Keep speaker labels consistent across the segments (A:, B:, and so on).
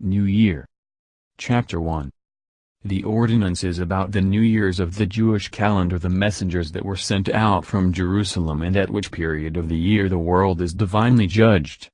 A: New Year. Chapter 1. The ordinances about the New Years of the Jewish calendar, the messengers that were sent out from Jerusalem, and at which period of the year the world is divinely judged.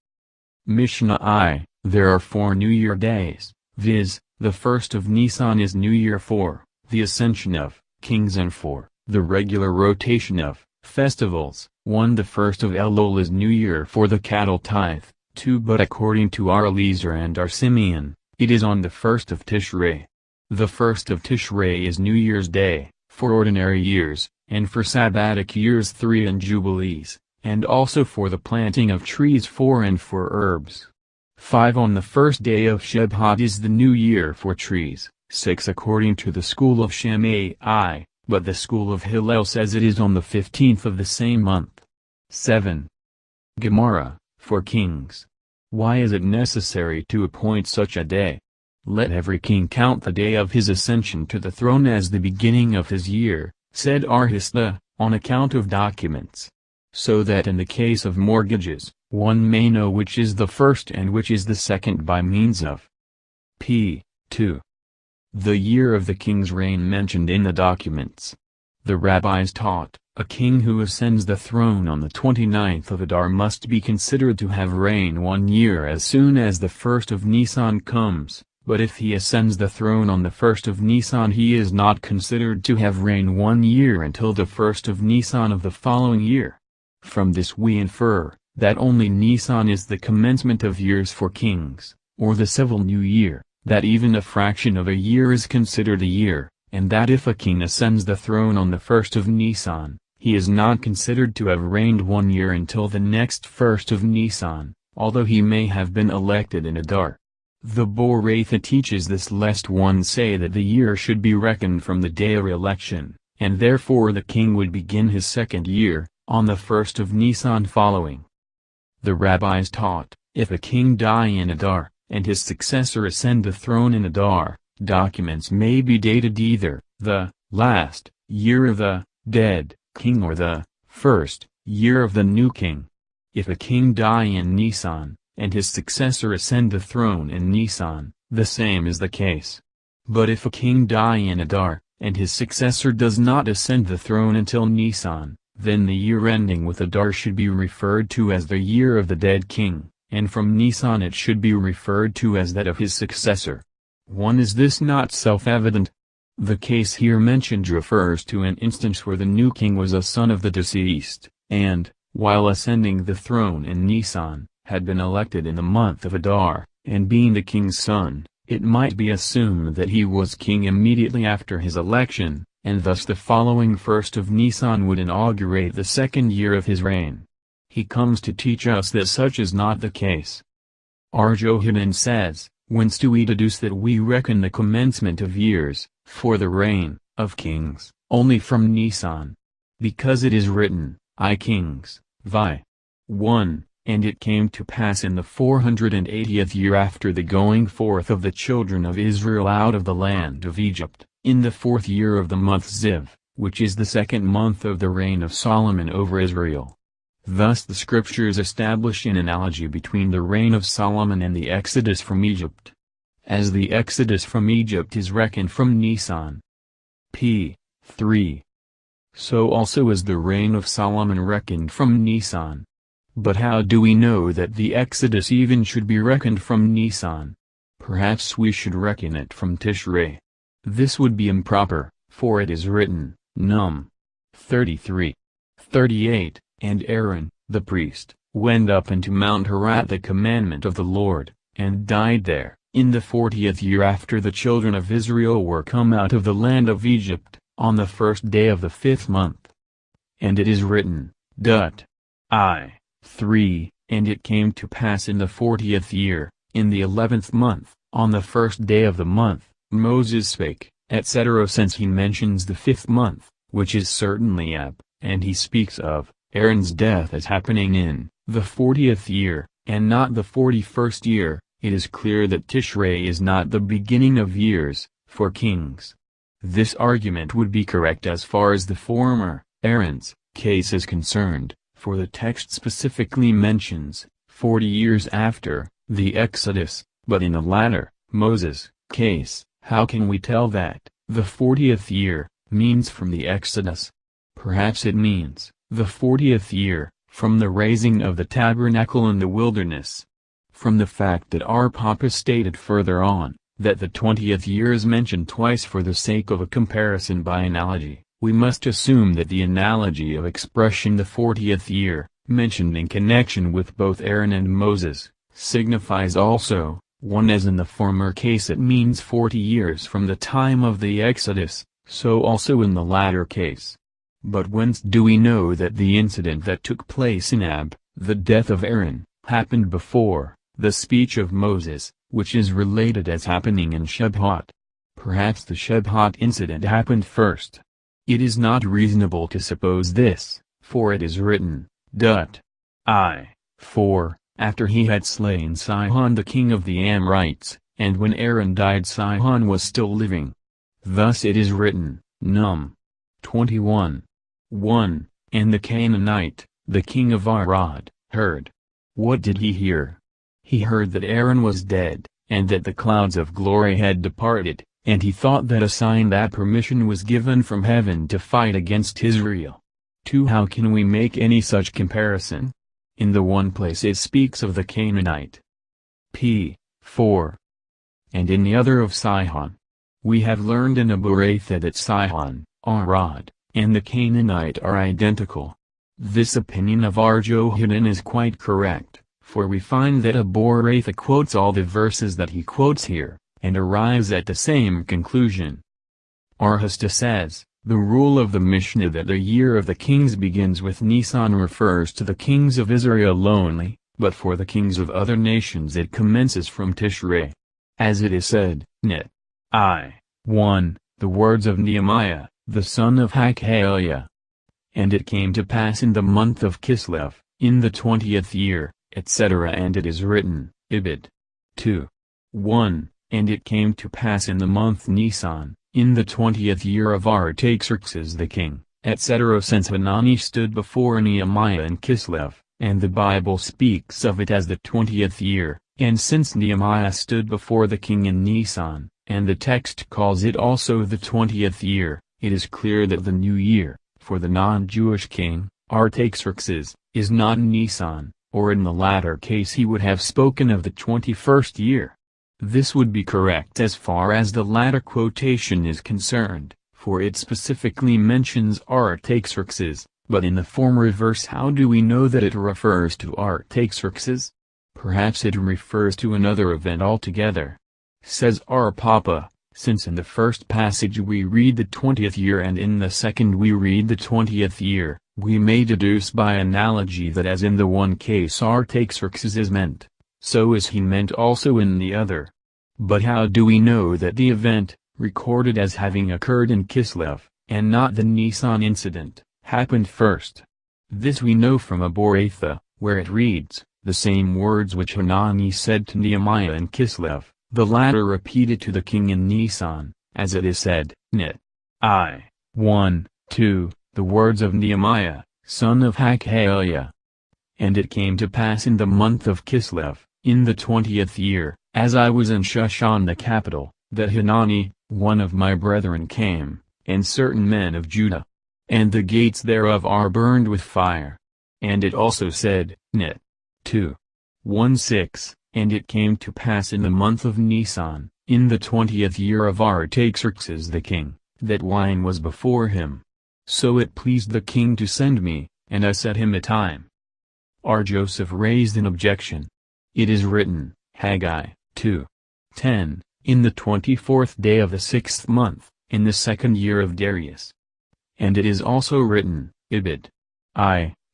A: Mishnah I. There are 4 New Year days, viz., the first of Nissan is New Year, for the ascension of kings, and for the regular rotation of festivals. 1. The first of Elul is New Year for the cattle tithe. 2. But according to our Eliezer and our Simeon, it is on the first of Tishrei. The first of Tishrei is New Year's Day, for ordinary years, and for Sabbatic years 3 and Jubilees, and also for the planting of trees 4 and for herbs. 5. On the first day of Shebhat is the New Year for trees. 6. According to the school of Shammai, but the school of Hillel says it is on the 15th of the same month. 7. Gemara, for kings. Why is it necessary to appoint such a day? Let every king count the day of his ascension to the throne as the beginning of his year, said Arhista, on account of documents. So that in the case of mortgages, one may know which is the first and which is the second by means of p. 2. The year of the king's reign mentioned in the documents. The rabbis taught, a king who ascends the throne on the 29th of Adar must be considered to have reigned 1 year as soon as the first of Nissan comes, but if he ascends the throne on the first of Nissan he is not considered to have reigned 1 year until the first of Nissan of the following year. From this we infer, that only Nissan is the commencement of years for kings, or the civil new year, that even a fraction of a year is considered a year, and that if a king ascends the throne on the first of Nissan, he is not considered to have reigned 1 year until the next first of Nissan, although he may have been elected in Adar. The Boratha teaches this lest one say that the year should be reckoned from the day of election, and therefore the king would begin his second year, on the first of Nissan following. The rabbis taught, if a king die in Adar, and his successor ascend the throne in Adar, documents may be dated either the last year of the dead king or the first year of the new king. If a king die in Nissan, and his successor ascend the throne in Nissan, the same is the case. But if a king die in Adar, and his successor does not ascend the throne until Nissan, then the year ending with Adar should be referred to as the year of the dead king, and from Nissan it should be referred to as that of his successor. 1. Is this not self-evident? The case here mentioned refers to an instance where the new king was a son of the deceased, and, while ascending the throne in Nissan, had been elected in the month of Adar, and being the king's son, it might be assumed that he was king immediately after his election, and thus the following first of Nissan would inaugurate the second year of his reign. He comes to teach us that such is not the case. R. Johanan says, whence do we deduce that we reckon the commencement of years, for the reign of kings, only from Nissan? Because it is written, I Kings, vi. 1, and it came to pass in the 480th year after the going forth of the children of Israel out of the land of Egypt, in the 4th year of the month Ziv, which is the 2nd month of the reign of Solomon over Israel. Thus the scriptures establish an analogy between the reign of Solomon and the exodus from Egypt. As the exodus from Egypt is reckoned from Nissan. p. 3. So also is the reign of Solomon reckoned from Nissan. But how do we know that the exodus even should be reckoned from Nissan? Perhaps we should reckon it from Tishrei. This would be improper, for it is written, Num. 33. 38, and Aaron, the priest, went up into Mount Hor at the commandment of the Lord, and died there, in the 40th year after the children of Israel were come out of the land of Egypt, on the 1st day of the 5th month. And it is written, Dut. I. 3, and it came to pass in the 40th year, in the 11th month, on the 1st day of the month, Moses spake, etc. Since he mentions the 5th month, which is certainly Ab, and he speaks of Aaron's death as happening in the 40th year, and not the 41st year, it is clear that Tishrei is not the beginning of years, for kings. This argument would be correct as far as the former, Aaron's, case is concerned, for the text specifically mentions, 40 years after, the Exodus, but in the latter, Moses, case, how can we tell that the 40th year means from the Exodus? Perhaps it means the 40th year from the raising of the tabernacle in the wilderness. From the fact that our Papa stated further on that the 20th year is mentioned twice for the sake of a comparison by analogy, we must assume that the analogy of expression the 40th year, mentioned in connection with both Aaron and Moses, signifies also, one as in the former case it means 40 years from the time of the Exodus, so also in the latter case. But whence do we know that the incident that took place in the death of Aaron, happened before the speech of Moses, which is related as happening in Shabbat? Perhaps the Shabbat incident happened first. It is not reasonable to suppose this, for it is written, for, after he had slain Sihon the king of the Amorites, and when Aaron died Sihon was still living. Thus it is written, Num. 21:1, and the Canaanite, the king of Arad, heard. What did he hear? He heard that Aaron was dead, and that the clouds of glory had departed, and he thought that a sign that permission was given from heaven to fight against Israel. 2. How can we make any such comparison? In the one place it speaks of the Canaanite. p. 4. And in the other of Sihon. We have learned in Aburatha that Sihon, Arad, and the Canaanite are identical. This opinion of our Johanan is quite correct, for we find that Aburatha quotes all the verses that he quotes here, and arrives at the same conclusion. Arhasta says, the rule of the Mishnah that the year of the kings begins with Nissan refers to the kings of Israel only, but for the kings of other nations it commences from Tishrei. As it is said, Net. 1, the words of Nehemiah, the son of Hakaliah. And it came to pass in the month of Kislev, in the 20th year, etc. And it is written, Ibid. 2:1, and it came to pass in the month Nisan, in the 20th year of Artaxerxes the king, etc. Since Hanani stood before Nehemiah in Kislev, and the Bible speaks of it as the 20th year, and since Nehemiah stood before the king in Nisan, and the text calls it also the 20th year, it is clear that the new year, for the non-Jewish king, Artaxerxes, is not in Nisan, or in the latter case he would have spoken of the 21st year. This would be correct as far as the latter quotation is concerned, for it specifically mentions Artaxerxes, but in the former verse how do we know that it refers to Artaxerxes? Perhaps it refers to another event altogether. Says our Papa, since in the first passage we read the 20th year and in the second we read the 20th year, we may deduce by analogy that as in the one case Artaxerxes is meant, so is he meant also in the other. But how do we know that the event, recorded as having occurred in Kislev, and not the Nisan incident, happened first? This we know from Aburatha, where it reads, the same words which Hanani said to Nehemiah in Kislev, the latter repeated to the king in Nisan, as it is said, Net. 1:2, the words of Nehemiah, son of Hakaliah. And it came to pass in the month of Kislev, in the 20th year, as I was in Shushan the capital, that Hanani, one of my brethren came, and certain men of Judah. And the gates thereof are burned with fire. And it also said, Net. 2:1-6, and it came to pass in the month of Nisan, in the 20th year of Artaxerxes the king, that wine was before him. So it pleased the king to send me, and I set him a time. R. Joseph raised an objection. It is written, Haggai 2:10, in the 24th day of the 6th month, in the 2nd year of Darius. And it is also written, Ibid.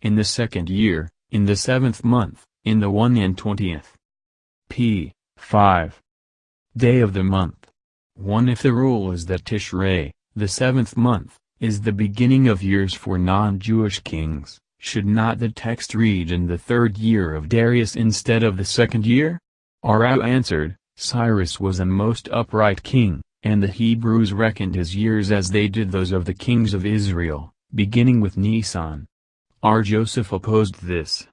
A: In the 2nd year, in the 7th month, in the 21st. p. 5. Day of the month. 1. If the rule is that Tishrei, the 7th month, is the beginning of years for non-Jewish kings, should not the text read in the 3rd year of Darius instead of the 2nd year? Arau answered, Cyrus was a most upright king, and the Hebrews reckoned his years as they did those of the kings of Israel, beginning with Nisan. R. Joseph opposed this.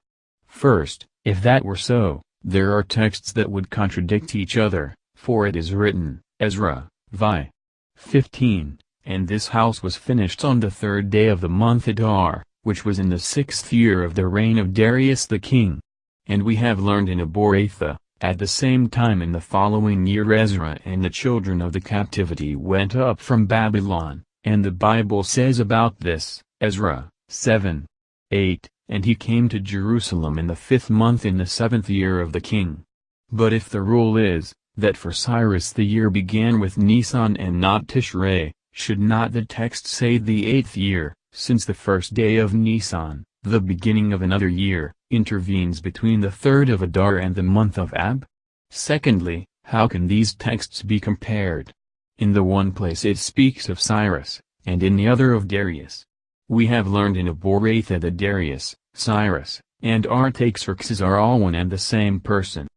A: First, if that were so, there are texts that would contradict each other, For it is written, Ezra, vi. 15, and this house was finished on the 3rd day of the month Adar, which was in the 6th year of the reign of Darius the king. And we have learned in Aboratha, at the same time in the following year Ezra and the children of the captivity went up from Babylon, and the Bible says about this, Ezra, 7. 8, and he came to Jerusalem in the 5th month in the 7th year of the king. But if the rule is, that for Cyrus the year began with Nissan and not Tishrei, should not the text say the 8th year, since the 1st day of Nissan, the beginning of another year, intervenes between the 3rd of Adar and the month of Ab? Secondly, how can these texts be compared? In the one place it speaks of Cyrus, and in the other of Darius. We have learned in Aboratha that Darius, Cyrus, and Artaxerxes are all one and the same person.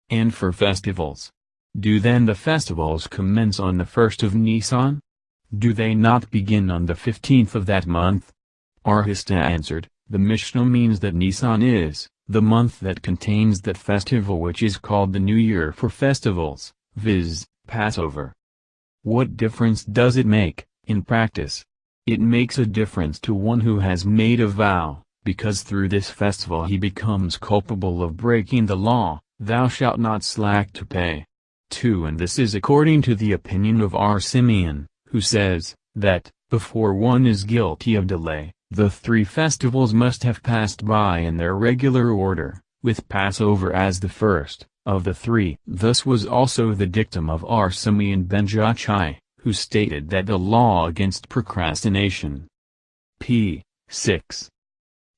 A: And for festivals, do then the festivals commence on the 1st of Nisan? Do they not begin on the 15th of that month? Arhista answered, the Mishnah means that Nisan is the month that contains that festival which is called the New Year for festivals, viz., Passover. What difference does it make, in practice? It makes a difference to one who has made a vow, because through this festival he becomes culpable of breaking the law, thou shalt not slack to pay. 2. And this is according to the opinion of R. Simeon, who says, that, before one is guilty of delay, the 3 festivals must have passed by in their regular order, with Passover as the first of the 3. Thus was also the dictum of R. Simeon ben Jachai, who stated that the law against procrastination, p. 6,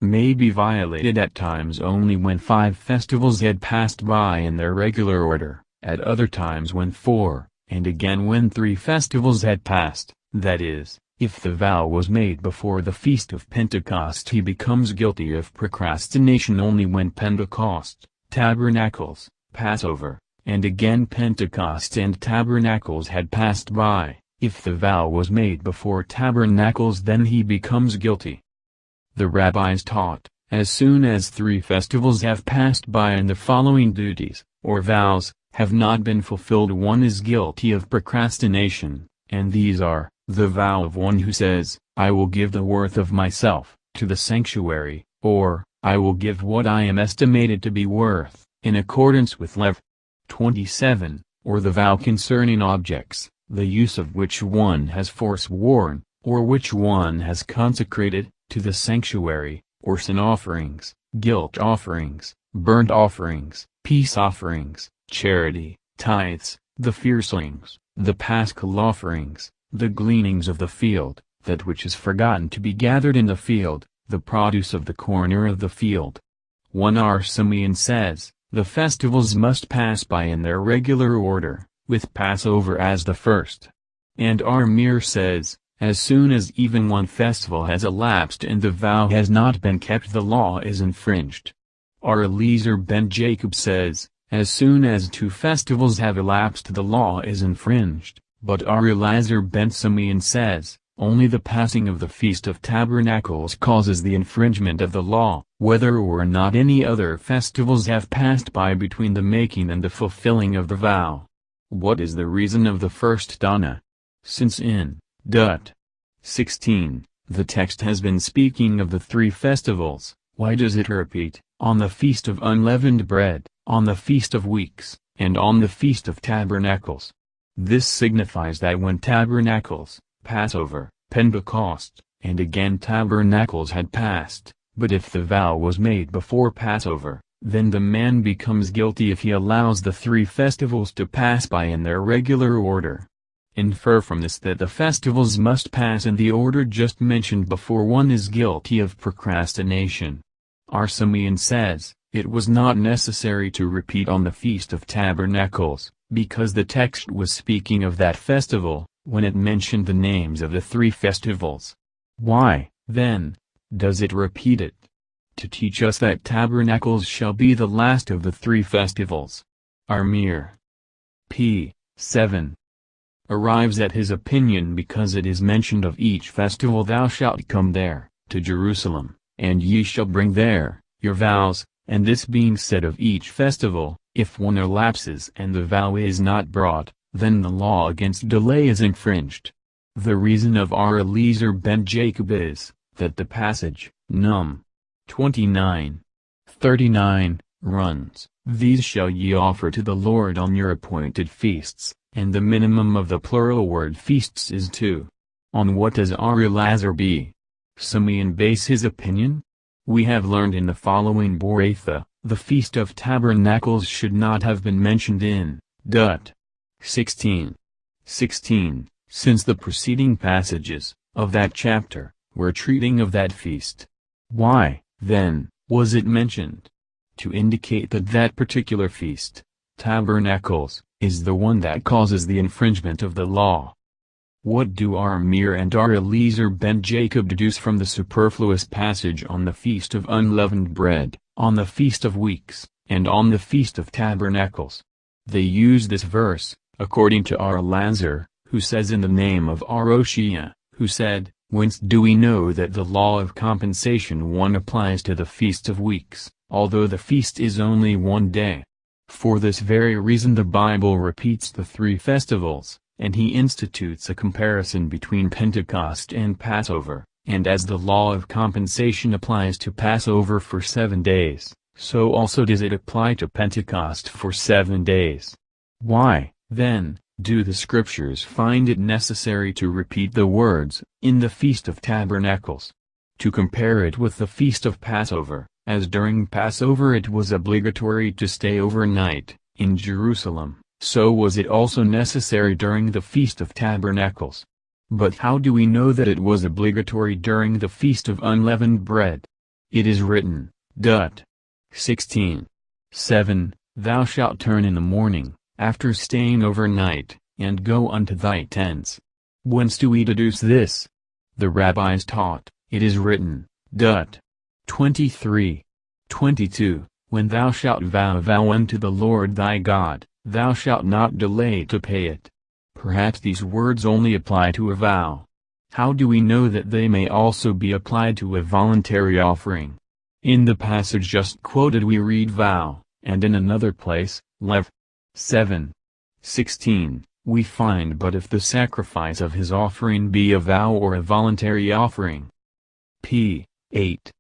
A: may be violated at times only when 5 festivals had passed by in their regular order, at other times when 4, and again when 3 festivals had passed, that is, if the vow was made before the Feast of Pentecost he becomes guilty of procrastination only when Pentecost, Tabernacles, Passover, and again Pentecost and Tabernacles had passed by. If the vow was made before Tabernacles then he becomes guilty. The rabbis taught, as soon as 3 festivals have passed by and the following duties, or vows, have not been fulfilled one is guilty of procrastination, and these are, the vow of one who says, I will give the worth of myself, to the sanctuary, or, I will give what I am estimated to be worth, in accordance with Lev. 27, or the vow concerning objects, the use of which one has forsworn, or which one has consecrated, to the sanctuary, or sin offerings, guilt offerings, burnt offerings, peace offerings, charity, tithes, the firstings, the paschal offerings, the gleanings of the field, that which is forgotten to be gathered in the field, the produce of the corner of the field. 1 R. Simeon says, the festivals must pass by in their regular order, with Passover as the first. And R. Meir says, as soon as even one festival has elapsed and the vow has not been kept the law is infringed. R. Eliezer ben Jacob says, as soon as 2 festivals have elapsed the law is infringed, but R. Eliezer ben Simeon says, only the passing of the Feast of Tabernacles causes the infringement of the law, whether or not any other festivals have passed by between the making and the fulfilling of the vow. What is the reason of the first Dana? Since in Dut. 16, the text has been speaking of the 3 festivals, why does it repeat, on the Feast of Unleavened Bread, on the Feast of Weeks, and on the Feast of Tabernacles? This signifies that when Tabernacles, Passover, Pentecost, and again Tabernacles had passed, but if the vow was made before Passover, then the man becomes guilty if he allows the 3 festivals to pass by in their regular order. Infer from this that the festivals must pass in the order just mentioned before one is guilty of procrastination. R. Simeon says, it was not necessary to repeat on the Feast of Tabernacles, because the text was speaking of that festival, when it mentioned the names of the 3 festivals. Why, then, does it repeat it? To teach us that Tabernacles shall be the last of the 3 festivals. R. Meir. p. 7. Arrives at his opinion because it is mentioned of each festival thou shalt come there, to Jerusalem, and ye shall bring there, your vows, and this being said of each festival, If one elapses and the vow is not brought, then the law against delay is infringed. The reason of our Eliezer ben Jacob is, that the passage, Num. 29:39, runs, "These shall ye offer to the Lord on your appointed feasts," and the minimum of the plural word feasts is 2. On what does our Eliezer b. Simeon base his opinion? We have learned in the following Boratha, the Feast of Tabernacles should not have been mentioned in Dut. 16:16, since the preceding passages of that chapter were treating of that feast. Why, then, was it mentioned? To indicate that that particular feast, Tabernacles, is the one that causes the infringement of the law. What do our Amir and our Eliezer ben Jacob deduce from the superfluous passage on the Feast of Unleavened Bread, on the Feast of Weeks, and on the Feast of Tabernacles? They use this verse, according to our Eliezer, who says in the name of our Oshia, who said, "Whence do we know that the law of compensation 1 applies to the Feast of Weeks, although the feast is only 1 day?" For this very reason the Bible repeats the 3 festivals, and he institutes a comparison between Pentecost and Passover, and as the law of compensation applies to Passover for 7 days, so also does it apply to Pentecost for 7 days. Why, then, do the Scriptures find it necessary to repeat the words, "in the Feast of Tabernacles"? To compare it with the Feast of Passover, as during Passover it was obligatory to stay overnight in Jerusalem, so was it also necessary during the Feast of Tabernacles. But how do we know that it was obligatory during the Feast of Unleavened Bread? It is written, Dut. 16:7, "Thou shalt turn in the morning, after staying overnight, and go unto thy tents." Whence do we deduce this? The rabbis taught, it is written, Dut. 23:22, "When thou shalt vow unto the Lord thy God, thou shalt not delay to pay it." Perhaps these words only apply to a vow. How do we know that they may also be applied to a voluntary offering? In the passage just quoted we read vow, and in another place, Lev. 7:16, we find "but if the sacrifice of his offering be a vow or a voluntary offering." p. 8.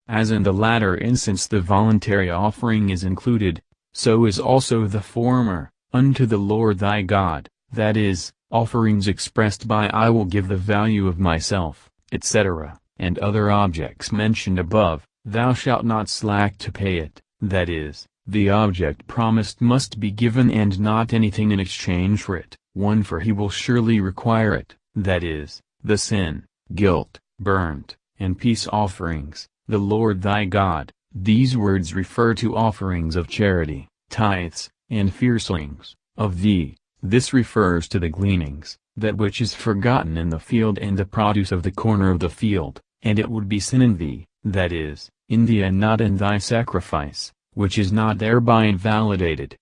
A: As in the latter instance the voluntary offering is included, so is also the former, "unto the Lord thy God," that is, offerings expressed by "I will give the value of myself," etc., and other objects mentioned above, "thou shalt not slack to pay it," that is, the object promised must be given and not anything in exchange for it, for he will surely require it, that is, the sin, guilt, burnt, and peace offerings, "the Lord thy God." These words refer to offerings of charity, tithes, and firstlings, of thee. This refers to the gleanings, that which is forgotten in the field and the produce of the corner of the field, and it would be sin in thee, that is, in thee and not in thy sacrifice, which is not thereby invalidated.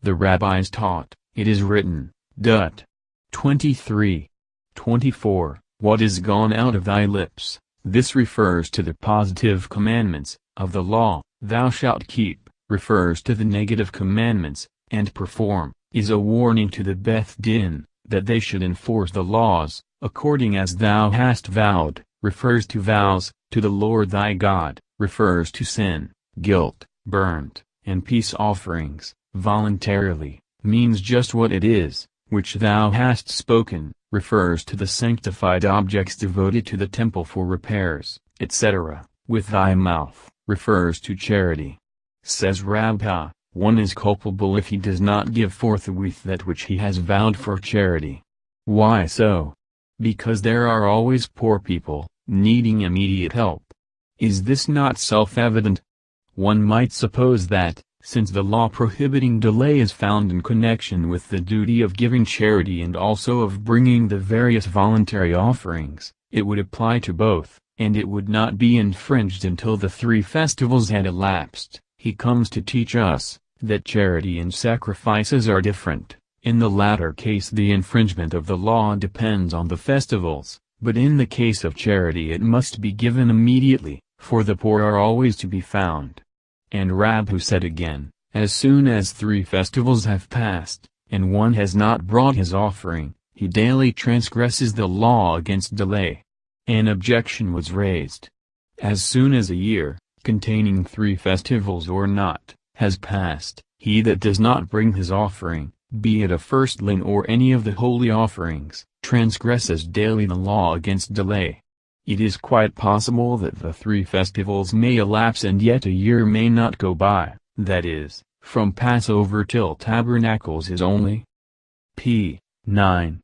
A: The rabbis taught, it is written, Dut. 23:24, "What is gone out of thy lips." This refers to the positive commandments of the law, "thou shalt keep," refers to the negative commandments, and "perform," is a warning to the Beth Din, that they should enforce the laws, according as thou hast vowed, refers to vows, "to the Lord thy God," refers to sin, guilt, burnt, and peace offerings, "voluntarily," means just what it is, "which thou hast spoken," refers to the sanctified objects devoted to the temple for repairs, etc., "with thy mouth," refers to charity. Says Rabbi, one is culpable if he does not give forthwith that which he has vowed for charity. Why so? Because there are always poor people, needing immediate help. Is this not self-evident? One might suppose that, since the law prohibiting delay is found in connection with the duty of giving charity and also of bringing the various voluntary offerings, it would apply to both, and it would not be infringed until the 3 festivals had elapsed. He comes to teach us, that charity and sacrifices are different. In the latter case the infringement of the law depends on the festivals, but in the case of charity it must be given immediately, for the poor are always to be found. And Rabhu said again, As soon as 3 festivals have passed, and one has not brought his offering, he daily transgresses the law against delay. An objection was raised. As soon as a year, containing 3 festivals or not, has passed, he that does not bring his offering, be it a firstling or any of the holy offerings, transgresses daily the law against delay. It is quite possible that the 3 festivals may elapse and yet a year may not go by, that is, from Passover till Tabernacles is only p. 9.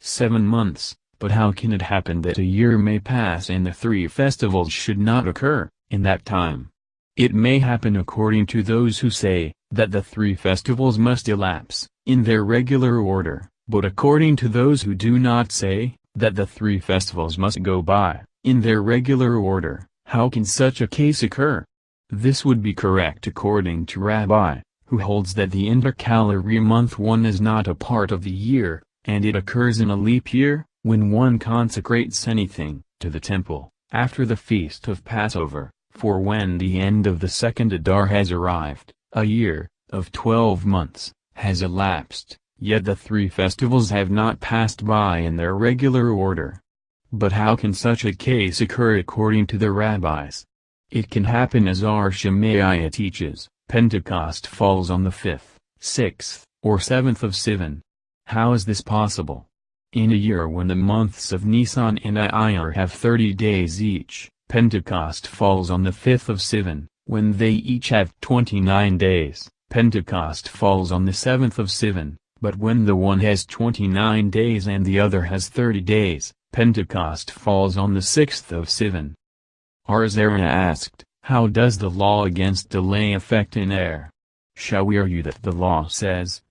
A: 7 months, but how can it happen that a year may pass and the 3 festivals should not occur, in that time? It may happen according to those who say, that the 3 festivals must elapse, in their regular order, but according to those who do not say, that the 3 festivals must go by, in their regular order, how can such a case occur? This would be correct according to Rabbi, who holds that the intercalary month 1 is not a part of the year, and it occurs in a leap year, when one consecrates anything, to the temple, after the feast of Passover, for when the end of the 2nd Adar has arrived, a year, of 12 months, has elapsed, yet the 3 festivals have not passed by in their regular order. But how can such a case occur according to the rabbis? It can happen as our Shemaiah teaches, Pentecost falls on the 5th, 6th, or 7th of Sivan. How is this possible? In a year when the months of Nissan and Iyar have 30 days each, Pentecost falls on the 5th of Sivan. When they each have 29 days, Pentecost falls on the 7th of Sivan, but when the one has 29 days and the other has 30 days, Pentecost falls on the 6th of Sivan. Arzara asked, how does the law against delay affect an heir? Shall we argue that the law says,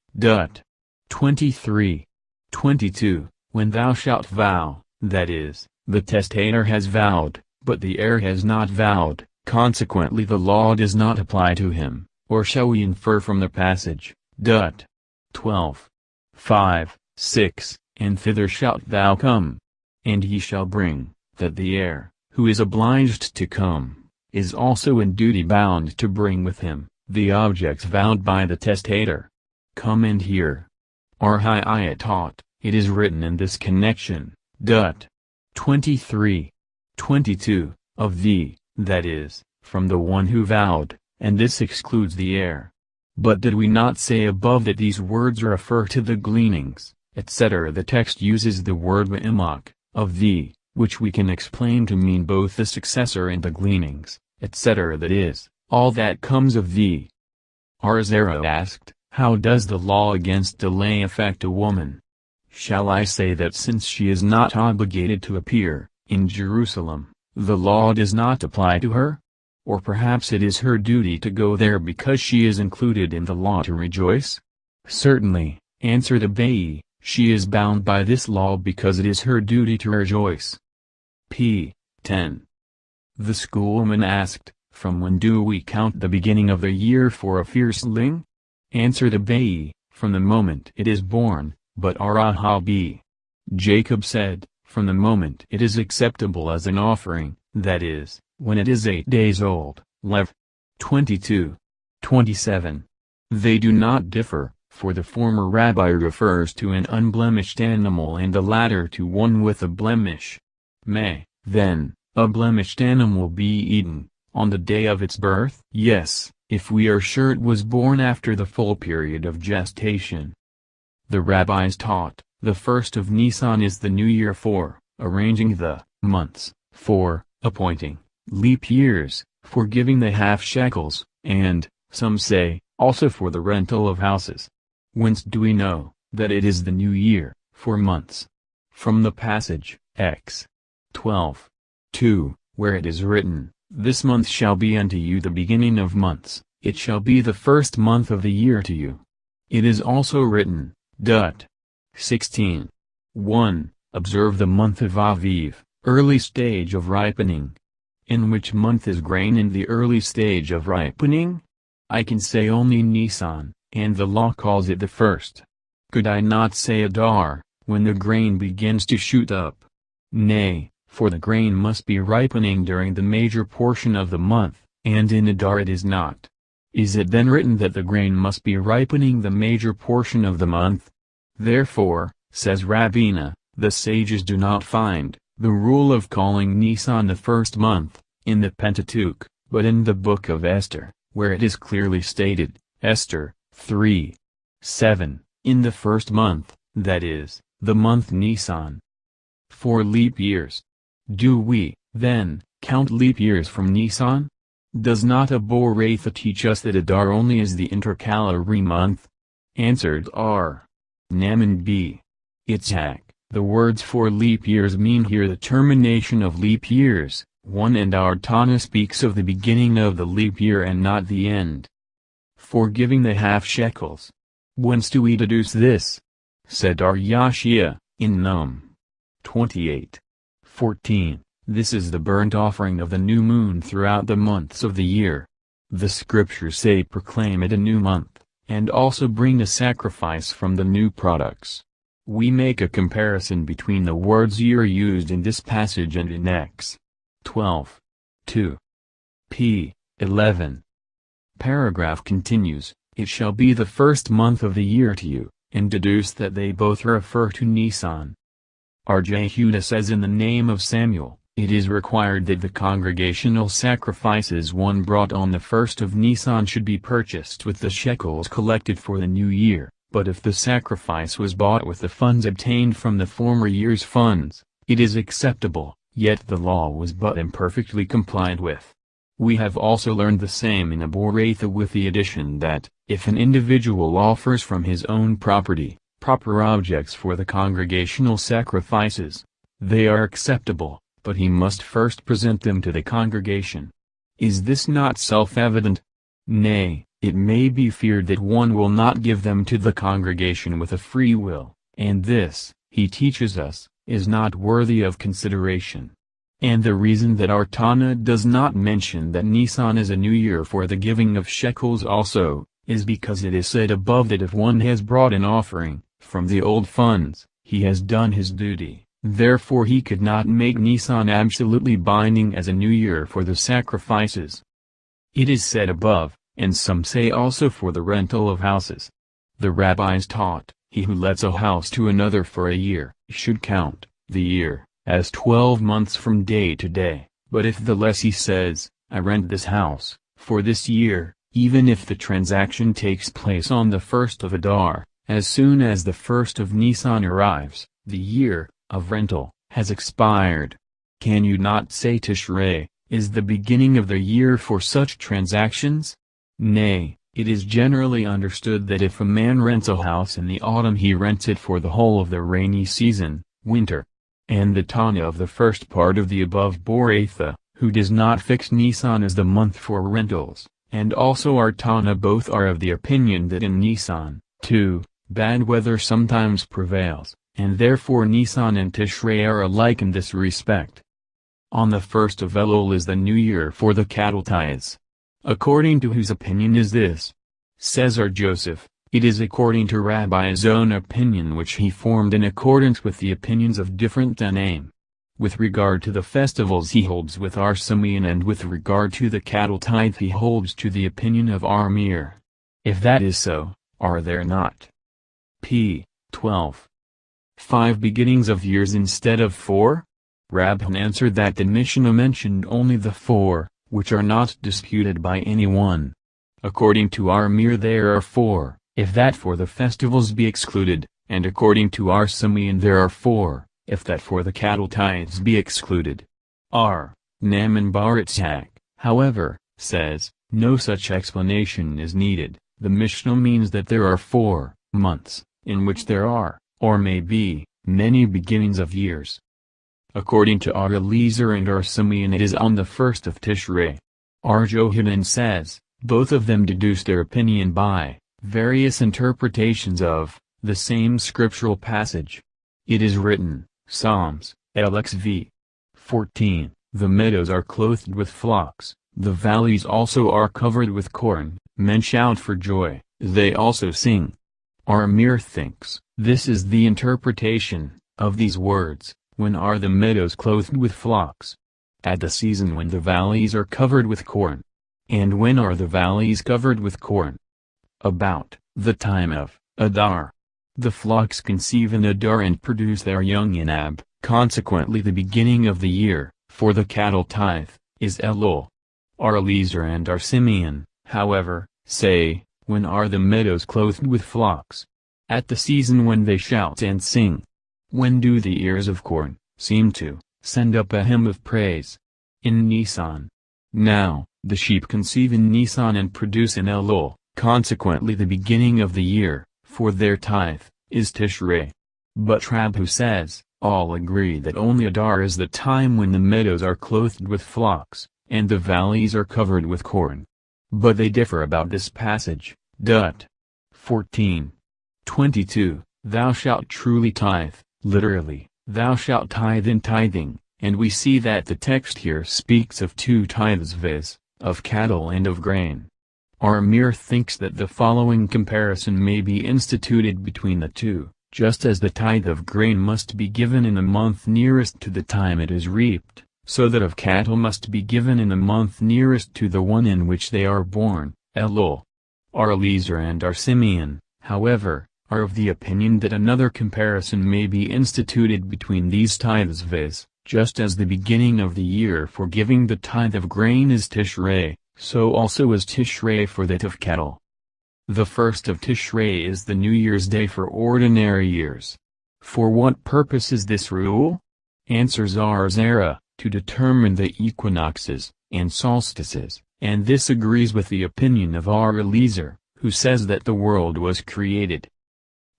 A: 23. 22, when thou shalt vow, that is, the testator has vowed, but the heir has not vowed, consequently the law does not apply to him, or shall we infer from the passage, 12. 5, 6, and thither shalt thou come. And ye shall bring, that the heir, who is obliged to come, is also in duty bound to bring with him, the objects vowed by the testator. Come and hear. Arhiah taught, it is written in this connection, 23. 22, of thee, that is, from the one who vowed, and this excludes the heir. But did we not say above that these words refer to the gleanings, etc.? The text uses the word v'imach, of thee, which we can explain to mean both the successor and the gleanings, etc. that is, all that comes of thee. Arzara asked, how does the law against delay affect a woman? Shall I say that since she is not obligated to appear, in Jerusalem, the law does not apply to her? Or perhaps it is her duty to go there because she is included in the law to rejoice? Certainly, answered Abai, she is bound by this law because it is her duty to rejoice. p. 10. The schoolman asked, from when do we count the beginning of the year for a firstling? Answered Abai, from the moment it is born, but Arahabi. Jacob said, from the moment it is acceptable as an offering, that is, when it is 8 days old. Lev. 22. 27. They do not differ, for the former rabbi refers to an unblemished animal and the latter to one with a blemish. May, then, a blemished animal be eaten, on the day of its birth? Yes, if we are sure it was born after the full period of gestation. The rabbis taught, the first of Nissan is the new year for, arranging the, months, for, appointing, leap years, for giving the half shekels, and, some say, also for the rental of houses. Whence do we know, that it is the new year, for months? From the passage, X. 12. 2, where it is written, this month shall be unto you the beginning of months, it shall be the first month of the year to you. It is also written, 16. 1, observe the month of Aviv, early stage of ripening. In which month is grain in the early stage of ripening? I can say only Nissan, and the law calls it the first. Could I not say Adar, when the grain begins to shoot up? Nay, for the grain must be ripening during the major portion of the month, and in Adar it is not. Is it then written that the grain must be ripening the major portion of the month? Therefore, says Rabbina, the sages do not find the rule of calling Nissan the first month in the Pentateuch, but in the book of Esther, where it is clearly stated, Esther 3:7, in the first month, that is, the month Nissan. 4 leap years. Do we, then, count leap years from Nissan? Does not Aboraitha teach us that Adar only is the intercalary month? Answered R. Naaman B. Itzhak, the words 4 leap years mean here the termination of leap years, 1, and our Tana speaks of the beginning of the leap year and not the end. For giving the half shekels. Whence do we deduce this? Said Ar Yashia, in Num 28:14, this is the burnt offering of the new moon throughout the months of the year. The scriptures say proclaim it a new month, and also bring a sacrifice from the new products. We make a comparison between the words year used in this passage and in X 12:2. p. 11. Paragraph continues, it shall be the first month of the year to you, and deduce that they both refer to Nissan. R. J. Huda says in the name of Samuel, it is required that the congregational sacrifices one brought on the first of Nissan should be purchased with the shekels collected for the new year, but if the sacrifice was bought with the funds obtained from the former year's funds, it is acceptable, yet the law was but imperfectly complied with. We have also learned the same in Aboraitha with the addition that, if an individual offers from his own property, proper objects for the congregational sacrifices, they are acceptable, but he must first present them to the congregation. Is this not self-evident? Nay, it may be feared that one will not give them to the congregation with a free will, and this, he teaches us, is not worthy of consideration. And the reason that our Tana does not mention that Nissan is a new year for the giving of shekels also, is because it is said above that if one has brought an offering, from the old funds, he has done his duty, therefore he could not make Nissan absolutely binding as a new year for the sacrifices. It is said above, and some say also for the rental of houses. The rabbis taught, he who lets a house to another for a year, should count the year as 12 months from day to day, but if the lessee says, I rent this house for this year, even if the transaction takes place on the 1st of Adar, as soon as the 1st of Nissan arrives, the year of rental has expired. Can you not say Tishrei is the beginning of the year for such transactions? Nay, it is generally understood that if a man rents a house in the autumn he rents it for the whole of the rainy season, winter. And the Tana of the first part of the above Boraitha, who does not fix Nissan as the month for rentals, and also our Tana both are of the opinion that in Nissan, too, bad weather sometimes prevails, and therefore Nissan and Tishrei are alike in this respect. On the 1st of Elul is the new year for the cattle tithes. According to whose opinion is this? Says R. Joseph, it is according to Rabbi's own opinion which he formed in accordance with the opinions of different Tanaim. With regard to the festivals he holds with R. Simeon, and with regard to the cattle tithe he holds to the opinion of R. Meir. If that is so, are there not p. 12. 5 beginnings of years instead of 4? Rabban answered that the Mishnah mentioned only the 4, which are not disputed by anyone. According to R. Meir there are 4, if that for the festivals be excluded, and according to R. Simeon there are 4, if that for the cattle tithes be excluded. R. Naaman bar Itzhak, however, says, no such explanation is needed. The Mishnah means that there are 4 months, in which there are, or may be, many beginnings of years. According to R. Eliezer and R. Simeon it is on the 1st of Tishrei. R. Johanan says, both of them deduce their opinion by various interpretations of the same scriptural passage. It is written, Psalms, LXV 14, the meadows are clothed with flocks, the valleys also are covered with corn, men shout for joy, they also sing. R. Meir thinks, this is the interpretation of these words, when are the meadows clothed with flocks? At the season when the valleys are covered with corn. And when are the valleys covered with corn? About the time of Adar. The flocks conceive in Adar and produce their young in Ab, consequently the beginning of the year, for the cattle tithe, is Elul. Our Eliezer and our Simeon, however, say, when are the meadows clothed with flocks? At the season when they shout and sing. When do the ears of corn seem to send up a hymn of praise? In Nissan. Now, the sheep conceive in Nissan and produce in Elul, consequently the beginning of the year, for their tithe, is Tishrei. But Rabhu says, all agree that only Adar is the time when the meadows are clothed with flocks, and the valleys are covered with corn. But they differ about this passage. 14:22 Thou shalt truly tithe, literally, thou shalt tithe in tithing, and we see that the text here speaks of two tithes, viz., of cattle and of grain. Our Amir thinks that the following comparison may be instituted between the two, just as the tithe of grain must be given in the month nearest to the time it is reaped, so that of cattle must be given in the month nearest to the one in which they are born, Elul. Our Eliezer and our Simeon, however, are of the opinion that another comparison may be instituted between these tithes, viz., just as the beginning of the year for giving the tithe of grain is Tishrei, so also is Tishrei for that of cattle. The first of Tishrei is the New Year's Day for ordinary years. For what purpose is this rule? Answers are Zera, to determine the equinoxes and solstices, and this agrees with the opinion of our Eliezer, who says that the world was created.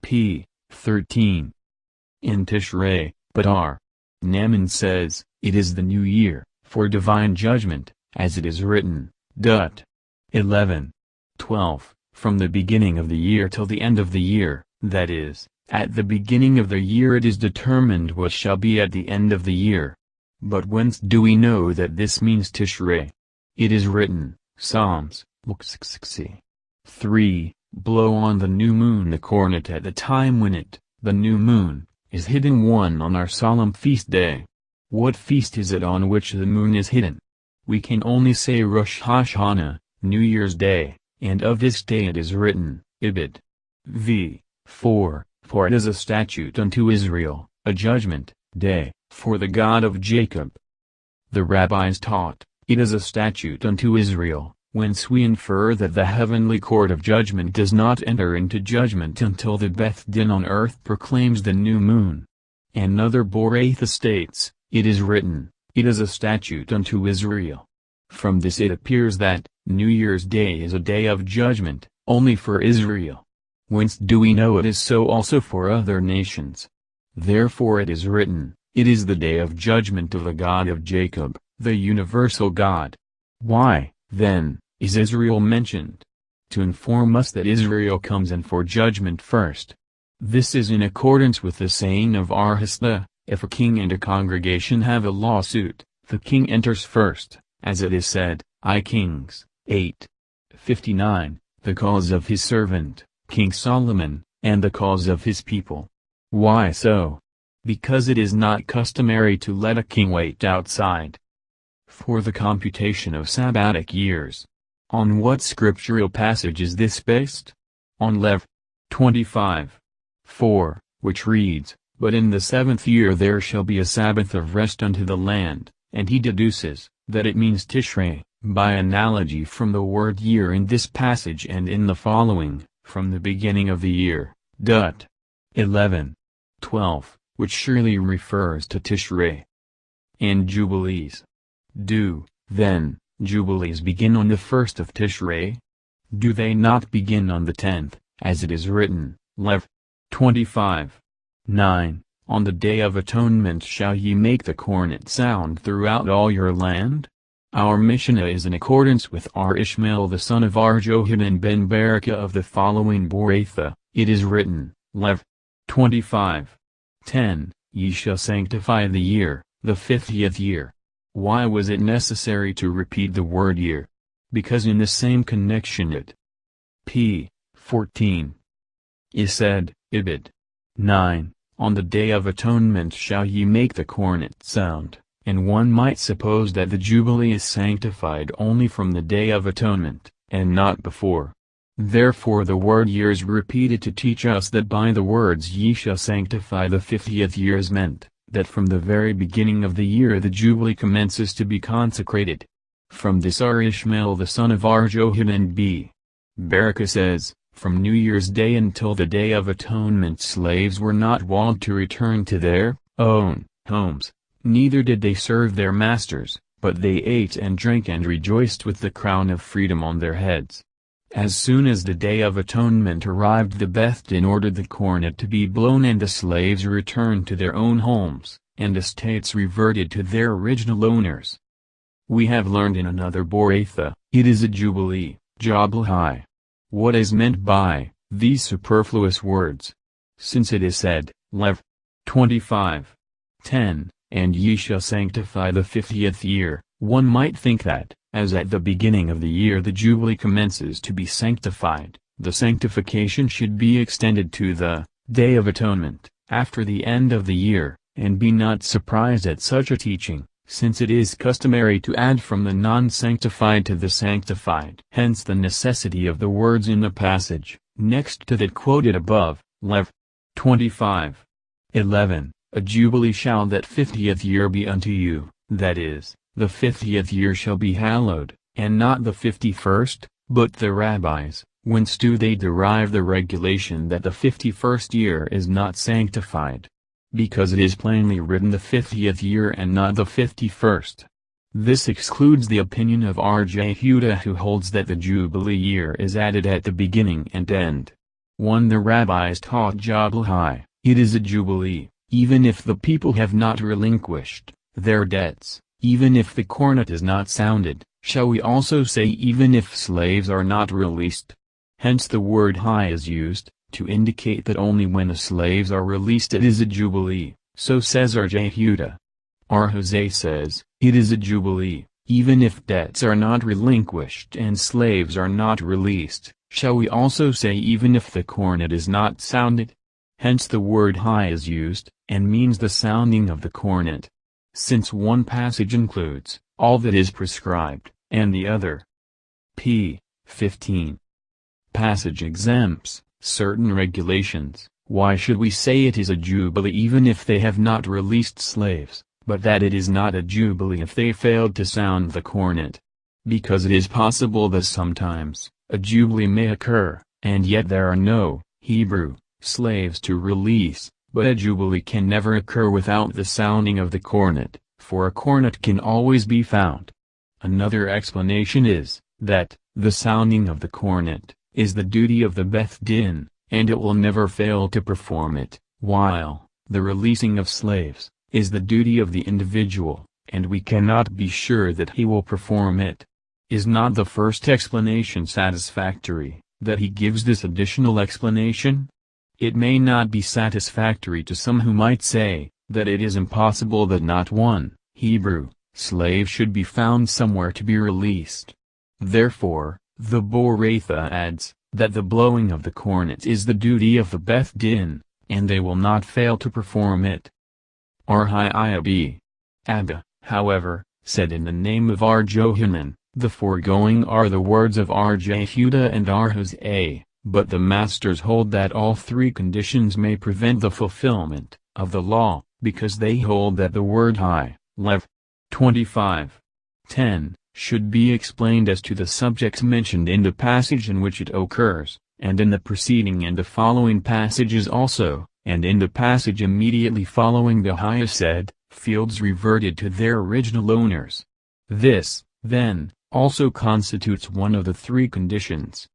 A: p. 13. In Tishrei, but our Naaman says, it is the new year, for divine judgment, as it is written. 11:12 From the beginning of the year till the end of the year, that is, at the beginning of the year it is determined what shall be at the end of the year. But whence do we know that this means Tishrei? It is written, Psalms, 3, blow on the new moon the cornet at the time when it, the new moon, is hidden one on our solemn feast day. What feast is it on which the moon is hidden? We can only say Rosh Hashanah, New Year's Day, and of this day it is written, Ibid. v. 4, for it is a statute unto Israel, a judgment day, for the God of Jacob. The rabbis taught, it is a statute unto Israel, whence we infer that the heavenly court of judgment does not enter into judgment until the Beth Din on earth proclaims the new moon. Another Boraitha states, it is written, it is a statute unto Israel. From this it appears that, New Year's Day is a day of judgment, only for Israel. Whence do we know it is so also for other nations? Therefore it is written, it is the day of judgment of the God of Jacob, the universal God. Why, then, is Israel mentioned? To inform us that Israel comes in for judgment first. This is in accordance with the saying of our HASHANA, if a king and a congregation have a lawsuit, the king enters first, as it is said, I Kings, 8:59, the cause of his servant, King Solomon, and the cause of his people. Why so? Because it is not customary to let a king wait outside. For the computation of Sabbatic years. On what scriptural passage is this based? On Lev. 25:4, which reads, But in the 7th year there shall be a Sabbath of rest unto the land, and he deduces, that it means Tishrei, by analogy from the word year in this passage and in the following, from the beginning of the year. 11:12, which surely refers to Tishrei. And Jubilees. Do, then, Jubilees begin on the 1st of Tishrei? Do they not begin on the 10th, as it is written, Lev. 25:9, On the day of atonement shall ye make the cornet sound throughout all your land? Our Mishnah is in accordance with our Ishmael the son of our Johanan ben Berekah of the following Boraitha, it is written, Lev. 25:10, Ye shall sanctify the year, the 50th year. Why was it necessary to repeat the word year? Because in the same connection it p. 14 is said, Ibid. 9, On the day of atonement shall ye make the cornet sound, and one might suppose that the Jubilee is sanctified only from the Day of Atonement, and not before. Therefore the word year is repeated to teach us that by the words ye shall sanctify the 50th year is meant, that from the very beginning of the year the Jubilee commences to be consecrated. From this R. Ishmael the son of R. Johanan b. Barakah says, from New Year's Day until the Day of Atonement slaves were not walled to return to their own homes, neither did they serve their masters, but they ate and drank and rejoiced with the crown of freedom on their heads. As soon as the Day of Atonement arrived, the Beth Din ordered the cornet to be blown and the slaves returned to their own homes, and estates reverted to their original owners. We have learned in another Boratha, it is a Jubilee, Jubilee. What is meant by these superfluous words? Since it is said, Lev. 25:10, and ye shall sanctify the 50th year, one might think that, as at the beginning of the year the Jubilee commences to be sanctified, the sanctification should be extended to the Day of Atonement, after the end of the year, and be not surprised at such a teaching, since it is customary to add from the non-sanctified to the sanctified. Hence the necessity of the words in the passage, next to that quoted above, Lev. 25:11, a Jubilee shall that 50th year be unto you, that is, the 50th year shall be hallowed, and not the 51st, but the rabbis, whence do they derive the regulation that the 51st year is not sanctified? Because it is plainly written the 50th year and not the 51st. This excludes the opinion of R. J. Huda, who holds that the Jubilee year is added at the beginning and end. 1. The rabbis taught Jubilee, it is a Jubilee, even if the people have not relinquished their debts, even if the cornet is not sounded, shall we also say even if slaves are not released? Hence the word high is used, to indicate that only when the slaves are released it is a Jubilee, so says R. J. Huda. R. Jose says, it is a Jubilee, even if debts are not relinquished and slaves are not released, shall we also say even if the cornet is not sounded? Hence the word high is used, and means the sounding of the cornet. Since one passage includes all that is prescribed, and the other p. 15. Passage exempts certain regulations, why should we say it is a Jubilee even if they have not released slaves, but that it is not a Jubilee if they failed to sound the cornet? Because it is possible that sometimes a Jubilee may occur, and yet there are no Hebrew slaves to release, but a Jubilee can never occur without the sounding of the cornet, for a cornet can always be found. Another explanation is, that, the sounding of the cornet is the duty of the Beth Din, and it will never fail to perform it, while the releasing of slaves is the duty of the individual, and we cannot be sure that he will perform it. Is not the first explanation satisfactory, that he gives this additional explanation? It may not be satisfactory to some who might say, that it is impossible that not one Hebrew slave should be found somewhere to be released. Therefore, the Boratha adds, that the blowing of the cornet is the duty of the Beth Din, and they will not fail to perform it. R. B. Abba, however, said in the name of R. Johanan, the foregoing are the words of R. J. Huda and R. Jose, but the masters hold that all three conditions may prevent the fulfillment of the law, because they hold that the word high, Lev. 25:10, should be explained as to the subject mentioned in the passage in which it occurs, and in the preceding and the following passages also, and in the passage immediately following the highest said, fields reverted to their original owners. This, then, also constitutes one of the three conditions.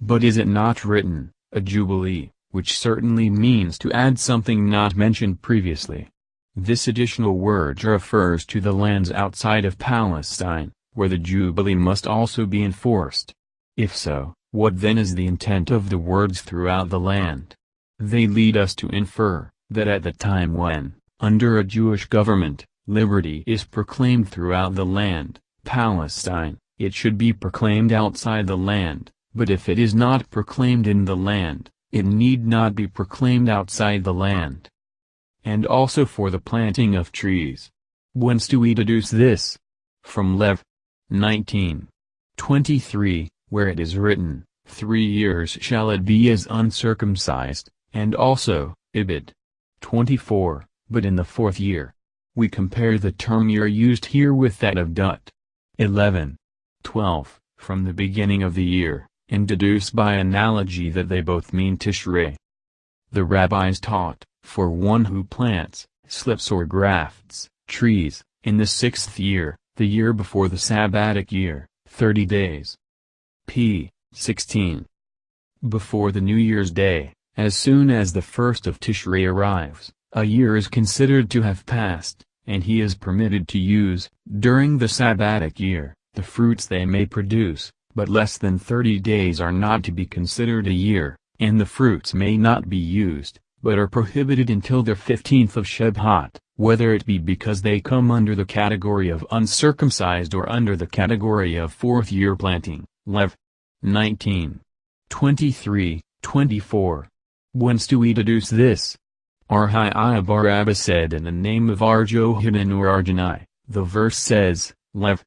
A: But is it not written, a Jubilee, which certainly means to add something not mentioned previously? This additional word refers to the lands outside of Palestine, where the Jubilee must also be enforced. If so, what then is the intent of the words throughout the land? They lead us to infer, that at the time when, under a Jewish government, liberty is proclaimed throughout the land, Palestine, it should be proclaimed outside the land, but if it is not proclaimed in the land, it need not be proclaimed outside the land. And also for the planting of trees. Whence do we deduce this? From Lev. 19:23, where it is written, 3 years shall it be as uncircumcised, and also, Ibid. 24, but in the 4th year. We compare the term year used here with that of Dut. 11:12, from the beginning of the year, and deduce by analogy that they both mean Tishrei. The rabbis taught, for one who plants, slips or grafts, trees, in the 6th year, the year before the Sabbatic year, 30 days. p. 16. Before the New Year's Day, as soon as the 1st of Tishrei arrives, a year is considered to have passed, and he is permitted to use, during the Sabbatic year, the fruits they may produce, but less than 30 days are not to be considered a year, and the fruits may not be used, but are prohibited until the 15th of Shebhat, whether it be because they come under the category of uncircumcised or under the category of 4th-year planting. Lev. 19:23-24. Whence do we deduce this? Arhiah bar Abba said in the name of Arjohanan or Arjanai, the verse says, Lev.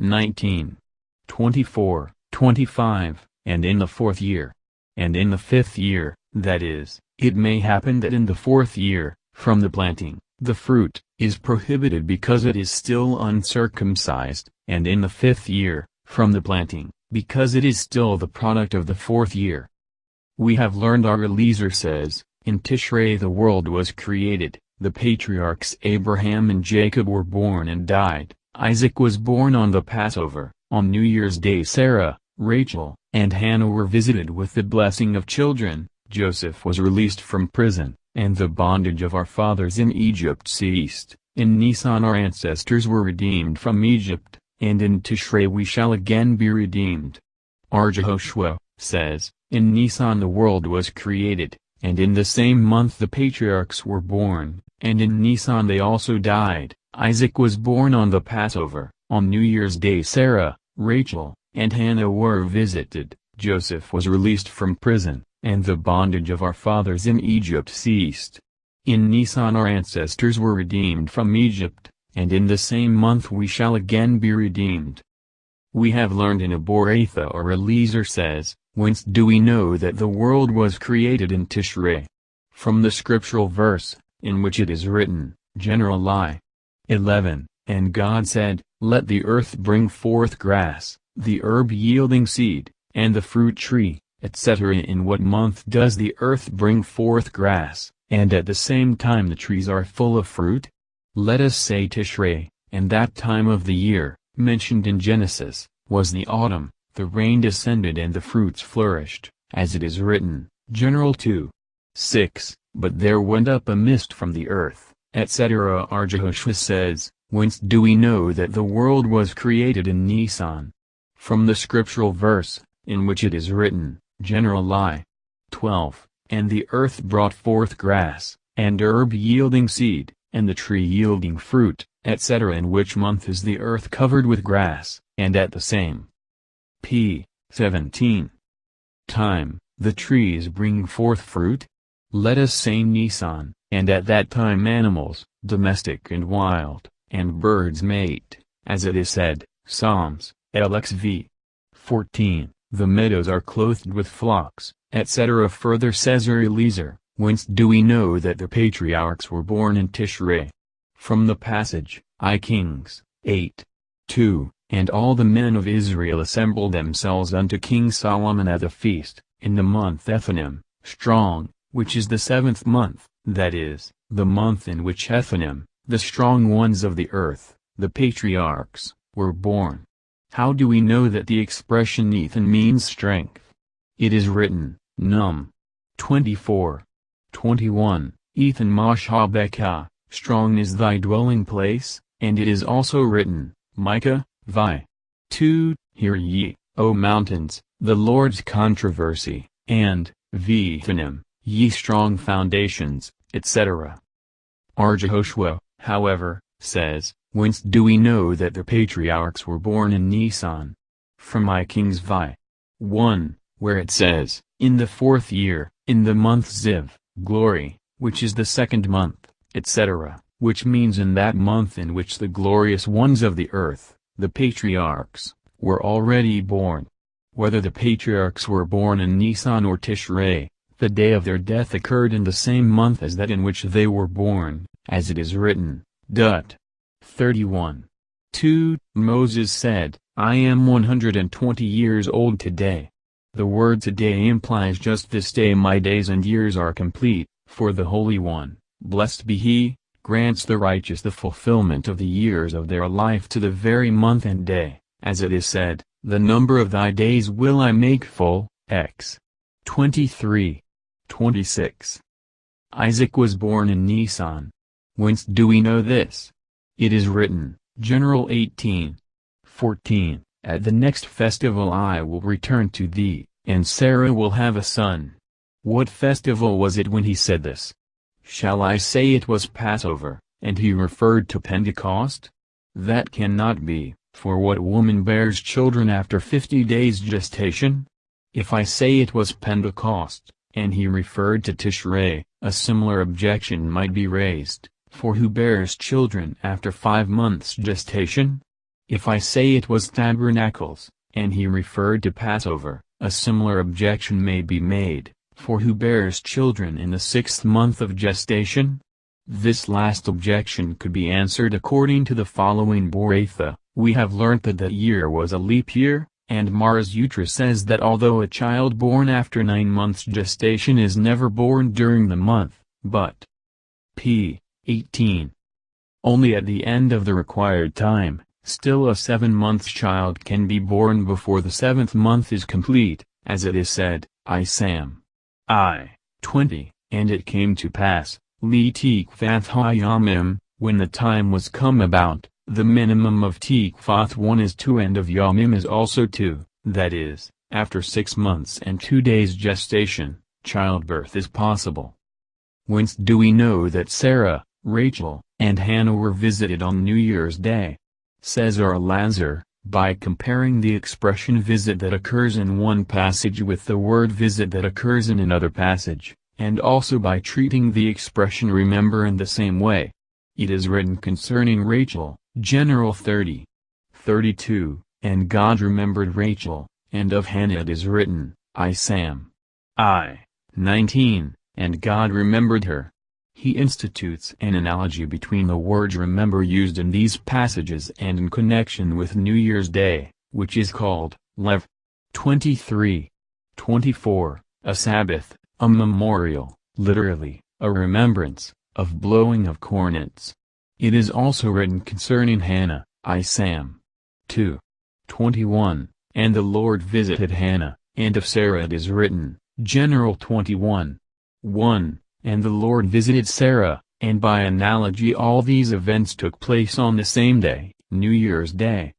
A: 19:24-25, and in the 4th year. And in the 5th year, that is, it may happen that in the 4th year, from the planting, the fruit is prohibited because it is still uncircumcised, and in the 5th year, from the planting, because it is still the product of the 4th year. We have learned, our Eliezer says, in Tishrei the world was created, the patriarchs Abraham and Jacob were born and died, Isaac was born on the Passover, on New Year's Day Sarah, Rachel, and Hannah were visited with the blessing of children, Joseph was released from prison, and the bondage of our fathers in Egypt ceased, in Nissan our ancestors were redeemed from Egypt, and in Tishrei we shall again be redeemed. Our Jehoshua says, in Nissan the world was created, and in the same month the patriarchs were born, and in Nissan they also died, Isaac was born on the Passover, on New Year's Day Sarah, Rachel, and Hannah were visited, Joseph was released from prison, and the bondage of our fathers in Egypt ceased. In Nissan our ancestors were redeemed from Egypt, and in the same month we shall again be redeemed. We have learned in Aboratha or Eliezer says, whence do we know that the world was created in Tishrei? From the scriptural verse, in which it is written, General Lie. 11, and God said, let the earth bring forth grass, the herb yielding seed, and the fruit tree, etc. In what month does the earth bring forth grass, and at the same time the trees are full of fruit? Let us say Tishrei, and that time of the year, mentioned in Genesis, was the autumn, the rain descended and the fruits flourished, as it is written, General 2:6, but there went up a mist from the earth, etc. Our Jehoshua says, whence do we know that the world was created in Nissan? From the scriptural verse, in which it is written, General Lie. 12, and the earth brought forth grass, and herb yielding seed, and the tree yielding fruit, etc. In which month is the earth covered with grass, and at the same p. 17 time, the trees bring forth fruit? Let us say Nissan, and at that time animals, domestic and wild, and birds mate, as it is said, Psalms, LXV. 14, the meadows are clothed with flocks, etc. Further says Eliezer, whence do we know that the patriarchs were born in Tishrei? From the passage, I Kings, 8:2, and all the men of Israel assembled themselves unto King Solomon at the feast, in the month Ethanim, strong, which is the 7th month, that is, the month in which Ethanim, the strong ones of the earth, the patriarchs, were born. How do we know that the expression Ethan means strength? It is written, Num. 24:21, Ethan Mashabekah, strong is thy dwelling place, and it is also written, Micah, Vi. 2, hear ye, O mountains, the Lord's controversy, and, Ethanim, ye strong foundations, etc. Our Jehoshua, however, says, whence do we know that the patriarchs were born in Nissan? From I Kings Vi. 1, where it says, in the 4th year, in the month Ziv, glory, which is the 2nd month, etc., which means in that month in which the glorious ones of the earth, the patriarchs, were already born. Whether the patriarchs were born in Nissan or Tishrei, the day of their death occurred in the same month as that in which they were born, as it is written. 31. 2. Moses said, I am 120 years old today. The word today implies just this day my days and years are complete, for the Holy One, blessed be He, grants the righteous the fulfillment of the years of their life to the very month and day, as it is said, the number of thy days will I make full. X. 23. 26. Isaac was born in Nissan. Whence do we know this? It is written, General 18. 14. At the next festival I will return to thee, and Sarah will have a son. What festival was it when he said this? Shall I say it was Passover, and he referred to Pentecost? That cannot be, for what woman bears children after 50 days gestation? If I say it was Pentecost, and he referred to Tishrei, a similar objection might be raised, for who bears children after 5 months gestation? If I say it was Tabernacles, and he referred to Passover, a similar objection may be made, for who bears children in the 6th month of gestation? This last objection could be answered according to the following Boratha. We have learnt that that year was a leap year, and Mars Utra says that although a child born after 9 months gestation is never born during the month, but p. 18. Only at the end of the required time, still a 7-month child can be born before the 7th month is complete, as it is said, Sam. 20. And it came to pass, li tikvath hayamim, when the time was come about, the minimum of tikvath 1 is 2 and of yamim is also 2, that is, after 6 months and 2 days gestation, childbirth is possible. Whence do we know that Sarah, Rachel, and Hannah were visited on New Year's Day? Says Lazar, by comparing the expression visit that occurs in one passage with the word visit that occurs in another passage, and also by treating the expression remember in the same way. It is written concerning Rachel, General 30. 32, and God remembered Rachel, and of Hannah it is written, Sam. 19, and God remembered her. He institutes an analogy between the words remember used in these passages and in connection with New Year's Day, which is called, Lev. 23. 24, a Sabbath, a memorial, literally, a remembrance, of blowing of cornets. It is also written concerning Hannah, Sam. 2. 21, and the Lord visited Hannah, and of Sarah it is written, General 21. 1. And the Lord visited Sarah, and by analogy all these events took place on the same day, New Year's Day.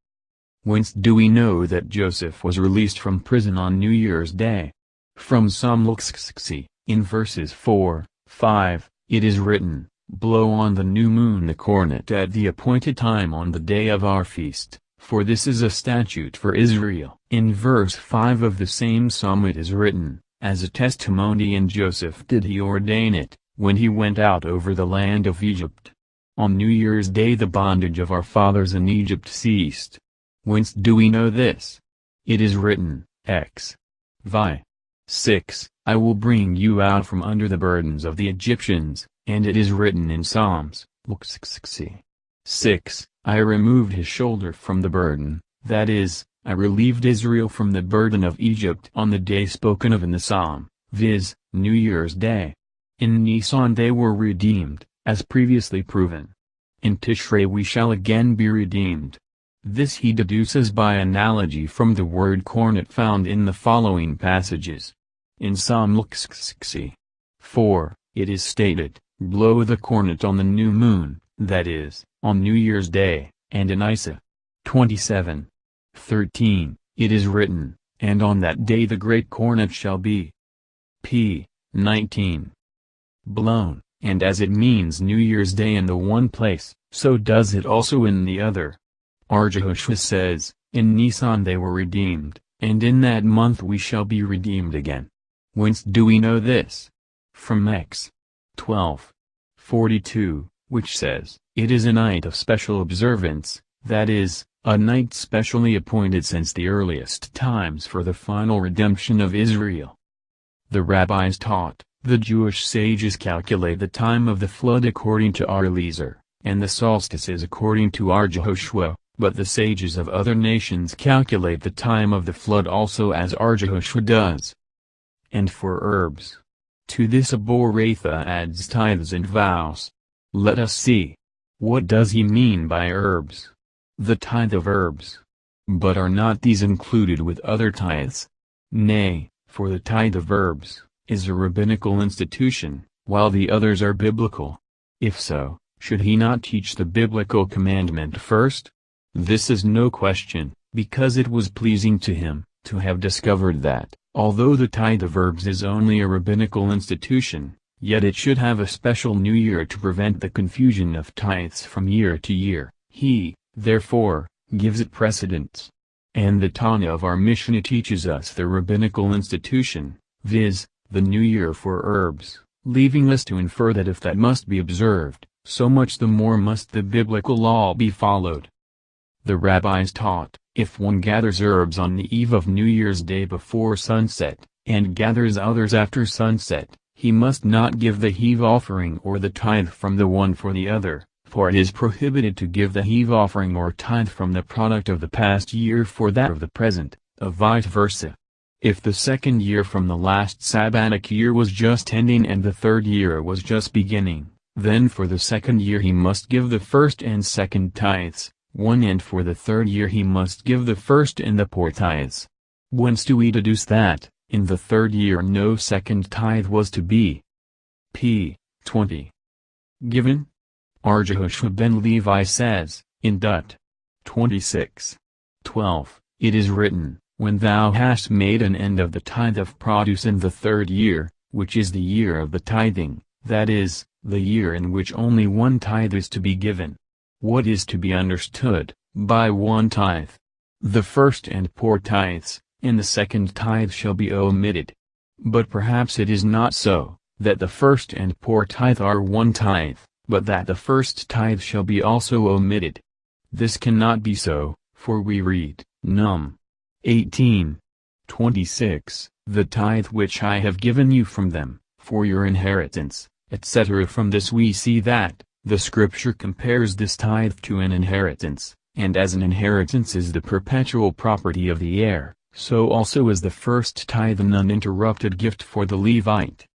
A: Whence do we know that Joseph was released from prison on New Year's Day? From Psalm 6, in verses 4, 5, it is written, Blow on the new moon the cornet at the appointed time on the day of our feast, for this is a statute for Israel. In verse 5 of the same psalm it is written, As a testimony in Joseph did he ordain it, when he went out over the land of Egypt. On New Year's Day the bondage of our fathers in Egypt ceased. Whence do we know this? It is written, X. Vi. 6, I will bring you out from under the burdens of the Egyptians, and it is written in Psalms, 6, I removed his shoulder from the burden, that is, I relieved Israel from the burden of Egypt on the day spoken of in the psalm, viz., New Year's Day. In Nissan they were redeemed, as previously proven. In Tishrei we shall again be redeemed. This he deduces by analogy from the word cornet found in the following passages. In Psalm 4, it is stated, Blow the cornet on the new moon, that is, on New Year's Day, and in Isa. 27. 13, it is written, And on that day the great cornet shall be. P. 19. Blown, and as it means New Year's Day in the one place, so does it also in the other. Arjahusha says, In Nissan they were redeemed, and in that month we shall be redeemed again. Whence do we know this? From X. 12. 42, which says, "It is a night of special observance, that is, a night specially appointed since the earliest times for the final redemption of Israel." The rabbis taught, the Jewish sages calculate the time of the flood according to our Eliezer, and the solstices according to our Jehoshua, but the sages of other nations calculate the time of the flood also as our Jehoshua does. And for herbs, to this Aboratha adds tithes and vows. Let us see. What does he mean by herbs? The tithe of herbs. But are not these included with other tithes? Nay, for the tithe of herbs is a rabbinical institution, while the others are biblical. If so, should he not teach the biblical commandment first? This is no question, because it was pleasing to him to have discovered that, although the tithe of herbs is only a rabbinical institution, yet it should have a special new year to prevent the confusion of tithes from year to year. He, therefore, gives it precedence. And the Tana of our Mishnah teaches us the rabbinical institution, viz., the new year for herbs, leaving us to infer that if that must be observed, so much the more must the biblical law be followed. The rabbis taught, if one gathers herbs on the eve of New Year's Day before sunset, and gathers others after sunset, he must not give the heave offering or the tithe from the one for the other, for it is prohibited to give the heave offering or tithe from the product of the past year for that of the present, or vice versa. If the second year from the last Sabbatic year was just ending and the third year was just beginning, then for the second year he must give the first and second tithes, and for the third year he must give the first and the poor tithes. Whence do we deduce that, in the third year no second tithe was to be p. 20. given? Our Jehoshua ben Levi says, in Dut. 26:12, it is written, "When thou hast made an end of the tithe of produce in the third year, which is the year of the tithing, that is, the year in which only one tithe is to be given." What is to be understood by one tithe? The first and poor tithes, and the second tithe shall be omitted. But perhaps it is not so, that the first and poor tithe are one tithe, but that the first tithe shall be also omitted. This cannot be so, for we read, Num. 18:26, "The tithe which I have given you from them, for your inheritance," etc. From this we see that, the Scripture compares this tithe to an inheritance, and as an inheritance is the perpetual property of the heir, so also is the first tithe an uninterrupted gift for the Levite.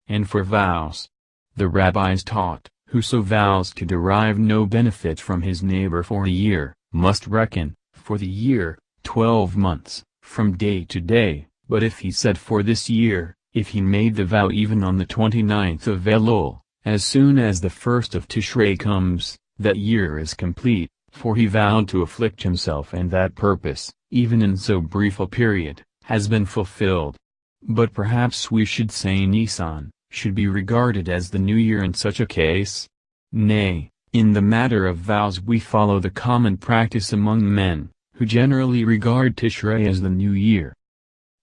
A: And for vows, the rabbis taught, whoso vows to derive no benefit from his neighbor for a year, must reckon, for the year, 12 months, from day to day. But if he said for this year, if he made the vow even on the 29th of Elul, as soon as the 1st of Tishrei comes, that year is complete, for he vowed to afflict himself, and that purpose, even in so brief a period, has been fulfilled. But perhaps we should say Nissan should be regarded as the new year in such a case? Nay, in the matter of vows we follow the common practice among men, who generally regard Tishrei as the new year.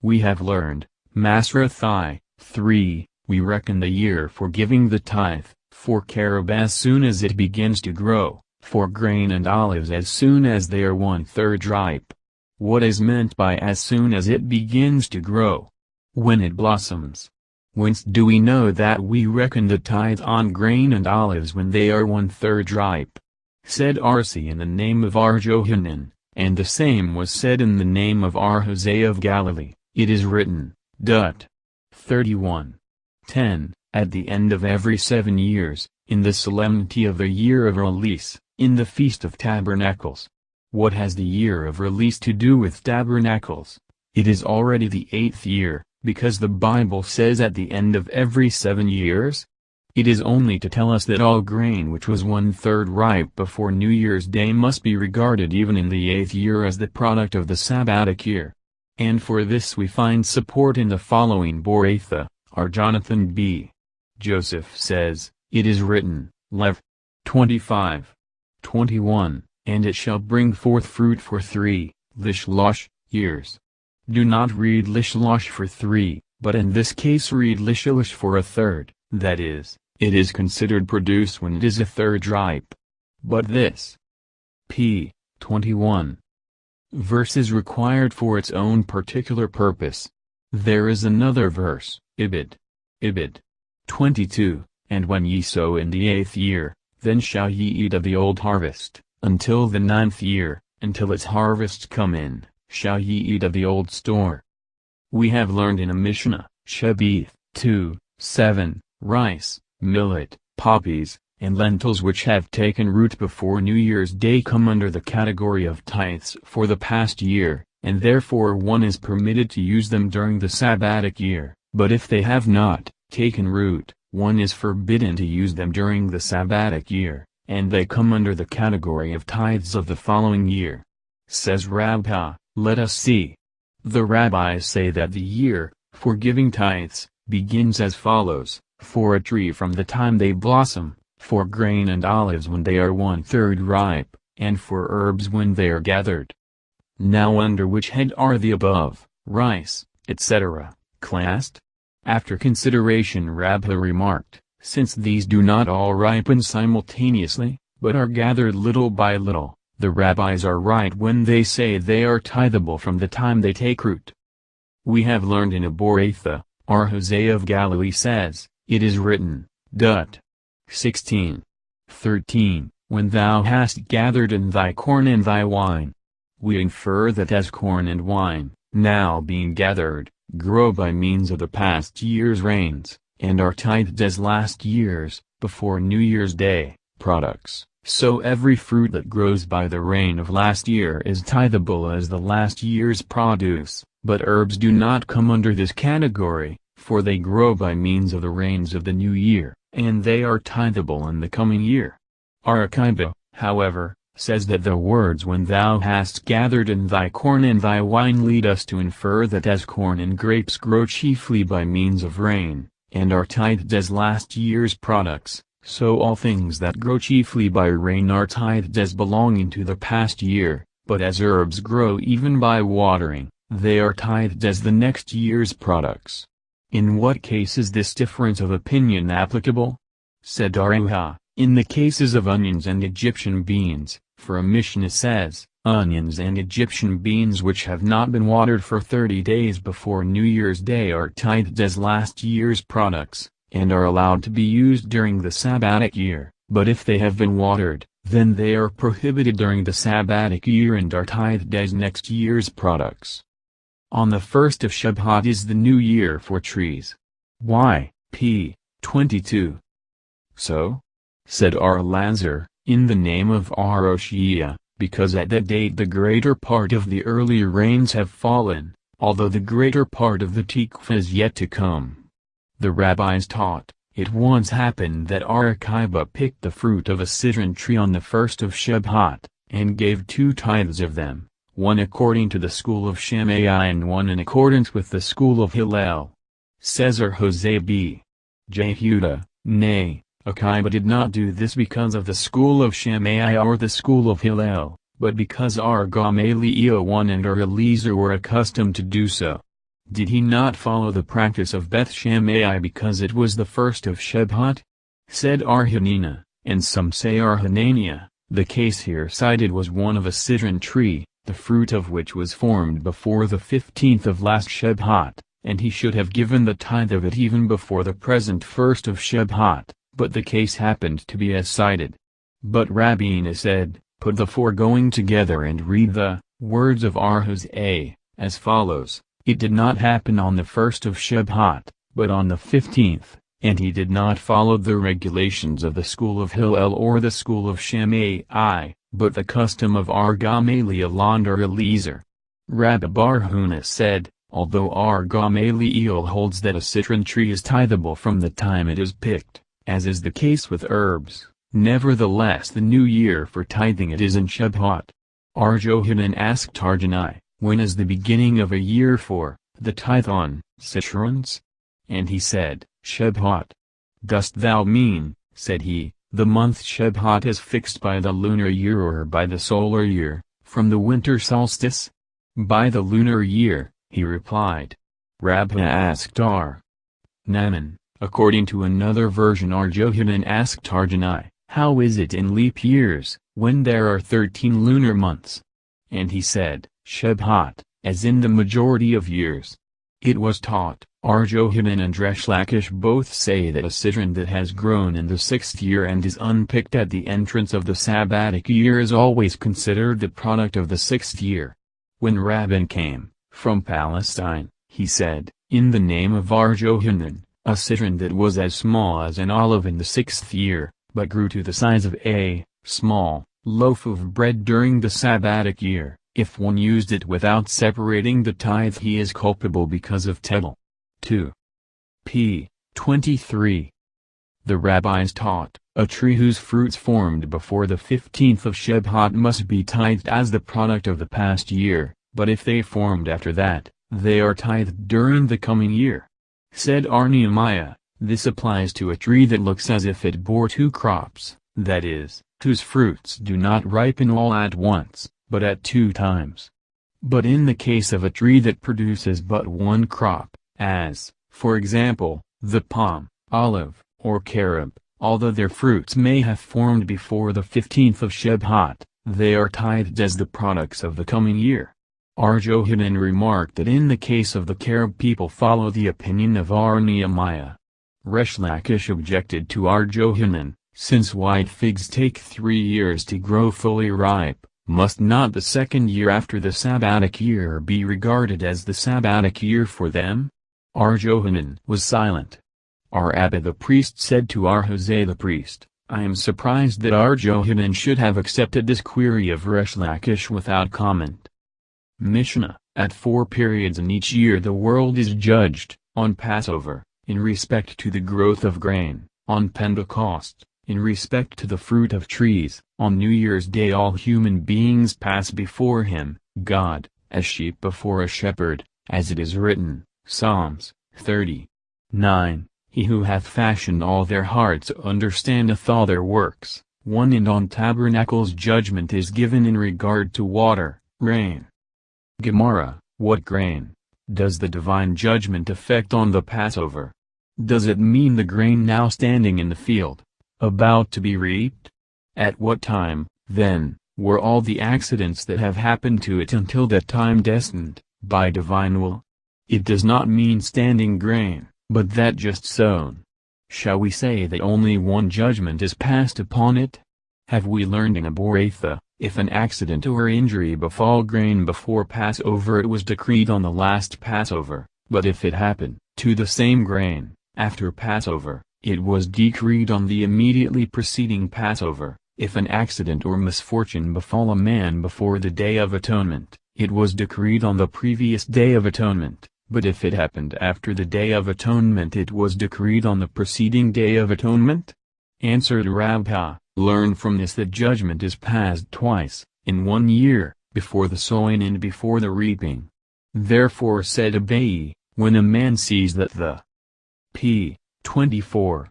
A: We have learned, Masrathai, 3, we reckon the year for giving the tithe, for carob as soon as it begins to grow, for grain and olives as soon as they are 1/3 ripe. What is meant by as soon as it begins to grow? When it blossoms. Whence do we know that we reckon the tithe on grain and olives when they are 1/3 ripe? Said Arsi in the name of our Johanan, and the same was said in the name of our Hosea of Galilee. It is written, Dut. 31:10, at the end of every 7 years, in the solemnity of the year of release, in the Feast of Tabernacles. What has the year of release to do with tabernacles? It is already the 8th year, because the Bible says at the end of every 7 years? It is only to tell us that all grain which was 1/3 ripe before New Year's Day must be regarded even in the 8th year as the product of the Sabbatic year. And for this we find support in the following Boratha, our Jonathan B. Joseph says, it is written, Lev. 25:21, and it shall bring forth fruit for 3, lishlosh, years. Do not read lishlosh for 3, but in this case read lishlosh for 1/3, that is, It is considered produce when it is a third ripe. But this p. 21 verse is required for its own particular purpose. There is another verse, Ibid. 22, and when ye sow in the 8th year, then shall ye eat of the old harvest, until the 9th year, until its harvest come in, shall ye eat of the old store. We have learned in a Mishnah, Shebeth 2:7, rice, millet, poppies, and lentils which have taken root before New Year's Day come under the category of tithes for the past year, and therefore one is permitted to use them during the Sabbatic year, but if they have not taken root, one is forbidden to use them during the Sabbatic year, and they come under the category of tithes of the following year. Says Rabbi, let us see. The rabbis say that the year, for giving tithes, begins as follows: for a tree from the time they blossom, for grain and olives when they are 1/3 ripe, and for herbs when they are gathered. Now under which head are the above, rice, etc., classed? After consideration Rabbi remarked, since these do not all ripen simultaneously, but are gathered little by little, the rabbis are right when they say they are tithable from the time they take root. We have learned in Aboratha, our Hosea of Galilee says, it is written, Dut. 16:13, when thou hast gathered in thy corn and thy wine. We infer that as corn and wine, now being gathered, grow by means of the past year's rains, and are tithed as last year's, before New Year's Day, products, so every fruit that grows by the rain of last year is tithable as the last year's produce, but herbs do not come under this category, for they grow by means of the rains of the new year, and they are tithable in the coming year. Archiba, however, says that the words when thou hast gathered in thy corn and thy wine lead us to infer that as corn and grapes grow chiefly by means of rain, and are tithed as last year's products, so all things that grow chiefly by rain are tithed as belonging to the past year, but as herbs grow even by watering, they are tithed as the next year's products. In what case is this difference of opinion applicable? Said Aruha, in the cases of onions and Egyptian beans, for a Mishnah says, onions and Egyptian beans which have not been watered for 30 days before New Year's Day are tithed as last year's products, and are allowed to be used during the Sabbatic year, but if they have been watered, then they are prohibited during the Sabbatic year and are tithed as next year's products. On the 1st of Shabbat is the new year for trees. Why, p. 22. So? Said Lazar, in the name of Rosh, because at that date the greater part of the earlier rains have fallen, although the greater part of the Tikva is yet to come. The rabbis taught, it once happened that Archiba picked the fruit of a citron tree on the 1st of Shabbat, and gave 2 tithes of them, one according to the school of Shammai and one in accordance with the school of Hillel. Says Hosea b. Jehuda, nay, Akiba did not do this because of the school of Shammai or the school of Hillel, but because Gamaliel 1 and Eliezer were accustomed to do so. Did he not follow the practice of Beth Shammai because it was the 1st of Shabbat? Said Hanina, and some say Hananiah, the case here cited was one of a citron tree, the fruit of which was formed before the 15th of last Shabbat, and he should have given the tithe of it even before the present 1st of Shabbat, but the case happened to be as cited. But Rabbeinu said, put the foregoing together and read the words of Hosea, as follows, it did not happen on the 1st of Shabbat, but on the 15th, and he did not follow the regulations of the school of Hillel or the school of Shammai, but the custom of Gamaliel and Eliezer. Rabbi Barhuna said, although Gamaliel holds that a citron tree is tithable from the time it is picked, as is the case with herbs, nevertheless the new year for tithing it is in Shabbat. Johanan asked Arjunai, when is the beginning of a year for the tithe on citrons? And he said, Shabbat. Dost thou mean, said he, the month Shabbat is fixed by the lunar year or by the solar year, from the winter solstice? By the lunar year, he replied. Rabbi asked Naaman, According to another version, Arjohanan asked Arjuna, "How is it in leap years, when there are 13 lunar months?" And he said, "Shebhat, as in the majority of years." It was taught, Arjohanan and Reshlakish both say that a citron that has grown in the 6th year and is unpicked at the entrance of the Sabbatic year is always considered the product of the 6th year. When Rabban came, from Palestine, he said, in the name of Arjohanan, a citron that was as small as an olive in the 6th year, but grew to the size of a small loaf of bread during the Sabbatic year, if one used it without separating the tithe, he is culpable because of tittle. 2. p. 23. The rabbis taught, a tree whose fruits formed before the 15th of Shebhat must be tithed as the product of the past year, but if they formed after that, they are tithed during the coming year. Said Nehemiah, this applies to a tree that looks as if it bore 2 crops, that is, whose fruits do not ripen all at once, but at 2 times. But in the case of a tree that produces but 1 crop, as, for example, the palm, olive, or carob, although their fruits may have formed before the 15th of Shebhat, they are tithed as the products of the coming year. Arjohanan remarked that in the case of the carob people follow the opinion of Nehemiah. Reshlakish objected to Arjohanan, since white figs take 3 years to grow fully ripe, must not the 2nd year after the Sabbatic year be regarded as the Sabbatic year for them? Arjohanan was silent. Abba the priest said to Arhosai the priest, I am surprised that Arjohanan should have accepted this query of Reshlakish without comment. Mishnah, at 4 periods in each year the world is judged, on Passover, in respect to the growth of grain, on Pentecost, in respect to the fruit of trees, on New Year's Day all human beings pass before him, God, as sheep before a shepherd, as it is written, Psalms 30:9, He who hath fashioned all their hearts understandeth all their works. 1 And on tabernacles judgment is given in regard to water, rain. Gemara, what grain does the divine judgment affect on the Passover? Does it mean the grain now standing in the field, about to be reaped? At what time, then, were all the accidents that have happened to it until that time destined, by divine will? It does not mean standing grain, but that just sown. Shall we say that only one judgment is passed upon it? Have we learned in Aboratha, if an accident or injury befall grain before Passover it was decreed on the last Passover, but if it happen, to the same grain, after Passover, it was decreed on the immediately preceding Passover. If an accident or misfortune befall a man before the Day of Atonement, it was decreed on the previous Day of Atonement, but if it happened after the Day of Atonement it was decreed on the preceding Day of Atonement? Answered Rabba, learn from this that judgment is passed twice, in 1 year, before the sowing and before the reaping. Therefore said Abai, when a man sees that the p. 24.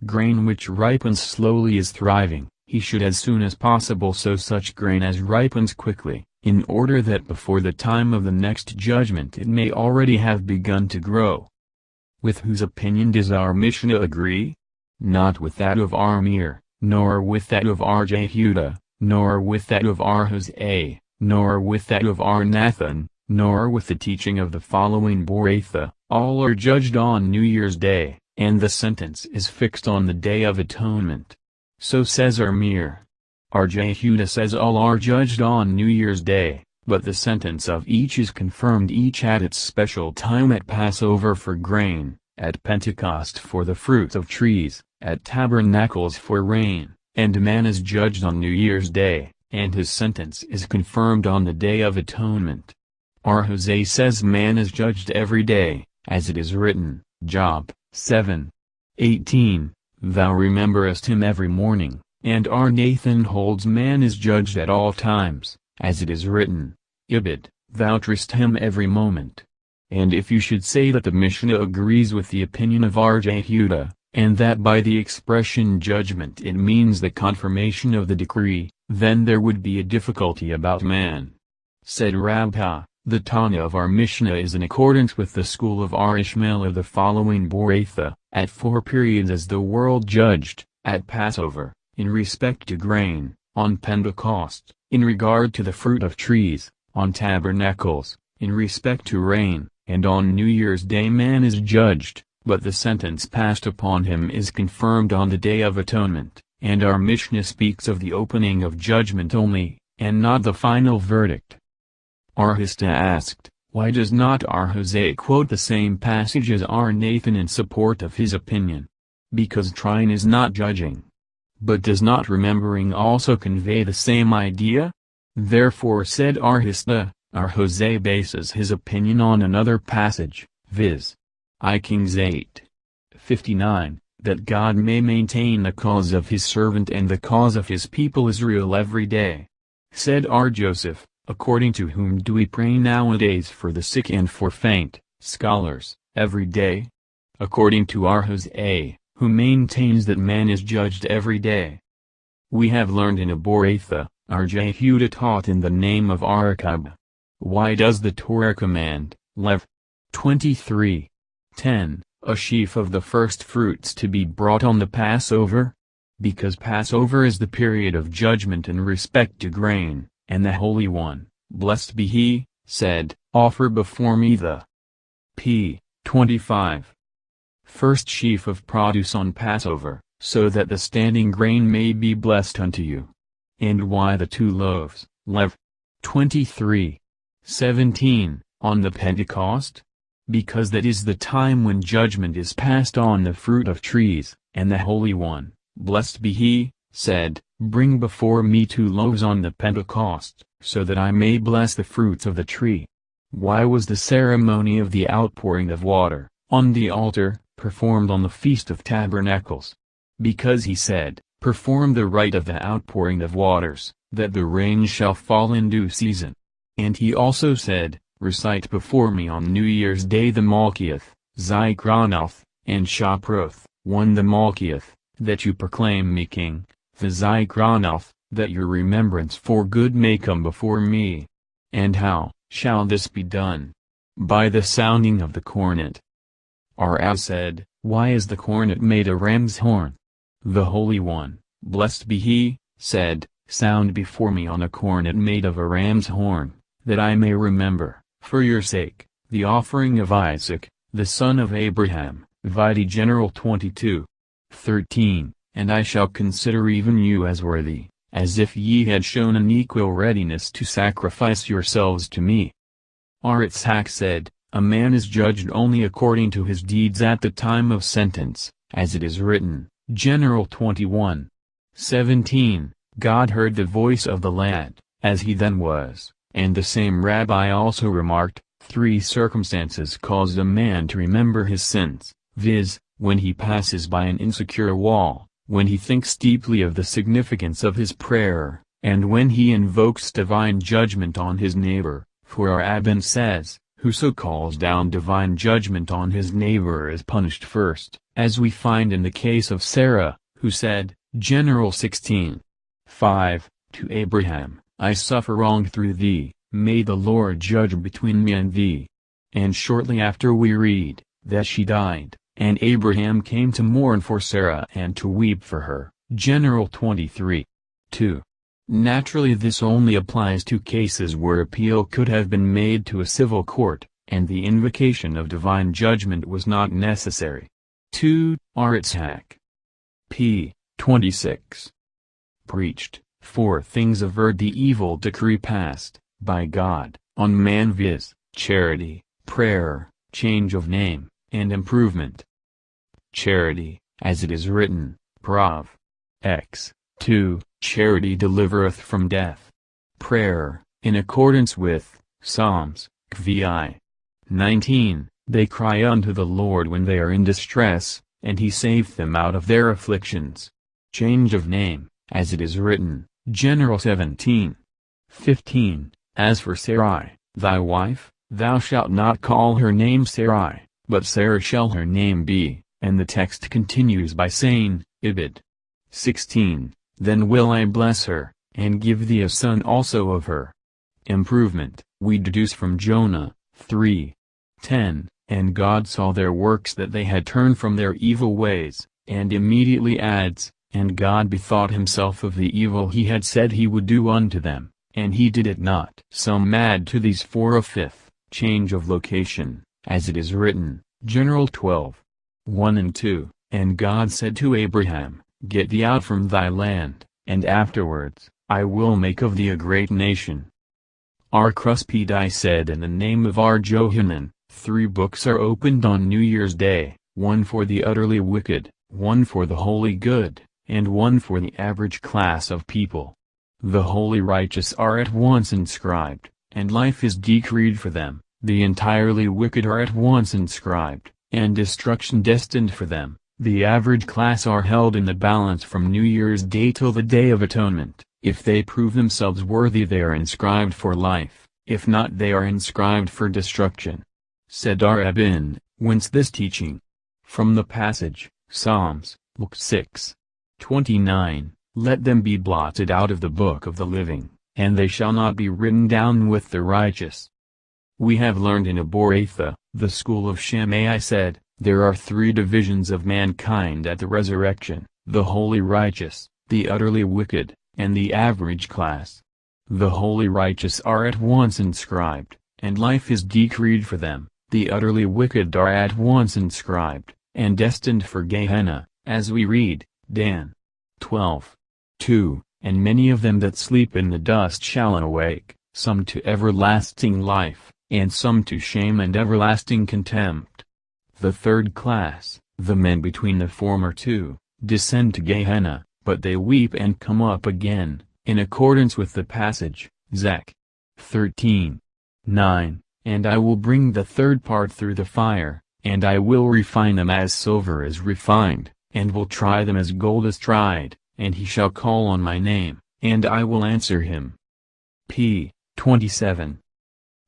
A: grain which ripens slowly is thriving, he should as soon as possible sow such grain as ripens quickly, in order that before the time of the next judgment it may already have begun to grow. With whose opinion does our Mishnah agree? Not with that of Armir, nor with that of Jehuda, nor with that of Hosea, nor with that of Nathan, nor with the teaching of the following Boratha. All are judged on New Year's Day, and the sentence is fixed on the Day of Atonement. So says Armir. Jehuda says all are judged on New Year's Day, but the sentence of each is confirmed each at its special time: at Passover for grain, at Pentecost for the fruit of trees, at tabernacles for rain, and man is judged on New Year's Day, and his sentence is confirmed on the Day of Atonement. Hosea says man is judged every day, as it is written, Job 7:18, Thou rememberest him every morning, and Nathan holds man is judged at all times, as it is written, Ibid, Thou trust him every moment. And if you should say that the Mishnah agrees with the opinion of Jehuda, and that by the expression judgment it means the confirmation of the decree, then there would be a difficulty about man. Said Rabba, The Tana of our Mishnah is in accordance with the school of our Ishmael of the following Boratha, at 4 periods as the world judged, at Passover, in respect to grain, on Pentecost, in regard to the fruit of trees, on tabernacles, in respect to rain, and on New Year's Day man is judged, but the sentence passed upon him is confirmed on the Day of Atonement, and our Mishnah speaks of the opening of judgment only, and not the final verdict. Arhista asked, why does not our Hosea quote the same passage as our Nathan in support of his opinion? Because trying is not judging. But does not remembering also convey the same idea? Therefore said Arhista, our Hosea bases his opinion on another passage, viz. I Kings 8:59, that God may maintain the cause of his servant and the cause of his people Israel every day. Said R. Joseph, according to whom do we pray nowadays for the sick and for faint, scholars, every day? According to our Hosea, who maintains that man is judged every day. We have learned in a Boratha, our Jehuda taught in the name of Arakab. Why does the Torah command, Lev. 23:10, a sheaf of the first fruits to be brought on the Passover? Because Passover is the period of judgment in respect to grain, and the Holy One, blessed be he, said, offer before me the p. 25. First sheaf of produce on Passover, so that the standing grain may be blessed unto you. And why the 2 loaves, Lev. 23:17, on the Pentecost? Because that is the time when judgment is passed on the fruit of trees, and the Holy One, blessed be he, said, bring before me 2 loaves on the Pentecost, so that I may bless the fruits of the tree. Why was the ceremony of the outpouring of water, on the altar, performed on the Feast of Tabernacles? Because he said, perform the rite of the outpouring of waters, that the rain shall fall in due season. And he also said, recite before me on New Year's Day the Malkiath, Zikronoth, and Shaproth, 1 the Malkiath, that you proclaim me king, the Zikronoth, that your remembrance for good may come before me. And how shall this be done? By the sounding of the cornet. Araz said, why is the cornet made a ram's horn? The Holy One, blessed be he, said, sound before me on a cornet made of a ram's horn, that I may remember, for your sake, the offering of Isaac, the son of Abraham, Vide General 22:13, and I shall consider even you as worthy, as if ye had shown an equal readiness to sacrifice yourselves to me. Aritzhak said, a man is judged only according to his deeds at the time of sentence, as it is written, General 21:17, God heard the voice of the lad, as he then was, and the same rabbi also remarked, 3 circumstances cause a man to remember his sins, viz., when he passes by an insecure wall, when he thinks deeply of the significance of his prayer, and when he invokes divine judgment on his neighbor, for our Abban says, whoso calls down divine judgment on his neighbor is punished first, as we find in the case of Sarah, who said, General 16:5, to Abraham, I suffer wrong through thee, may the Lord judge between me and thee. And shortly after we read, that she died, and Abraham came to mourn for Sarah and to weep for her, General 23:2. Naturally this only applies to cases where appeal could have been made to a civil court, and the invocation of divine judgment was not necessary. 2. Aritzhak. p. 26. Preached, 4 things averred the evil decree passed, by God, on man viz., charity, prayer, change of name, and improvement. Charity, as it is written, Prov. X. 2, charity delivereth from death. Prayer, in accordance with, Psalms, Kvi. 19, they cry unto the Lord when they are in distress, and he saveth them out of their afflictions. Change of name, as it is written, General 17:15, as for Sarai, thy wife, thou shalt not call her name Sarai, but Sarah shall her name be, and the text continues by saying, Ibid. 16, then will I bless her, and give thee a son also of her. Improvement, we deduce from Jonah 3:10, and God saw their works that they had turned from their evil ways, and immediately adds, and God bethought himself of the evil he had said he would do unto them, and he did it not. Some add to these 4 a 5th, change of location, as it is written, General 12:1 and 2, and God said to Abraham, Get thee out from thy land, and afterwards, I will make of thee a great nation. R. Cruspedi said in the name of R. Johanan, 3 books are opened on New Year's Day, one for the utterly wicked, one for the wholly good, and one for the average class of people. The wholly righteous are at once inscribed, and life is decreed for them, the entirely wicked are at once inscribed, and destruction destined for them. The average class are held in the balance from New Year's Day till the Day of Atonement. If they prove themselves worthy they are inscribed for life, if not they are inscribed for destruction. Said R. Abin, whence this teaching? From the passage, Psalms, Luke 6:29, Let them be blotted out of the book of the living, and they shall not be written down with the righteous. We have learned in Aboratha, the school of Shammai said, there are 3 divisions of mankind at the resurrection, the wholly righteous, the utterly wicked, and the average class. The wholly righteous are at once inscribed, and life is decreed for them, the utterly wicked are at once inscribed, and destined for Gehenna, as we read, Dan 12:2, and many of them that sleep in the dust shall awake, some to everlasting life, and some to shame and everlasting contempt. The 3rd class, the men between the former 2, descend to Gehenna, but they weep and come up again, in accordance with the passage, Zech 13:9, and I will bring the 3rd part through the fire, and I will refine them as silver is refined, and will try them as gold is tried, and he shall call on my name, and I will answer him. P. 27.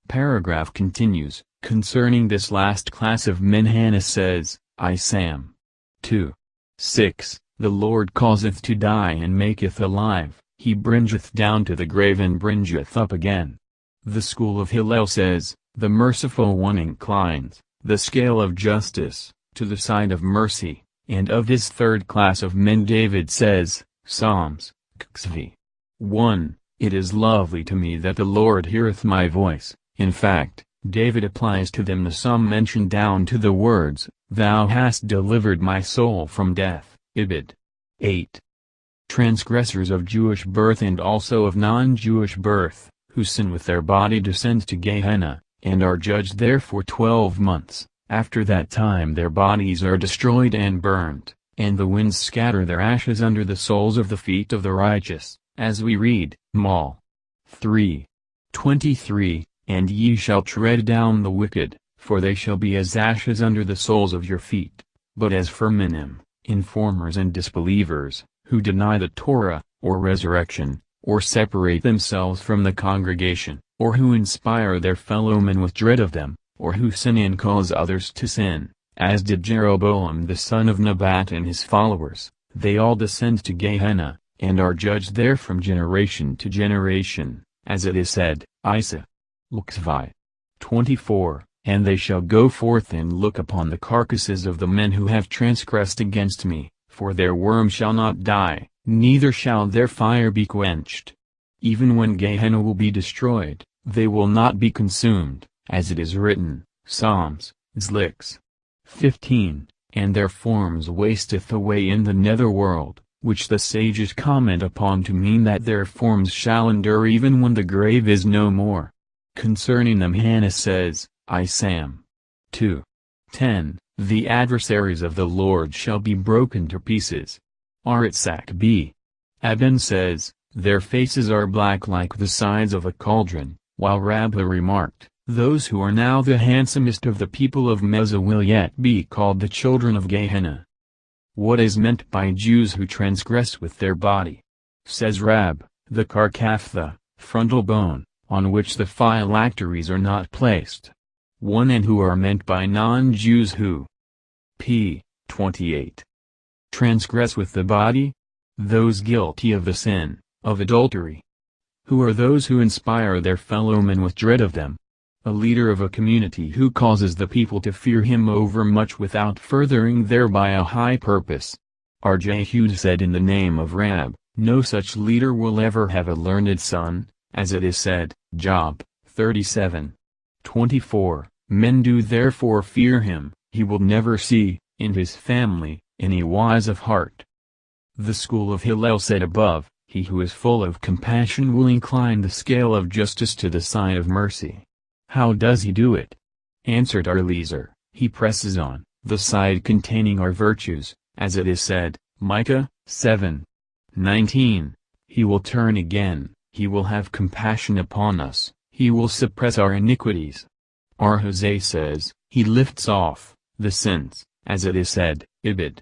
A: Paragraph continues, concerning this last class of men Hannah says, I Sam 2:6, The Lord causeth to die and maketh alive, he bringeth down to the grave and bringeth up again. The school of Hillel says, the merciful one inclines, the scale of justice, to the side of mercy, and of this 3rd class of men David says, Psalms, XV 1, It is lovely to me that the Lord heareth my voice. In fact, David applies to them the psalm mentioned down to the words, Thou hast delivered my soul from death, Ibid. 8. Transgressors of Jewish birth and also of non-Jewish birth, who sin with their body descend to Gehenna, and are judged there for 12 months, after that time their bodies are destroyed and burned, and the winds scatter their ashes under the soles of the feet of the righteous, as we read, Mal 3:23, And ye shall tread down the wicked, for they shall be as ashes under the soles of your feet. But as for minim, informers and disbelievers, who deny the Torah, or resurrection, or separate themselves from the congregation, or who inspire their fellowmen with dread of them, or who sin and cause others to sin, as did Jeroboam the son of Nebat and his followers, they all descend to Gehenna, and are judged there from generation to generation, as it is said, Isa. Luxvi 24, And they shall go forth and look upon the carcasses of the men who have transgressed against me, for their worm shall not die, neither shall their fire be quenched. Even when Gehenna will be destroyed, they will not be consumed, as it is written, Psalms, Zlix 15, And their forms wasteth away in the netherworld, which the sages comment upon to mean that their forms shall endure even when the grave is no more. Concerning them Hannah says, I Sam 2:10, The adversaries of the Lord shall be broken to pieces. Aritzak B. Abin says, Their faces are black like the sides of a cauldron, while Rabbah remarked, Those who are now the handsomest of the people of Mezah will yet be called the children of Gehenna. What is meant by Jews who transgress with their body? Says Rab, the carcapha, frontal bone, on which the phylacteries are not placed. 1 And who are meant by non-Jews who? P. 28. Transgress with the body? Those guilty of the sin, of adultery. Who are those who inspire their fellowmen with dread of them? A leader of a community who causes the people to fear him overmuch without furthering thereby a high purpose. R.J. said in the name of Rab, no such leader will ever have a learned son, as it is said, Job 37:24. Men do therefore fear him, he will never see, in his family, any wise of heart. The school of Hillel said above, he who is full of compassion will incline the scale of justice to the side of mercy. How does he do it? Answered Eliezer, he presses on, the side containing our virtues, as it is said, Micah 7:19. He will turn again, he will have compassion upon us, he will suppress our iniquities. Hosea says, he lifts off the sins, as it is said, Ibid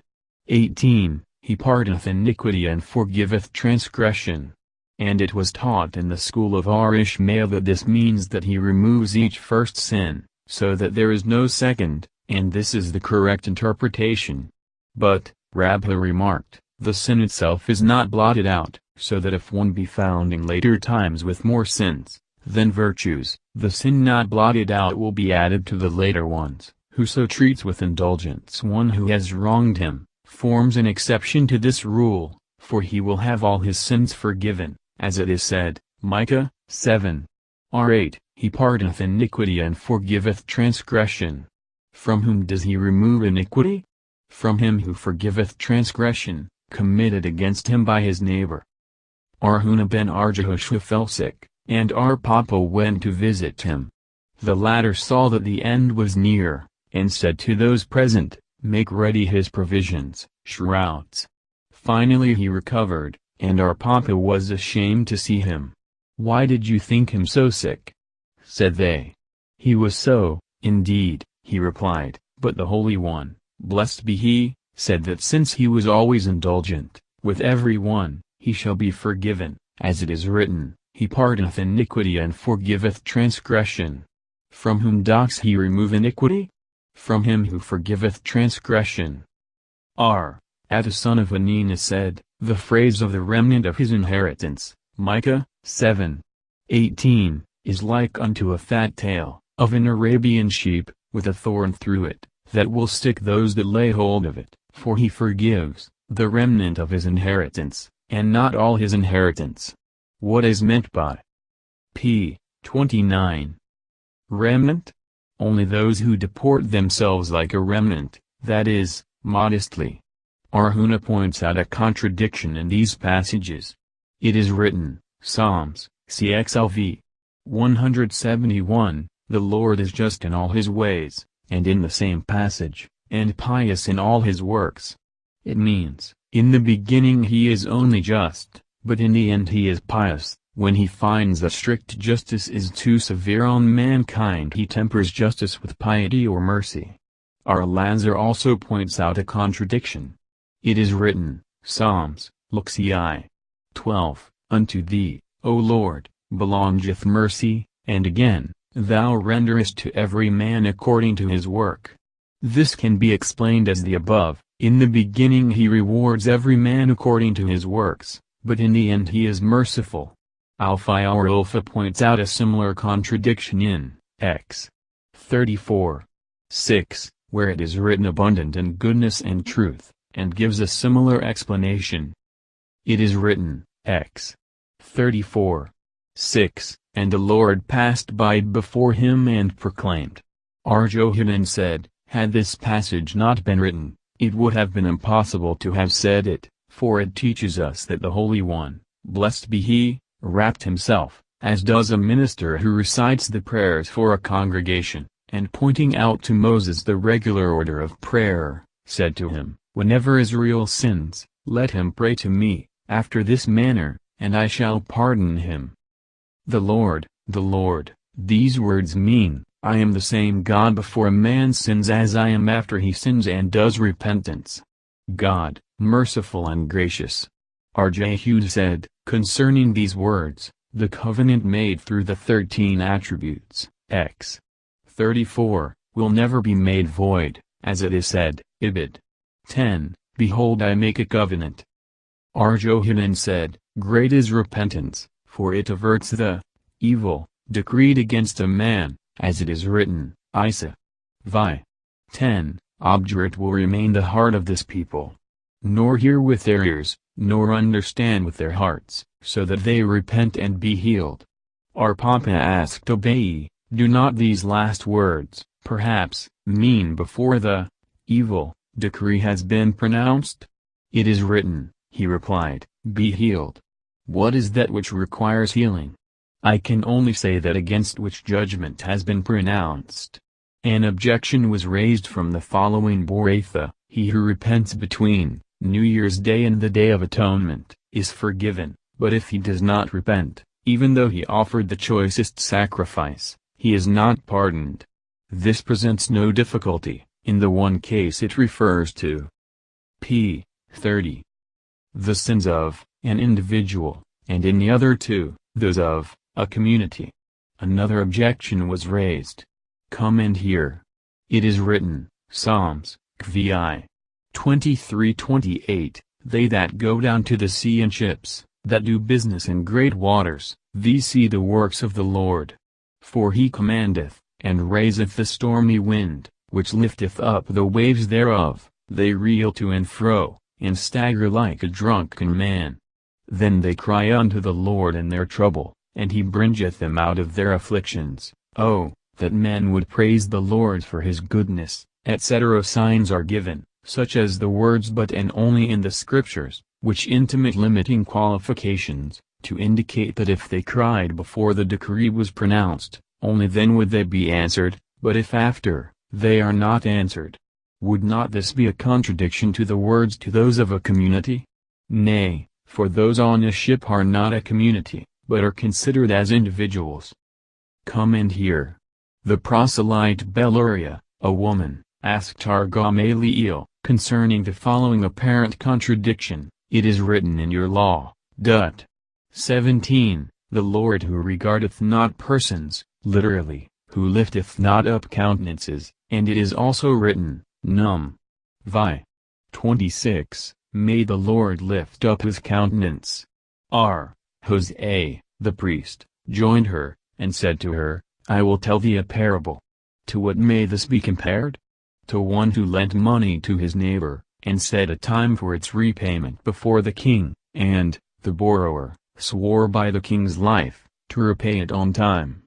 A: 18, he pardoneth iniquity and forgiveth transgression. And it was taught in the school of Ishmael that this means that he removes each first sin, so that there is no second, and this is the correct interpretation. But, Rabbi remarked, the sin itself is not blotted out, so that if one be found in later times with more sins than virtues, the sin not blotted out will be added to the later ones. Whoso treats with indulgence one who has wronged him, forms an exception to this rule, for he will have all his sins forgiven, as it is said, Micah 7:8, he pardoneth iniquity and forgiveth transgression. From whom does he remove iniquity? From him who forgiveth transgression, committed against him by his neighbor. Arhuna ben Arjehoshua fell sick, and Papa went to visit him. The latter saw that the end was near, and said to those present, make ready his provisions, shrouds. Finally he recovered, and Papa was ashamed to see him. Why did you think him so sick? Said they. He was so, indeed, he replied, but the Holy One, blessed be he, said that since he was always indulgent with every one, he shall be forgiven, as it is written, he pardoneth iniquity and forgiveth transgression. From whom doth he remove iniquity? From him who forgiveth transgression. Atta son of Hanina said, the phrase of the remnant of his inheritance, Micah 7:18, is like unto a fat tail of an Arabian sheep, with a thorn through it, that will stick those that lay hold of it, for he forgives the remnant of his inheritance, and not all his inheritance. What is meant by p. 29? Remnant? Only those who deport themselves like a remnant, that is, modestly. Arhuna points out a contradiction in these passages. It is written, Psalms, CXLV 171, the Lord is just in all his ways, and in the same passage, and pious in all his works. It means, in the beginning he is only just, but in the end he is pious. When he finds that strict justice is too severe on mankind, he tempers justice with piety or mercy. Lazar also points out a contradiction. It is written, Psalms, Luxii 12, unto thee, O Lord, belongeth mercy, and again, thou renderest to every man according to his work. This can be explained as the above, in the beginning he rewards every man according to his works, but in the end he is merciful. Alpha points out a similar contradiction in X 34:6, where it is written abundant in goodness and truth, and gives a similar explanation. It is written, X 34:6, and the Lord passed by before him and proclaimed. Johanan said, had this passage not been written, it would have been impossible to have said it, for it teaches us that the Holy One, blessed be he, wrapped himself, as does a minister who recites the prayers for a congregation, and pointing out to Moses the regular order of prayer, said to him, whenever Israel sins, let him pray to me, after this manner, and I shall pardon him. The Lord, these words mean, I am the same God before a man sins as I am after he sins and does repentance. God, merciful and gracious. R.J. said, concerning these words, the covenant made through the 13 attributes, X 34, will never be made void, as it is said, Ibid 10, behold I make a covenant. R. Johanan said, great is repentance, for it averts the evil decreed against a man, as it is written, Isa. Vi. 10, obdurate will remain the heart of this people. Nor hear with their ears, nor understand with their hearts, so that they repent and be healed. Our Papa asked Obey, do not these last words, perhaps, mean before the evil decree has been pronounced? It is written, he replied, be healed. What is that which requires healing? I can only say that against which judgment has been pronounced. An objection was raised from the following Boratha: he who repents between New Year's Day and the Day of Atonement is forgiven, but if he does not repent, even though he offered the choicest sacrifice, he is not pardoned. This presents no difficulty. In the one case it refers to p. 30. The sins of an individual, and in the other two, those of a community. Another objection was raised. Come and hear. It is written, Psalms, Kvi. 23:28, they that go down to the sea in ships, that do business in great waters, these see the works of the Lord. For he commandeth, and raiseth the stormy wind, which lifteth up the waves thereof, they reel to and fro, and stagger like a drunken man. Then they cry unto the Lord in their trouble, and he bringeth them out of their afflictions. Oh, that men would praise the Lord for his goodness, etc. Signs are given, such as the words but and only in the Scriptures, which intimate limiting qualifications, to indicate that if they cried before the decree was pronounced, only then would they be answered, but if after, they are not answered. Would not this be a contradiction to the words to those of a community? Nay, for those on a ship are not a community, but are considered as individuals. Come and hear. The proselyte Beluria, a woman, asked our Gamaliel, concerning the following apparent contradiction: it is written in your law, Dut. 17, the Lord who regardeth not persons, literally, who lifteth not up countenances, and it is also written, Num. Vi. 26, may the Lord lift up his countenance. R. Hosea, the priest, joined her, and said to her, I will tell thee a parable. To what may this be compared? To one who lent money to his neighbor, and set a time for its repayment before the king, and, the borrower, swore by the king's life, to repay it on time.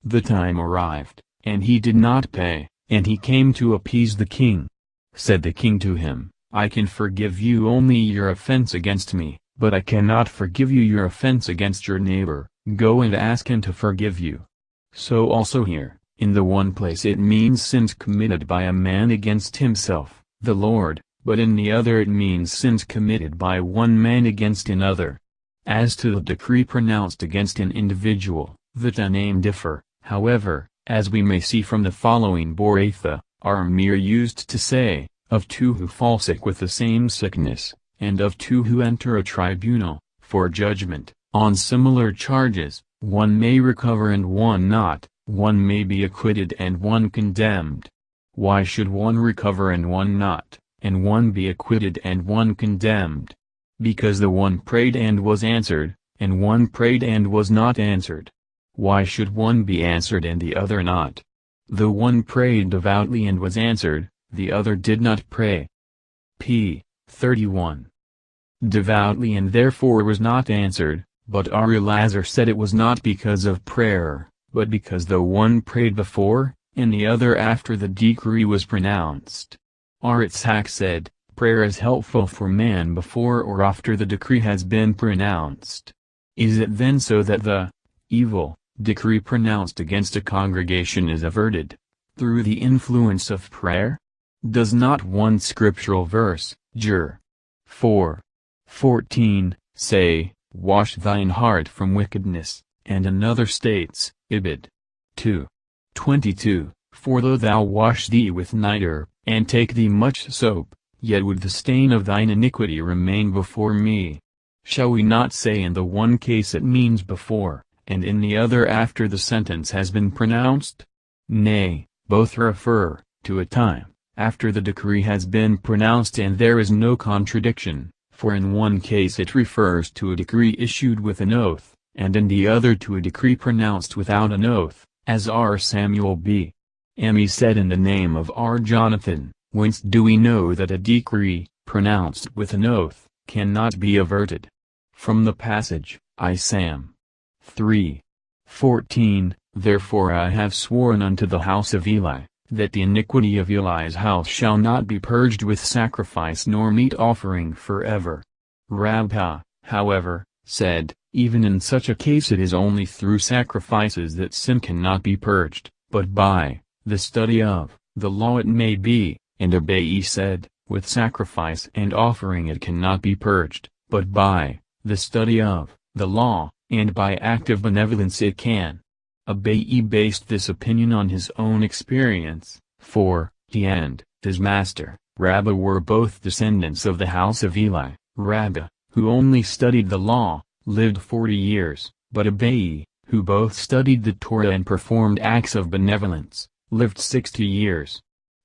A: The time arrived, and he did not pay, and he came to appease the king. Said the king to him, I can forgive you only your offense against me, but I cannot forgive you your offense against your neighbor. Go and ask him to forgive you. So also here, in the one place it means sins committed by a man against himself, the Lord, but in the other it means sins committed by one man against another. As to the decree pronounced against an individual, the Tanaim differ, however, as we may see from the following Boratha, are mere used to say, of two who fall sick with the same sickness, and of two who enter a tribunal, for judgment, on similar charges, one may recover and one not, one may be acquitted and one condemned. Why should one recover and one not, and one be acquitted and one condemned? Because the one prayed and was answered, and one prayed and was not answered. Why should one be answered and the other not? The one prayed devoutly and was answered, the other did not pray. P. 31. Devoutly and therefore was not answered, but Elazar said it was not because of prayer, but because the one prayed before, and the other after the decree was pronounced. Yitzhak said, prayer is helpful for man before or after the decree has been pronounced. Is it then so that the evil decree pronounced against a congregation is averted through the influence of prayer? Does not one scriptural verse, Jer. 4:14, say, wash thine heart from wickedness, and another states, Ibid. 2:22, for though thou wash thee with niter, and take thee much soap, yet would the stain of thine iniquity remain before me. Shall we not say in the one case it means before, and in the other after the sentence has been pronounced? Nay, both refer to a time after the decree has been pronounced, and there is no contradiction, for in one case it refers to a decree issued with an oath, and in the other to a decree pronounced without an oath, as R. Samuel b. Ami said in the name of R. Jonathan, whence do we know that a decree, pronounced with an oath, cannot be averted? From the passage, I Sam. 3:14, Therefore I have sworn unto the house of Eli, that the iniquity of Eli's house shall not be purged with sacrifice nor meat offering forever. Rabbi, however, said, even in such a case it is only through sacrifices that sin cannot be purged, but by the study of the law it may be, and Abai said, with sacrifice and offering it cannot be purged, but by the study of the law, and by active benevolence it can. Abai based this opinion on his own experience, for he and his master, Rabbi, were both descendants of the house of Eli. Rabbi, who only studied the law, lived 40 years, but Abai, who both studied the Torah and performed acts of benevolence, lived 60 years.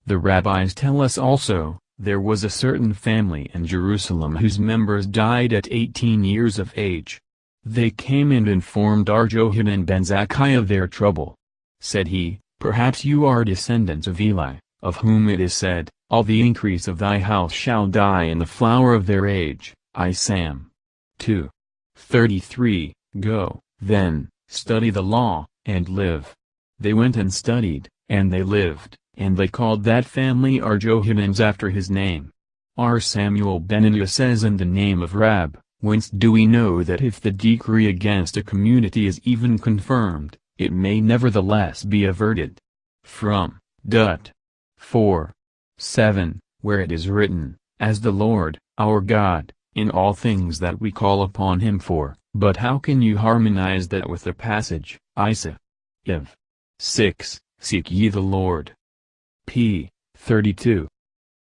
A: The rabbis tell us also, there was a certain family in Jerusalem whose members died at 18 years of age. They came and informed our Johanan ben Zakkai of their trouble. Said he, Perhaps you are descendants of Eli, of whom it is said, All the increase of thy house shall die in the flower of their age. I Sam. 2:33, Go, then, study the law, and live. They went and studied, and they lived, and they called that family our Johanans after his name. R. Samuel ben says in the name of Rab, whence do we know that if the decree against a community is even confirmed, it may nevertheless be averted? From Dut. 4:7, where it is written, As the Lord, our God, in all things that we call upon him for. But how can you harmonize that with the passage, Isa. Iv. 6, Seek ye the Lord. P. 32.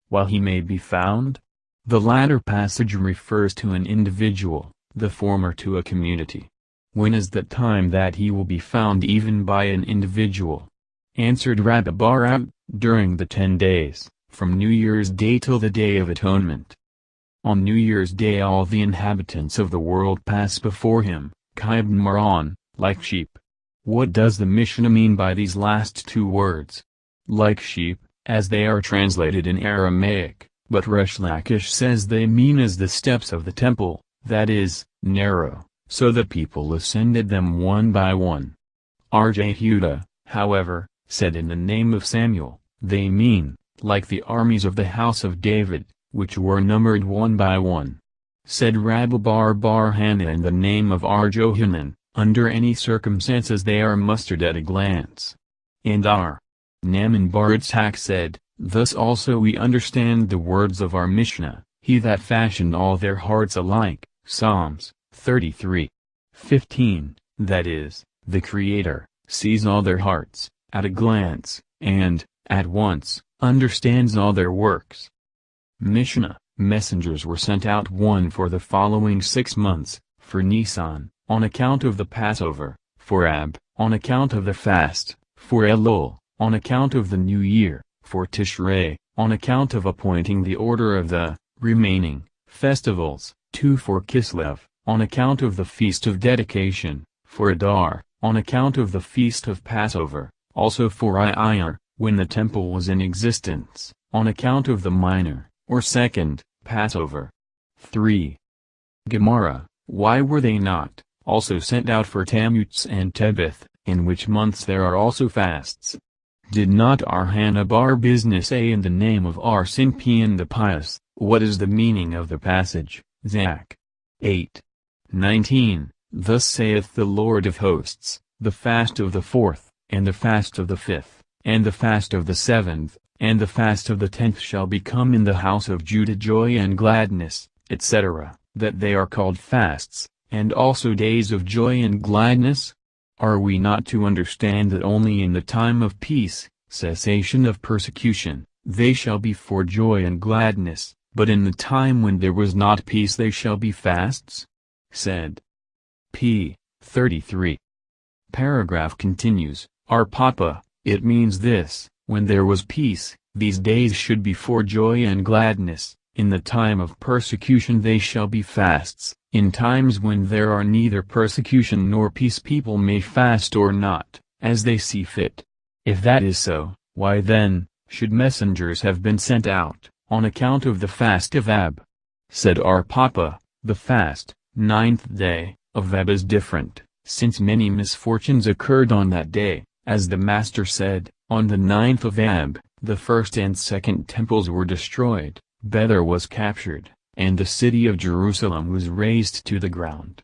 A: While he may be found? The latter passage refers to an individual, the former to a community. When is that time that he will be found even by an individual? Answered Rabbi Barab, during the 10 days, from New Year's Day till the Day of Atonement. On New Year's Day all the inhabitants of the world pass before him, Kibn Maran, like sheep. What does the Mishnah mean by these last two words? Like sheep, as they are translated in Aramaic, but Resh Lakish says they mean as the steps of the temple, that is, narrow, so the people ascended them one by one. R.J. Huda, however, said in the name of Samuel, they mean, like the armies of the house of David, which were numbered one by one. Said Rabbi Bar Hannah in the name of R. Johanan, under any circumstances they are mustered at a glance. And R. Naaman bar Itzhak said, Thus also we understand the words of our Mishnah, He that fashioned all their hearts alike, Psalms 33:15, that is, the Creator, sees all their hearts, at a glance, and, at once, understands all their works. Mishnah, messengers were sent out one for the following 6 months, for Nissan, on account of the Passover, for Ab, on account of the fast, for Elul, on account of the New Year, for Tishrei, on account of appointing the order of the remaining festivals, 2 for Kislev, on account of the Feast of Dedication, for Adar, on account of the Feast of Passover, also for Iyar, when the temple was in existence, on account of the minor, or second, Passover. 3. Gemara, why were they not also sent out for Tammuz and Tebeth, in which months there are also fasts? Did not Arhana bar Business say in the name of Arsinpian the Pious, what is the meaning of the passage, Zach 8:19, Thus saith the Lord of hosts, the fast of the 4th, and the fast of the 5th, and the fast of the 7th, and the fast of the 10th shall become in the house of Judah joy and gladness, etc., that they are called fasts, and also days of joy and gladness? Are we not to understand that only in the time of peace, cessation of persecution, they shall be for joy and gladness, but in the time when there was not peace they shall be fasts? Said P. 33. Paragraph continues, Our Papa, it means this, when there was peace, these days should be for joy and gladness, In the time of persecution they shall be fasts. In times when there are neither persecution nor peace people may fast or not, as they see fit. If that is so, why then, should messengers have been sent out, on account of the fast of Ab? Said our Papa, the fast, 9th day, of Ab is different, since many misfortunes occurred on that day, as the Master said, on the 9th of Ab, the first and second temples were destroyed, Bether was captured, and the city of Jerusalem was razed to the ground.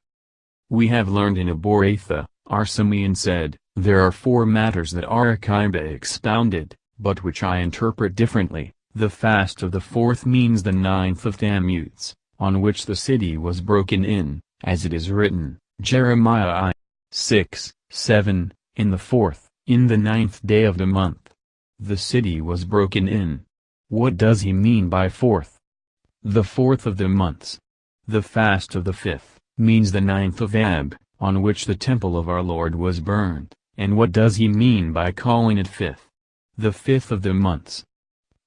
A: We have learned in Aboratha, our Simeon said, there are 4 matters that Arakiba expounded, but which I interpret differently. The fast of the 4th means the 9th of Tammuz, on which the city was broken in, as it is written, Jeremiah 6:7, in the 4th, in the 9th day of the month. The city was broken in. What does he mean by 4th? The 4th of the months. The fast of the 5th, means the 9th of Ab, on which the temple of our Lord was burned, and what does he mean by calling it 5th? The 5th of the months.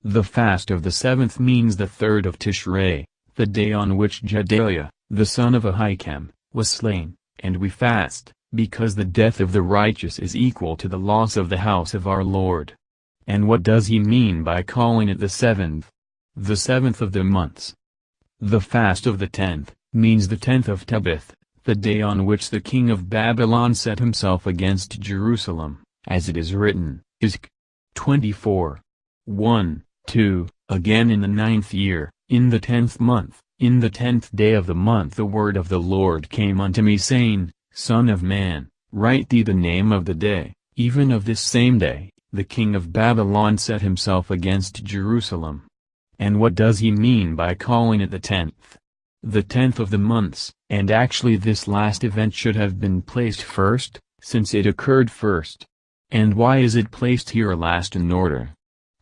A: The fast of the 7th means the 3rd of Tishrei, the day on which Gedaliah, the son of Ahikam, was slain, and we fast, because the death of the righteous is equal to the loss of the house of our Lord. And what does he mean by calling it the 7th? The 7th of the months. The fast of the 10th, means the 10th of Tebeth, the day on which the king of Babylon set himself against Jerusalem, as it is written, Izk. 24. 1, 2, again in the 9th year, in the 10th month, in the 10th day of the month the word of the Lord came unto me saying, Son of man, write thee the name of the day, even of this same day, the king of Babylon set himself against Jerusalem. And what does he mean by calling it the 10th? The 10th of the months, and actually this last event should have been placed first, since it occurred first. And why is it placed here last in order?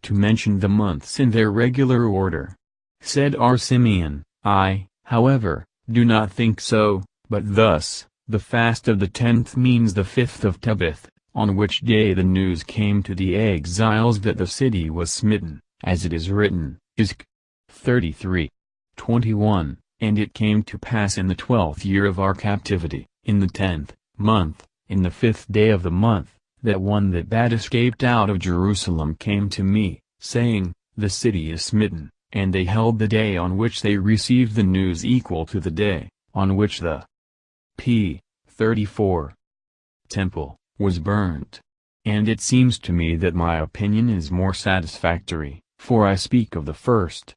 A: To mention the months in their regular order. Said our Simeon, I, however, do not think so, but thus, the fast of the 10th means the 5th of Tebeth, on which day the news came to the exiles that the city was smitten, as it is written, Izk. 33. 21, and it came to pass in the 12th year of our captivity, in the 10th month, in the 5th day of the month, that one that bad escaped out of Jerusalem came to me, saying, The city is smitten, and they held the day on which they received the news equal to the day, on which the p. 34 temple was burnt. And it seems to me that my opinion is more satisfactory, for I speak of the first,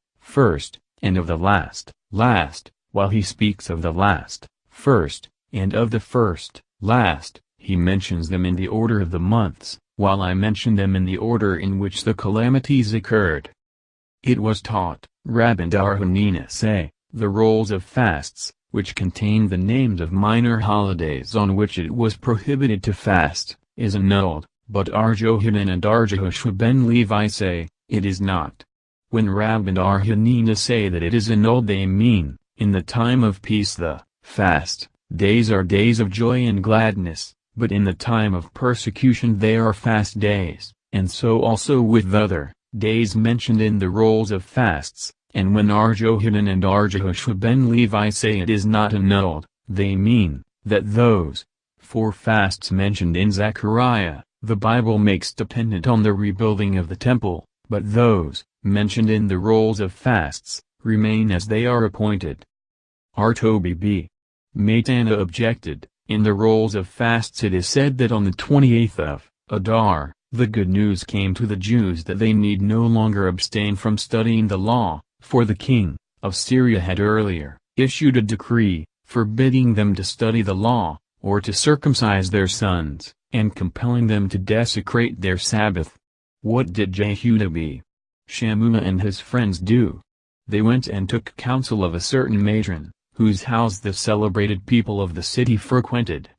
A: and of the last, while he speaks of the last, first, and of the first, last, he mentions them in the order of the months, while I mention them in the order in which the calamities occurred. It was taught, Rabban Dar Hanina say, the rolls of fasts, which contained the names of minor holidays on which it was prohibited to fast, is annulled, but Arjohanan and Arjehoshua ben Levi say, it is not. When Rabban Dar Hanina say that it is annulled they mean, in the time of peace the fast days are days of joy and gladness, but in the time of persecution they are fast days, and so also with other days mentioned in the rolls of fasts. And when Arjohanan and Arjehoshua ben Levi say it is not annulled, they mean, that those 4 fasts mentioned in Zechariah, the Bible makes dependent on the rebuilding of the temple, but those, mentioned in the rolls of fasts, remain as they are appointed. Artobi B. Matana objected, in the rolls of fasts it is said that on the 28th of Adar, the good news came to the Jews that they need no longer abstain from studying the law, for the king of Syria had earlier issued a decree, forbidding them to study the law, or to circumcise their sons, and compelling them to desecrate their Sabbath. What did Jehuda b. Shammua and his friends do? They went and took counsel of a certain matron, whose house the celebrated people of the city frequented.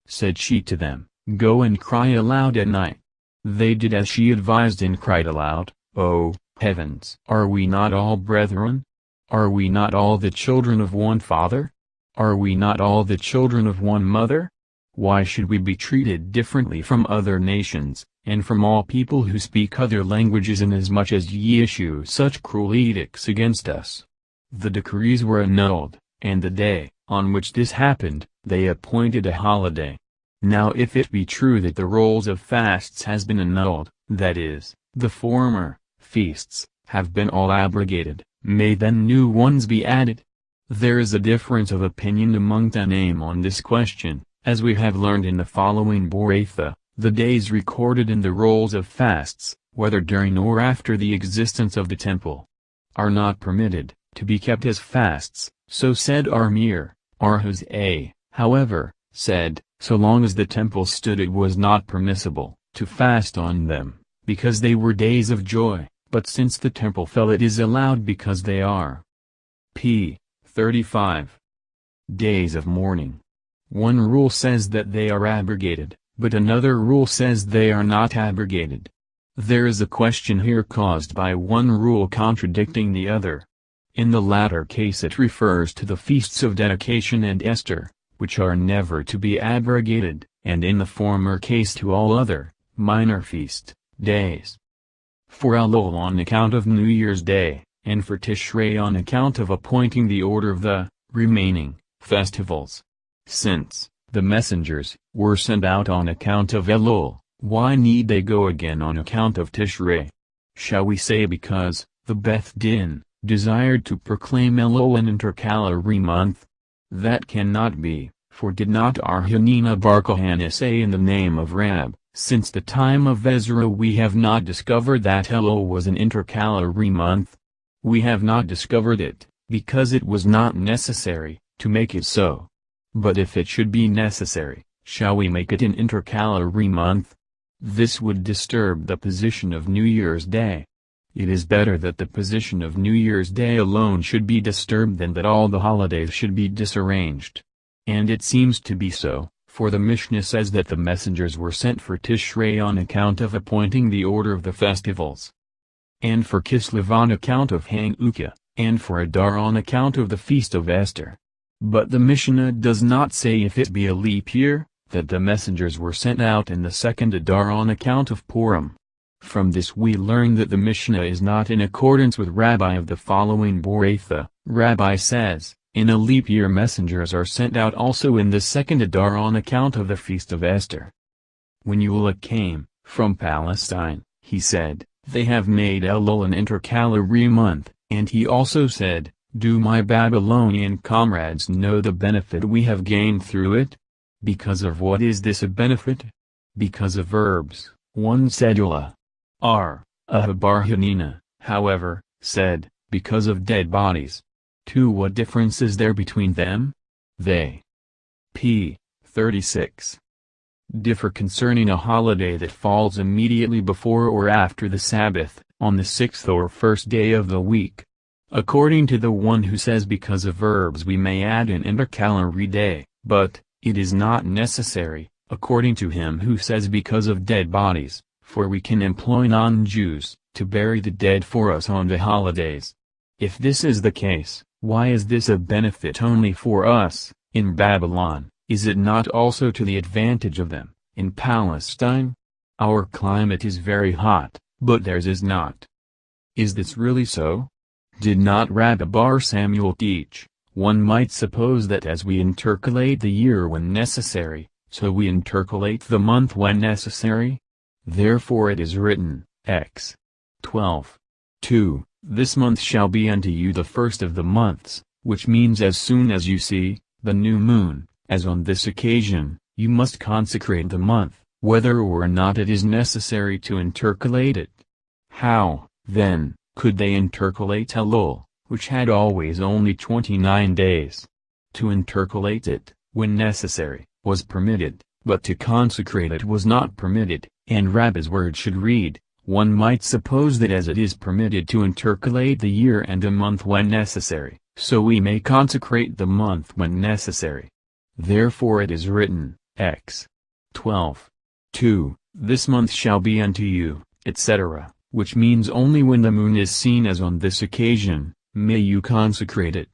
A: Said she to them, Go and cry aloud at night. They did as she advised and cried aloud, O heavens! Are we not all brethren? Are we not all the children of one father? Are we not all the children of one mother? Why should we be treated differently from other nations, and from all people who speak other languages inasmuch as ye issue such cruel edicts against us? The decrees were annulled, and the day on which this happened, they appointed a holiday. Now if it be true that the rolls of fasts has been annulled, that is, the former feasts have been all abrogated, may then new ones be added? There is a difference of opinion among Tanaim on this question, as we have learned in the following Boratha. The days recorded in the rolls of fasts, whether during or after the existence of the temple, are not permitted to be kept as fasts. So said Armir. Arhuz however, said, so long as the temple stood it was not permissible to fast on them, because they were days of joy, but since the temple fell it is allowed because they are p. 35. Days of mourning. One rule says that they are abrogated, but another rule says they are not abrogated. There is a question here caused by one rule contradicting the other. In the latter case it refers to the feasts of dedication and Esther, which are never to be abrogated, and in the former case to all other, minor feast days. For Elul on account of New Year's Day, and for Tishrei on account of appointing the order of the remaining festivals. Since the messengers were sent out on account of Elul, why need they go again on account of Tishrei? Shall we say because the Beth Din desired to proclaim Elul an intercalary month? That cannot be, for did not our Hanina bar Kohanim say in the name of Rab, since the time of Ezra we have not discovered that Elul was an intercalary month? We have not discovered it, because it was not necessary to make it so. But if it should be necessary, shall we make it an intercalary month? This would disturb the position of New Year's Day. It is better that the position of New Year's Day alone should be disturbed than that all the holidays should be disarranged. And it seems to be so, for the Mishnah says that the messengers were sent for Tishrei on account of appointing the order of the festivals, and for Kislev on account of Hanukkah, and for Adar on account of the feast of Esther. But the Mishnah does not say if it be a leap year, that the messengers were sent out in the second Adar on account of Purim. From this we learn that the Mishnah is not in accordance with Rabbi of the following Boratha. Rabbi says, in a leap year messengers are sent out also in the second Adar on account of the feast of Esther. When Eula came from Palestine, he said, they have made Elul an intercalary month, and he also said, do my Babylonian comrades know the benefit we have gained through it? Because of what is this a benefit? Because of verbs. One said Ula. Bar Hanina, however, said, because of dead bodies. 2. What difference is there between them? They p. 36. Differ concerning a holiday that falls immediately before or after the Sabbath, on the 6th or 1st day of the week. According to the one who says because of verbs we may add an intercalary day, but it is not necessary, according to him who says because of dead bodies, for we can employ non-Jews to bury the dead for us on the holidays. If this is the case, why is this a benefit only for us, in Babylon? Is it not also to the advantage of them, in Palestine? Our climate is very hot, but theirs is not. Is this really so? Did not Rabbi Bar Samuel teach, one might suppose that as we intercalate the year when necessary, so we intercalate the month when necessary? Therefore it is written, X. 12. 2. This month shall be unto you the first of the months, which means as soon as you see the new moon, as on this occasion, you must consecrate the month, whether or not it is necessary to intercalate it. How, then, could they intercalate Elul, which had always only 29 days? To intercalate it, when necessary, was permitted, but to consecrate it was not permitted, and Rabbi's word should read, one might suppose that as it is permitted to intercalate the year and a month when necessary, so we may consecrate the month when necessary. Therefore it is written, X. 12. 2. This month shall be unto you, etc., which means only when the moon is seen as on this occasion, may you consecrate it.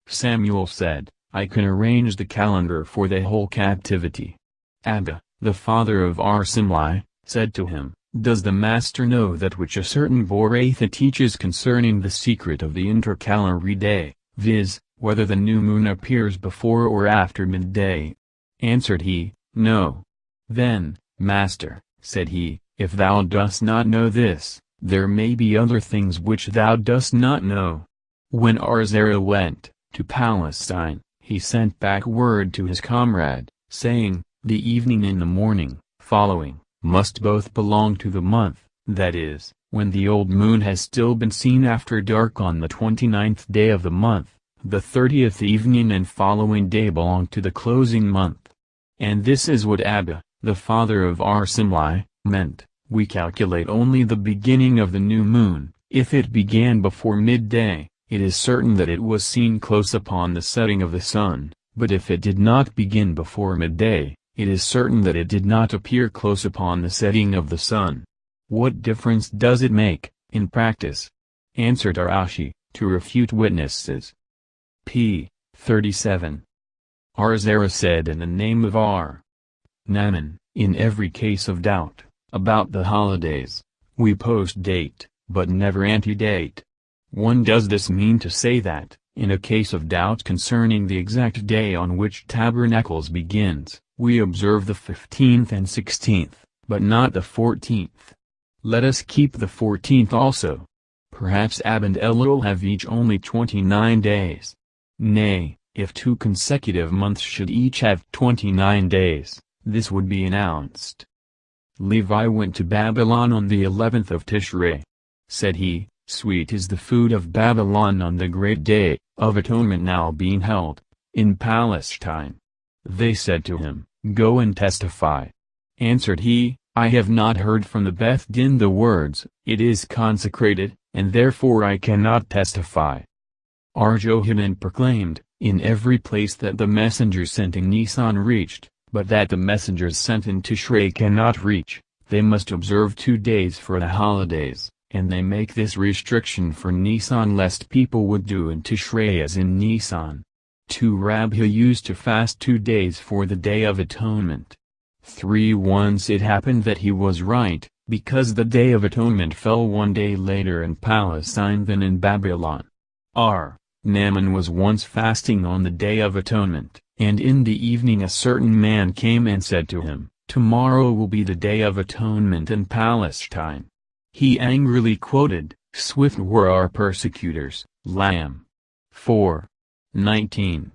A: Samuel said, I can arrange the calendar for the whole captivity. Abba, the father of Arsimli, said to him, Does the master know that which a certain Boratha teaches concerning the secret of the intercalary day, viz., whether the new moon appears before or after midday? Answered he, No. Then, Master, said he, if thou dost not know this, there may be other things which thou dost not know. When Arzera went to Palestine, he sent back word to his comrade, saying, The evening and the morning, following, must both belong to the month, that is, when the old moon has still been seen after dark on the 29th day of the month, the 30th evening and following day belong to the closing month. And this is what Abba, the father of Arsimli, meant. We calculate only the beginning of the new moon. If it began before midday, it is certain that it was seen close upon the setting of the sun, but if it did not begin before midday, it is certain that it did not appear close upon the setting of the sun. What difference does it make, in practice? Answered Arashi, to refute witnesses. p. 37. Arzera said in the name of Naaman, in every case of doubt, about the holidays, we post-date, but never antedate. One does this mean to say that, in a case of doubt concerning the exact day on which Tabernacles begins, we observe the 15th and 16th, but not the 14th. Let us keep the 14th also. Perhaps Ab and Elul have each only 29 days. Nay, if 2 consecutive months should each have 29 days, this would be announced. Levi went to Babylon on the 11th of Tishrei. Said he, Sweet is the food of Babylon on the great day of atonement now being held in Palestine. They said to him, Go and testify. Answered he, I have not heard from the Beth Din the words, It is consecrated, and therefore I cannot testify. Arjohanan proclaimed, in every place that the messengers sent in Nissan reached, but that the messengers sent in Tishrei cannot reach. They must observe 2 days for the holidays, and they make this restriction for Nissan lest people would do in Tishrei as in Nissan. 2 Rabbi used to fast 2 days for the Day of Atonement. 3 Once it happened that he was right, because the Day of Atonement fell 1 day later in Palestine than in Babylon. Naaman was once fasting on the Day of Atonement, and in the evening a certain man came and said to him, Tomorrow will be the Day of Atonement in Palestine. He angrily quoted, Swift were our persecutors, Lamb 4:19.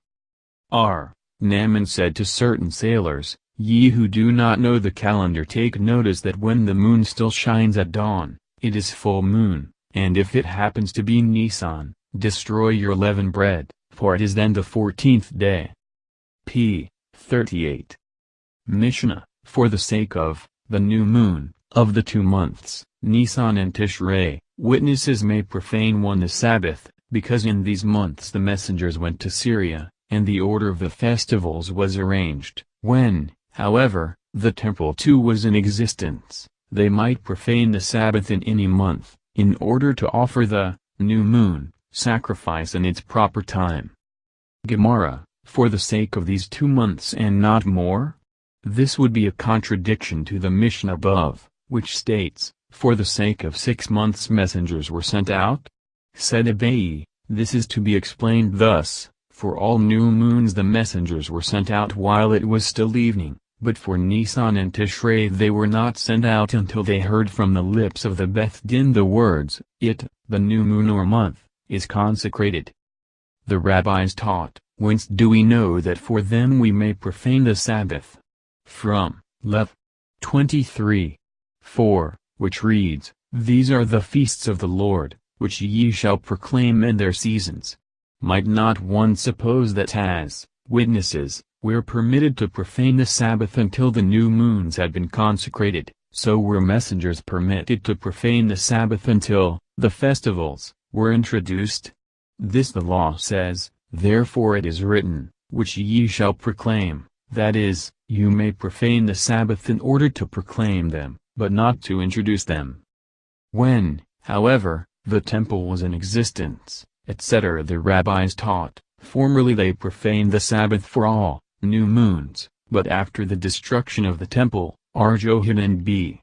A: Naaman said to certain sailors, Ye who do not know the calendar, take notice that when the moon still shines at dawn, it is full moon, and if it happens to be Nisan, destroy your leavened bread, for it is then the 14th day. p. 38. Mishnah, for the sake of the new moon, of the 2 months, Nisan and Tishrei, witnesses may profane one the Sabbath, because in these months the messengers went to Syria, and the order of the festivals was arranged. When, however, the temple too was in existence, they might profane the Sabbath in any month, in order to offer the new moon sacrifice in its proper time. Gemara, for the sake of these 2 months and not more? This would be a contradiction to the Mishnah above, which states, for the sake of 6 months messengers were sent out? Said Abaye, this is to be explained thus, for all new moons the messengers were sent out while it was still evening, but for Nisan and Tishrei they were not sent out until they heard from the lips of the Beth Din the words, It, the new moon or month, is consecrated. The rabbis taught, Whence do we know that for them we may profane the Sabbath? From Lev. 23:4, which reads, These are the feasts of the Lord, which ye shall proclaim in their seasons. Might not one suppose that as witnesses, were permitted to profane the Sabbath until the new moons had been consecrated, so were messengers permitted to profane the Sabbath until the festivals were introduced? This the law says, Therefore it is written, which ye shall proclaim, that is, you may profane the Sabbath in order to proclaim them, but not to introduce them. When, however, the temple was in existence, etc. the rabbis taught, formerly they profaned the Sabbath for all new moons, but after the destruction of the temple, Arjohanan b.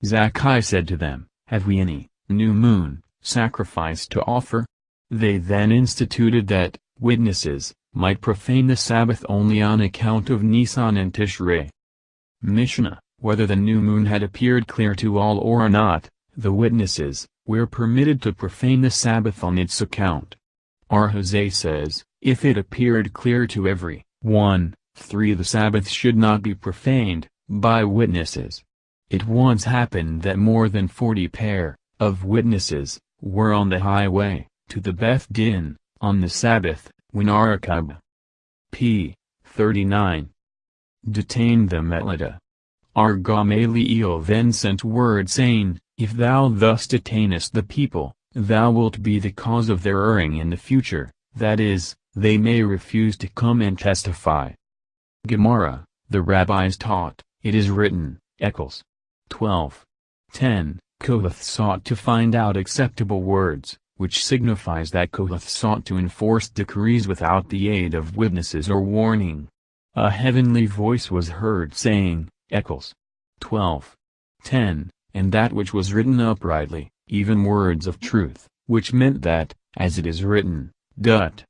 A: Zakkai said to them, "Have we any new moon sacrifice to offer?" They then instituted that witnesses might profane the Sabbath only on account of Nissan and Tishrei. Mishnah: whether the new moon had appeared clear to all or not, the witnesses were permitted to profane the Sabbath on its account. Arhazé says, if it appeared clear to every one, 3 the Sabbath should not be profaned by witnesses. It once happened that more than 40 pair of witnesses were on the highway to the Beth Din on the Sabbath, when Arachib p. 39 detained them at Lydda. Our Gamaliel then sent word saying, if thou thus detainest the people, thou wilt be the cause of their erring in the future, that is, they may refuse to come and testify. Gemara: the rabbis taught, it is written, Eccles 12:10, Kohath sought to find out acceptable words, which signifies that Kohath sought to enforce decrees without the aid of witnesses or warning. A heavenly voice was heard saying, Eccles 12:10, and that which was written uprightly, even words of truth, which meant that, as it is written, Dut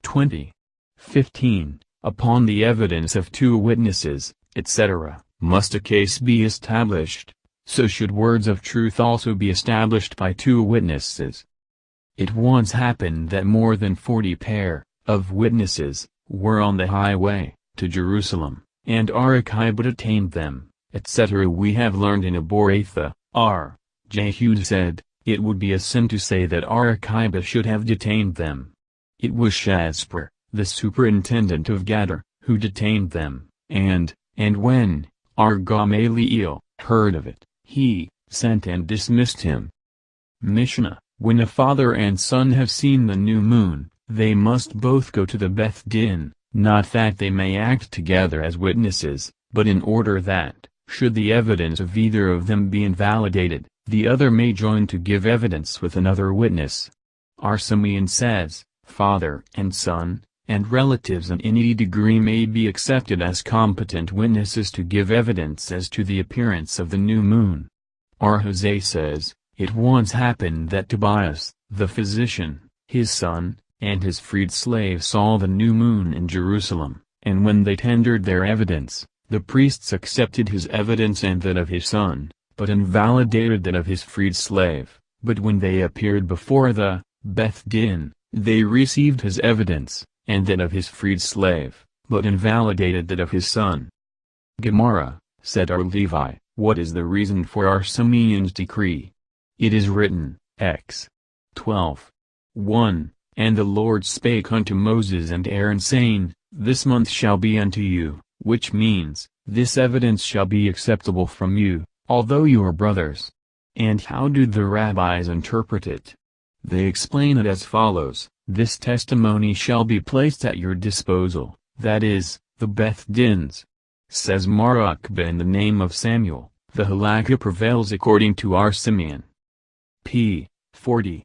A: 20:15, upon the evidence of 2 witnesses, etc., must a case be established, so should words of truth also be established by 2 witnesses. It once happened that more than 40 pair of witnesses were on the highway to Jerusalem, and Arachib detained them, etc. We have learned in Aboratha, R. Jehud said, it would be a sin to say that Arachib should have detained them. It was Shasper, the superintendent of Gadar, who detained them, and when Gamaliel heard of it, he sent and dismissed him. Mishnah: when a father and son have seen the new moon, they must both go to the Beth Din, not that they may act together as witnesses, but in order that, should the evidence of either of them be invalidated, the other may join to give evidence with another witness. Arsamian says, father and son, and relatives in any degree may be accepted as competent witnesses to give evidence as to the appearance of the new moon. Arhazé says, it once happened that Tobias, the physician, his son, and his freed slave saw the new moon in Jerusalem, and when they tendered their evidence, the priests accepted his evidence and that of his son, but invalidated that of his freed slave. But when they appeared before the Beth Din, they received his evidence, and that of his freed slave, but invalidated that of his son. Gemara: said our Levi, what is the reason for our Simeon's decree? It is written, Ex 12:1, and the Lord spake unto Moses and Aaron saying, this month shall be unto you, which means, this evidence shall be acceptable from you, although you are brothers. And how do the rabbis interpret it? They explain it as follows, this testimony shall be placed at your disposal, that is, the Beth Dins. Says Marakba, in the name of Samuel, the halakha prevails according to our Simeon. p. 40.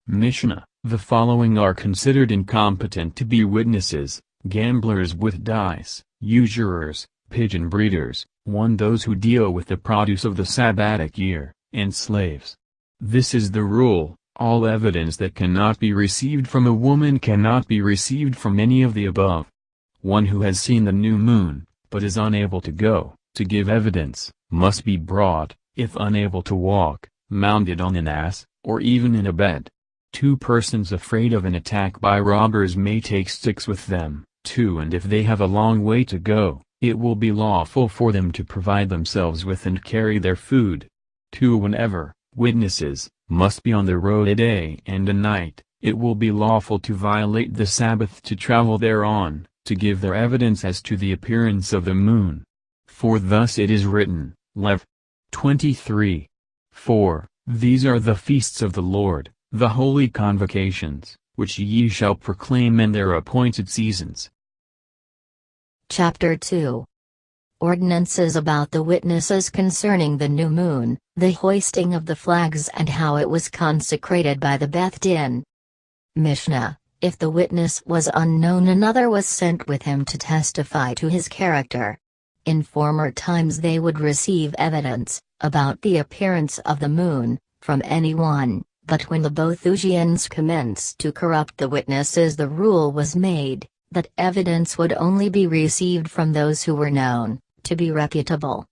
A: Mishnah: the following are considered incompetent to be witnesses: gamblers with dice, usurers, pigeon breeders, 1 those who deal with the produce of the Sabbatic year, and slaves. This is the rule: all evidence that cannot be received from a woman cannot be received from any of the above. 1 who has seen the new moon, but is unable to go, to give evidence, must be brought, if unable to walk, mounted on an ass, or even in a bed. 2 persons afraid of an attack by robbers may take sticks with them, 2 and if they have a long way to go, it will be lawful for them to provide themselves with and carry their food. 2 whenever witnesses must be on the road a day and a night, it will be lawful to violate the Sabbath to travel thereon, to give their evidence as to the appearance of the moon. For thus it is written, Lev 23:4, these are the feasts of the Lord, the holy convocations, which ye shall proclaim in their appointed seasons.
B: Chapter 2. Ordinances about the witnesses concerning the new moon, the hoisting of the flags and how it was consecrated by the Beth Din. Mishnah: if the witness was unknown, another was sent with him to testify to his character. In former times they would receive evidence about the appearance of the moon from anyone, but when the Boethusians commenced to corrupt the witnesses, the rule was made that evidence would only be received from those who were known to be reputable.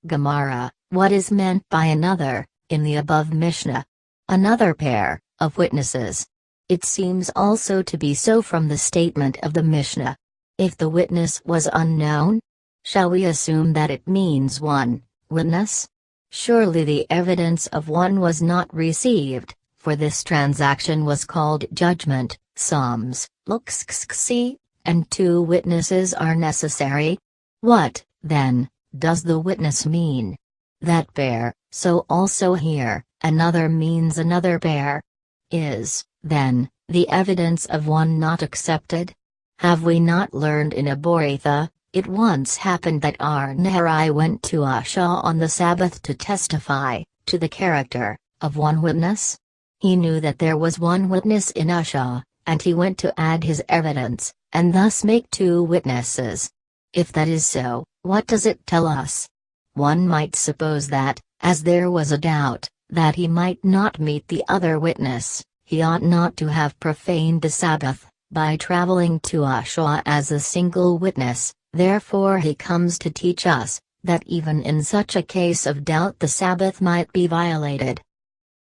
B: Gemara, what is meant by another, in the above Mishnah? Another pair of witnesses. It seems also to be so from the statement of the Mishnah. If the witness was unknown, shall we assume that it means one witness? Surely the evidence of one was not received, for this transaction was called judgment, Psalms, Luxxc, and 2 witnesses are necessary. What, then, does the witness mean? That pair, so also here, another means another pair. Is, then, the evidence of one not accepted? Have we not learned in Aboritha, it once happened that our Nehari went to Asha on the Sabbath to testify to the character of one witness? He knew that there was one witness in Asha, and he went to add his evidence, and thus make 2 witnesses. If that is so, what does it tell us? One might suppose that, as there was a doubt that he might not meet the other witness, he ought not to have profaned the Sabbath by traveling to Asha as a single witness. Therefore he comes to teach us that even in such a case of doubt the Sabbath might be violated.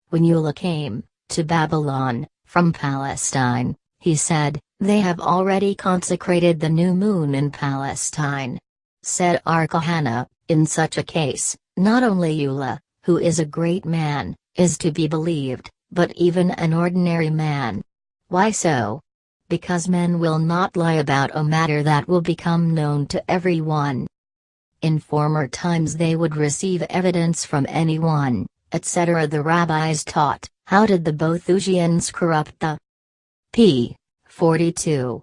B: When Eula came to Babylon from Palestine, he said, "They have already consecrated the new moon in Palestine." Said Archahana, in such a case, not only Eula, who is a great man, is to be believed, but even an ordinary man. Why so? Because men will not lie about a matter that will become known to everyone. In former times they would receive evidence from anyone, etc. The rabbis taught. How did the Boethusians corrupt the p. 42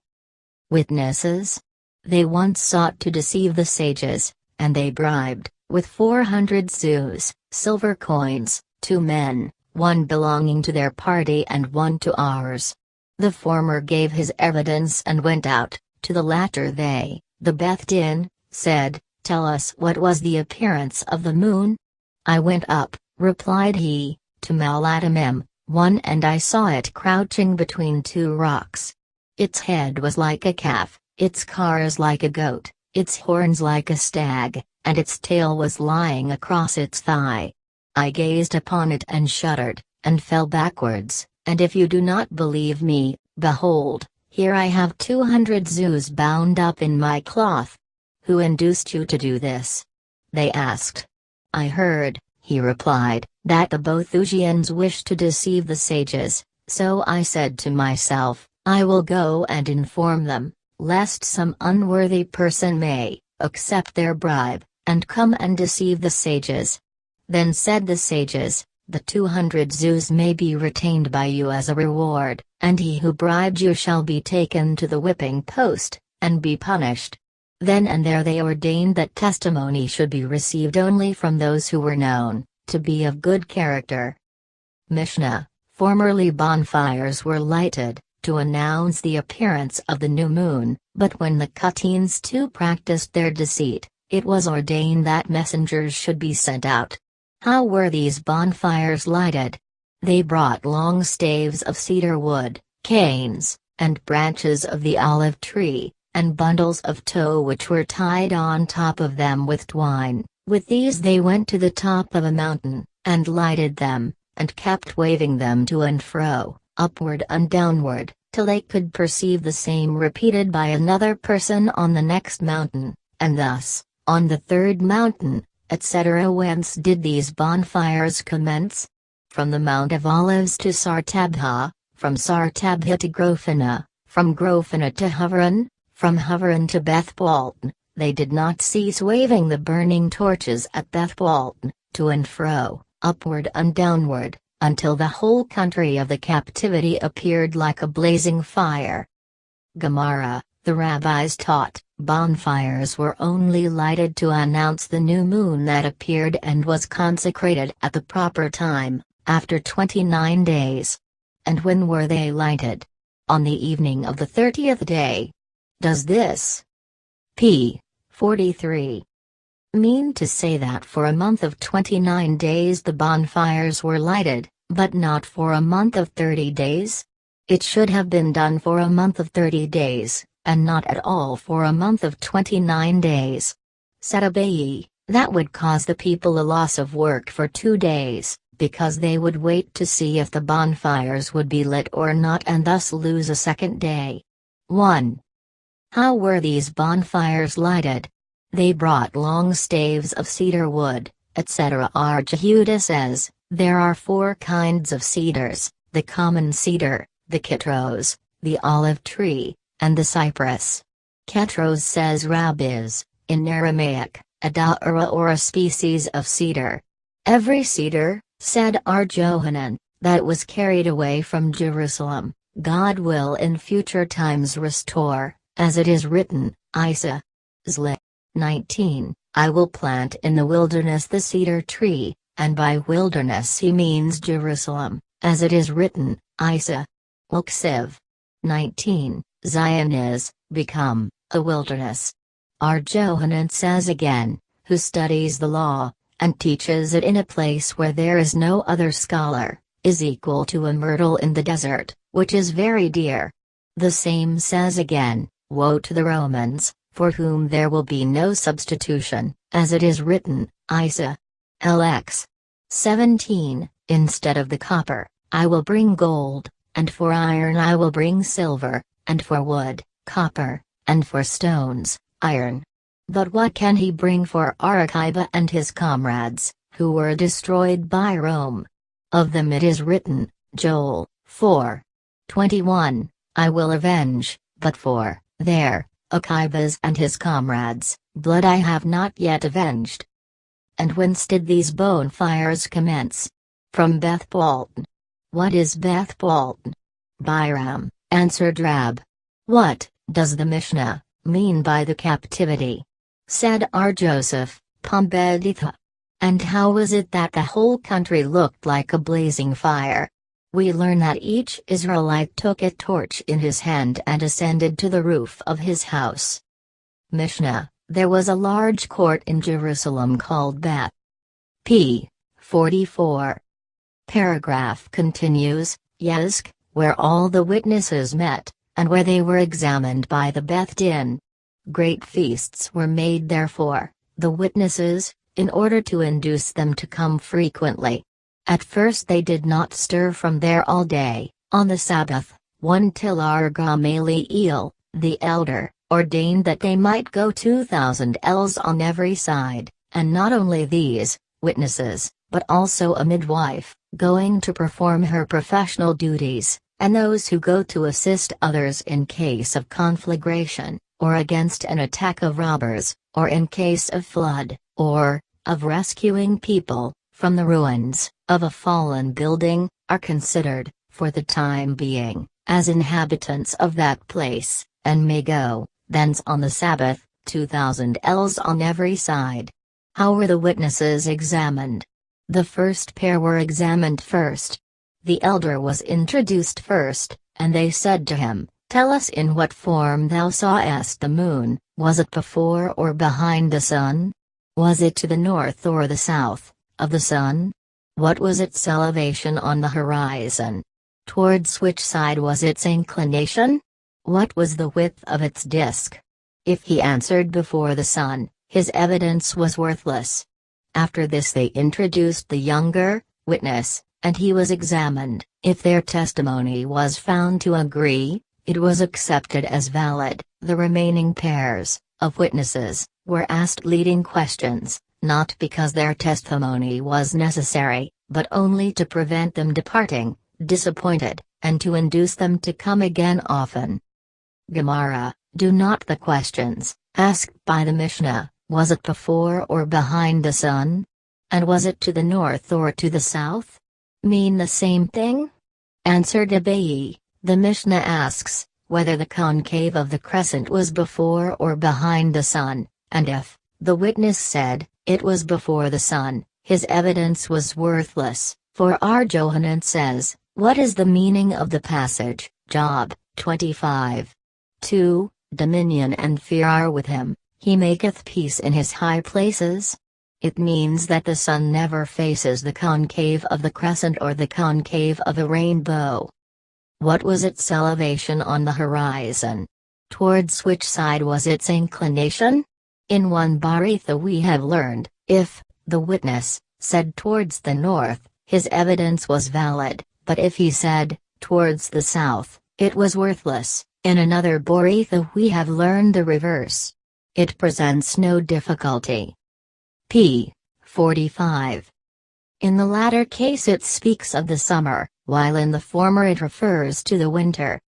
B: witnesses? They once sought to deceive the sages, and they bribed, with 400 zuz, silver coins, 2 men, one belonging to their party and one to ours. The former gave his evidence and went out. To the latter they, the Beth Din, said, "Tell us what was the appearance of the moon?" "I went up," replied he, "to Malatamim, one, and I saw it crouching between 2 rocks. Its head was like a calf, its cars like a goat, its horns like a stag, and its tail was lying across its thigh. I gazed upon it and shuddered, and fell backwards. And if you do not believe me, behold, here I have 200 zuz bound up in my cloth. Who induced you to do this?" They asked. "I heard," he replied, "that the Boethusians wished to deceive the sages, so I said to myself, I will go and inform them, lest some unworthy person may accept their bribe, and come and deceive the sages." Then said the sages, "The 200 zuz may be retained by you as a reward, and he who bribed you shall be taken to the whipping post, and be punished." Then and there they ordained that testimony should be received only from those who were known to be of good character. Mishnah, formerly bonfires were lighted to announce the appearance of the new moon, but when the Cutines too practiced their deceit, it was ordained that messengers should be sent out. How were these bonfires lighted? They brought long staves of cedar wood, canes, and branches of the olive tree, and bundles of tow which were tied on top of them with twine. With these they went to the top of a mountain, and lighted them, and kept waving them to and fro, upward and downward, till they could perceive the same repeated by another person on the next mountain, and thus, on the 3rd mountain, etc. Whence did these bonfires commence? From the Mount of Olives to Sartabha, from Sartabha to Grophana, from Grophana to Havran, from Havran to Bethbalton. They did not cease waving the burning torches at Bethbalton, to and fro, upward and downward, until the whole country of the captivity appeared like a blazing fire. Gemara, the rabbis taught, bonfires were only lighted to announce the new moon that appeared and was consecrated at the proper time, after 29 days. And when were they lighted? On the evening of the 30th day. Does this p. 43 mean to say that for a month of 29 days the bonfires were lighted, but not for a month of 30 days? It should have been done for a month of 30 days, and not at all for a month of 29 days. Said Abaye, that would cause the people a loss of work for 2 days, because they would wait to see if the bonfires would be lit or not and thus lose a second day. 1. How were these bonfires lighted? They brought long staves of cedar wood, etc. R. Jehuda says, there are 4 kinds of cedars, the common cedar, the kitros, the olive tree, and the cypress. Ketros, says Rabbis, in Aramaic, a da'ira or a species of cedar. Every cedar, said R. Johanan, that was carried away from Jerusalem, God will in future times restore, as it is written, Isa. Zli. 19, I will plant in the wilderness the cedar tree, and by wilderness he means Jerusalem, as it is written, Isa. Uksiv. 19, Zion is, become, a wilderness. R. Johanan says again, who studies the law, and teaches it in a place where there is no other scholar, is equal to a myrtle in the desert, which is very dear. The same says again, woe to the Romans, for whom there will be no substitution, as it is written, Isa. LX. 17, instead of the copper, I will bring gold, and for iron I will bring silver, and for wood, copper, and for stones, iron. But what can he bring for Archiba and his comrades, who were destroyed by Rome? Of them it is written, Joel 4. 21, I will avenge, but for their, Archibas and his comrades, blood I have not yet avenged. And whence did these bonfires commence? From Beth-Balton. What is Beth-Balton? Biram, answered Rab. What does the Mishnah mean by the captivity? Said R. Joseph, Pumbeditha. And how was it that the whole country looked like a blazing fire? We learn that each Israelite took a torch in his hand and ascended to the roof of his house. Mishnah, there was a large court in Jerusalem called Beth. p. 44. Paragraph continues, Yezk, where all the witnesses met, and where they were examined by the Beth Din. Great feasts were made therefore, the witnesses, in order to induce them to come frequently. At first they did not stir from there all day, on the Sabbath, one till R. Gamaliel, the elder, ordained that they might go 2,000 ells on every side, and not only these, witnesses, but also a midwife, going to perform her professional duties, and those who go to assist others in case of conflagration, or against an attack of robbers, or in case of flood, or, of rescuing people, from the ruins of a fallen building, are considered, for the time being, as inhabitants of that place, and may go, thence on the Sabbath, 2,000 ells on every side. How were the witnesses examined? The first pair were examined first. The elder was introduced first, and they said to him, Tell us in what form thou sawest the moon, was it before or behind the sun? Was it to the north or the south of the sun? What was its elevation on the horizon? Towards which side was its inclination? What was the width of its disk? If he answered before the sun, his evidence was worthless. After this they introduced the younger witness, and he was examined. If their testimony was found to agree, it was accepted as valid. The remaining pairs of witnesses were asked leading questions, not because their testimony was necessary, but only to prevent them departing, disappointed, and to induce them to come again often. Gemara, do not the questions, asked by the Mishnah, was it before or behind the sun? And was it to the north or to the south? Mean the same thing? Answered Abaye, the Mishnah asks, whether the concave of the crescent was before or behind the sun, and if, the witness said, it was before the sun, his evidence was worthless, for R. Johanan says, what is the meaning of the passage, Job 25. 2, dominion and fear are with him, He maketh peace in his high places. It means that the sun never faces the concave of the crescent or the concave of a rainbow. What was its elevation on the horizon? Towards which side was its inclination? In one Baritha we have learned, if the witness said towards the north, his evidence was valid, but if he said towards the south, it was worthless. In another Baritha we have learned the reverse. It presents no difficulty. p. 45. In the latter case it speaks of the summer, while in the former it refers to the winter.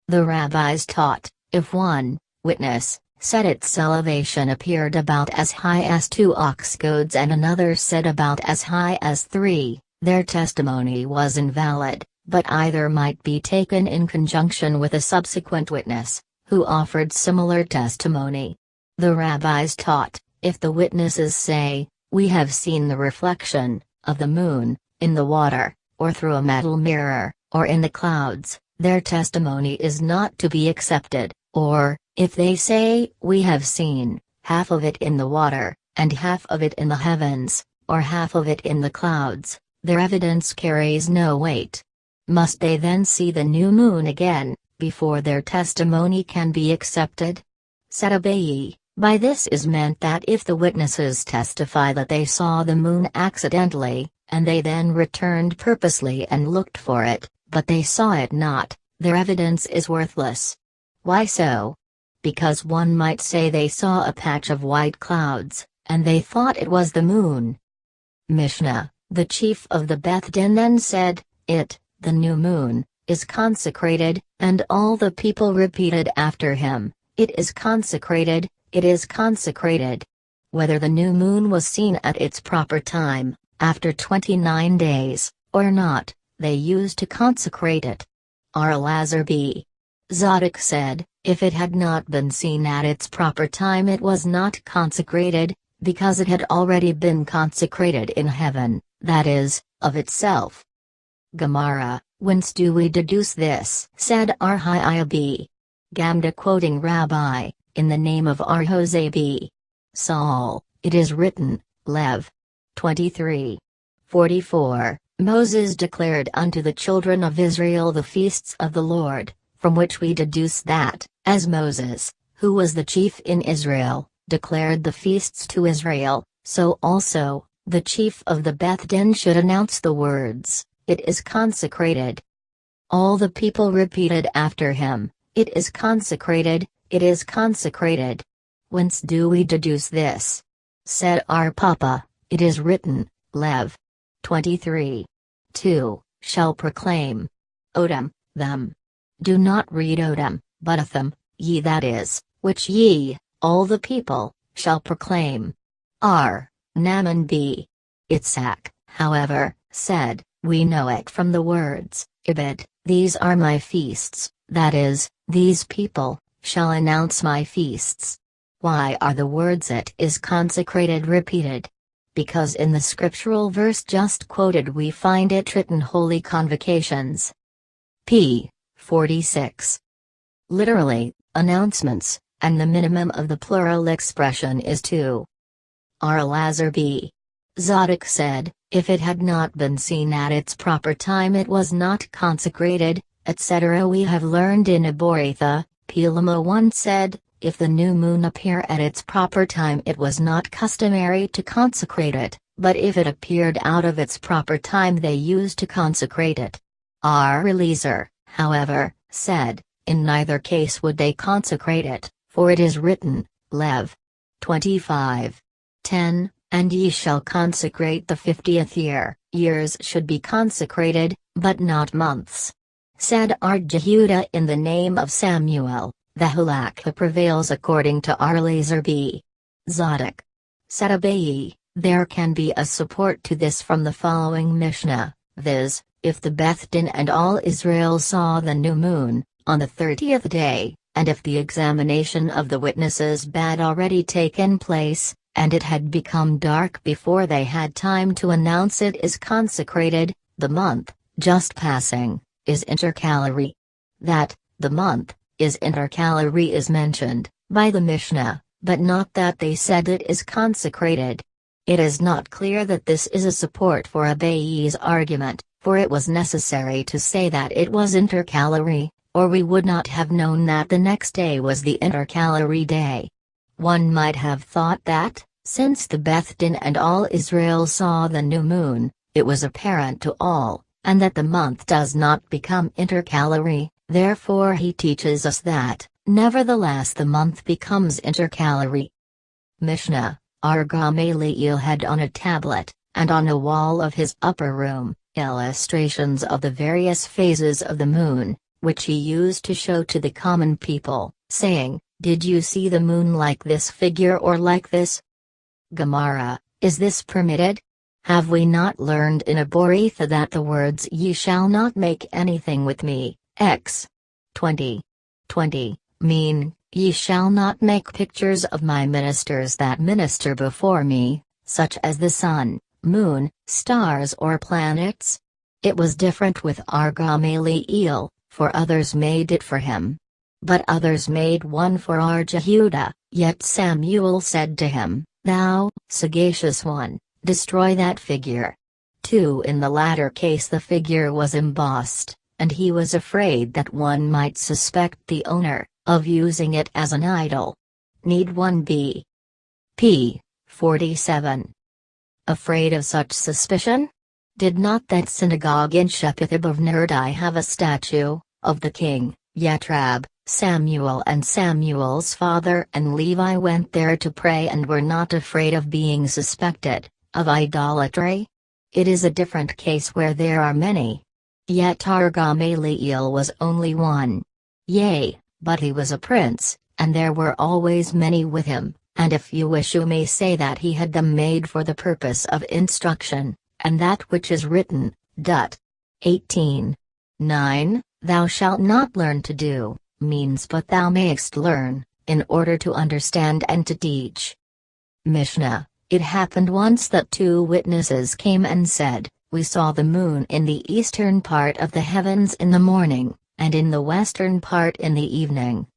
B: The rabbis taught, if one witness said its elevation appeared about as high as 2 ox goads and another said about as high as 3, their testimony was invalid, but either might be taken in conjunction with a subsequent witness, who offered similar testimony. The rabbis taught, if the witnesses say, we have seen the reflection of the moon in the water, or through a metal mirror, or in the clouds, their testimony is not to be accepted, or, if they say, we have seen half of it in the water, and half of it in the heavens, or half of it in the clouds, their evidence carries no weight. Must they then see the new moon again, before their testimony can be accepted? Said Abaye, by this is meant that if the witnesses testify that they saw the moon accidentally, and they then returned purposely and looked for it, but they saw it not, their evidence is worthless. Why so? Because one might say they saw a patch of white clouds, and they thought it was the moon. Mishnah, the chief of the Beth Din then said, the new moon, is consecrated, and all the people repeated after him, it is consecrated, it is consecrated. Whether the new moon was seen at its proper time, after 29 days, or not, they used to consecrate it. Elazar b. Zadok said, if it had not been seen at its proper time it was not consecrated, because it had already been consecrated in heaven, that is, of itself. Gemara, whence do we deduce this? Said Arhiab. Gamda quoting Rabbi, in the name of Arhosab. Saul, it is written, Lev. 23. 44, Moses declared unto the children of Israel the feasts of the Lord, from which we deduce that, as Moses, who was the chief in Israel, declared the feasts to Israel, so also, the chief of the Beth Din should announce the words, it is consecrated. All the people repeated after him, it is consecrated, it is consecrated. Whence do we deduce this? Said our Papa, it is written, Lev. 23. 2, shall proclaim. Odom, them. Do not read Odom, but Atham, ye that is, which ye, all the people, shall proclaim. R. Naaman b. Itzhak, however, said, we know it from the words, Ibid, these are my feasts, that is, these people, shall announce my feasts. Why are the words it is consecrated repeated? Because in the scriptural verse just quoted we find it written holy convocations. p. 46. Literally, announcements, and the minimum of the plural expression is 2. Elazar b. Zadok said, if it had not been seen at its proper time it was not consecrated, etc. We have learned in Aboritha, Pelama 1 said, if the new moon appear at its proper time it was not customary to consecrate it, but if it appeared out of its proper time they used to consecrate it. Elazar, however, said, in neither case would they consecrate it, for it is written, Lev. 25. 10, and ye shall consecrate the 50th year, years should be consecrated, but not months. Said Jehudah in the name of Samuel, the halakha prevails according to Elazar b. Zadok. Said Abaye, there can be a support to this from the following Mishnah, viz., if the Beth Din and all Israel saw the new moon, on the 30th day, and if the examination of the witnesses had already taken place, and it had become dark before they had time to announce it is consecrated, the month, just passing, is intercalary. That, the month, is intercalary is mentioned, by the Mishnah, but not that they said it is consecrated. It is not clear that this is a support for Abaye's argument, for it was necessary to say that it was intercalary, or we would not have known that the next day was the intercalary day. One might have thought that, since the Beth Din and all Israel saw the new moon, it was apparent to all, and that the month does not become intercalary, therefore he teaches us that, nevertheless the month becomes intercalary. Mishnah, Ar Gamaliel had on a tablet, and on a wall of his upper room, illustrations of the various phases of the moon, which he used to show to the common people, saying, "Did you see the moon like this figure or like this?" Gemara, is this permitted? Have we not learned in Abortha that the words "Ye shall not make anything with me," X. 20:20, mean, "Ye shall not make pictures of my ministers that minister before me, such as the sun, moon, stars or planets"? It was different with Ar Gamaliel, for others made it for him. But others made one for Ar Jehuda, yet Samuel said to him, "Thou, sagacious one, destroy that figure." 2. In the latter case the figure was embossed, and he was afraid that one might suspect the owner of using it as an idol. Need one be? p. 47. Afraid of such suspicion? Did not that synagogue in Shephethib of Nerdai have a statue of the king, Yetrab? Samuel and Samuel's father and Levi went there to pray and were not afraid of being suspected of idolatry? It is a different case where there are many. Yet Ar Gamaliel was only one. Yea, but he was a prince, and there were always many with him, and if you wish you may say that he had them made for the purpose of instruction, and that which is written, Dut. 18:9, "Thou shalt not learn to do," means but thou mayest learn, in order to understand and to teach. Mishnah, it happened once that 2 witnesses came and said, "We saw the moon in the eastern part of the heavens in the morning, and in the western part in the evening."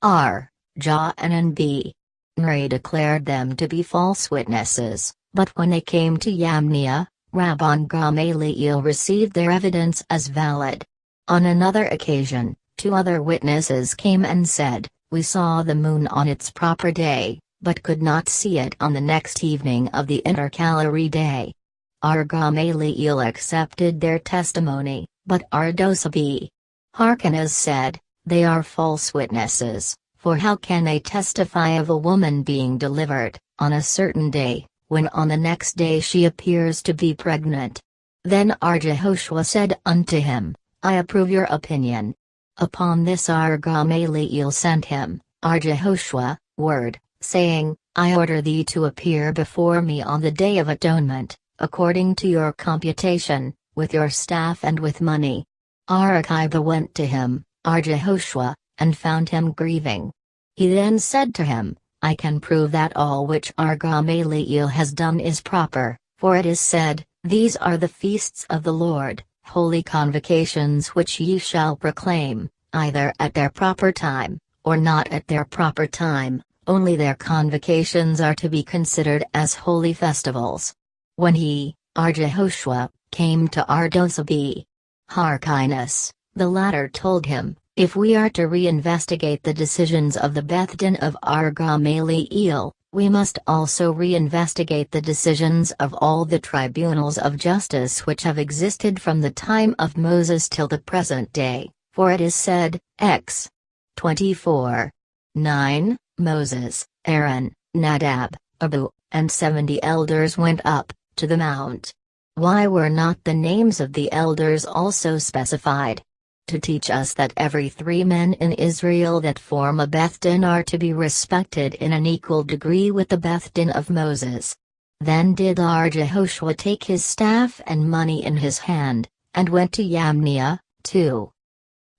B: R. Jah and B. Nri declared them to be false witnesses, but when they came to Yamnia, Rabban Gamaliel received their evidence as valid. On another occasion, 2 other witnesses came and said, "We saw the moon on its proper day, but could not see it on the next evening of the intercalary day." Ar Gamaliel accepted their testimony, but Ardosabi Harkanas said, "They are false witnesses, for how can they testify of a woman being delivered, on a certain day, when on the next day she appears to be pregnant?" Then Ar Jehoshua said unto him, "I approve your opinion." Upon this Ar Gamaliel sent him, Ar Jehoshua, word, saying, "I order thee to appear before me on the Day of Atonement, according to your computation, with your staff and with money." Ar Akiba went to him, Ar Jehoshua, and found him grieving. He then said to him, "I can prove that all which Ar Gamaliel has done is proper, for it is said, These are the feasts of the Lord, holy convocations which ye shall proclaim, either at their proper time, or not at their proper time, only their convocations are to be considered as holy festivals." When he, Ar Jehoshua, came to Ardosabi Harkinas, the latter told him, "If we are to reinvestigate the decisions of the Beth Din of Ar Gamaliel, we must also reinvestigate the decisions of all the tribunals of justice which have existed from the time of Moses till the present day, for it is said, X. 24:9, Moses, Aaron, Nadab, Abu, and 70 elders went up to the mount. Why were not the names of the elders also specified? To teach us that every 3 men in Israel that form a Beth Din are to be respected in an equal degree with the Beth Din of Moses. Then did Ar Jehoshua take his staff and money in his hand, and went to Yamnia, 2.